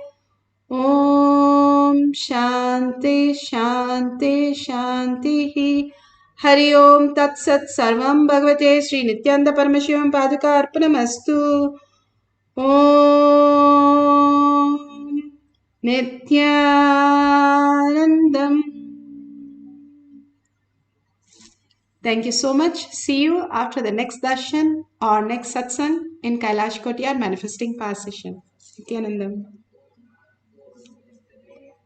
Om Shanti Shanti Shanti. Hari Om Tat Sat Sarvam Bhagavate Sri Nithyananda Paramashivam Paduka Arpanamastu. Om Nithyanandam. Thank you so much. See you after the next darshan or next satsang in Kailash Kotiyar Manifesting Power Session. Nithyanandam.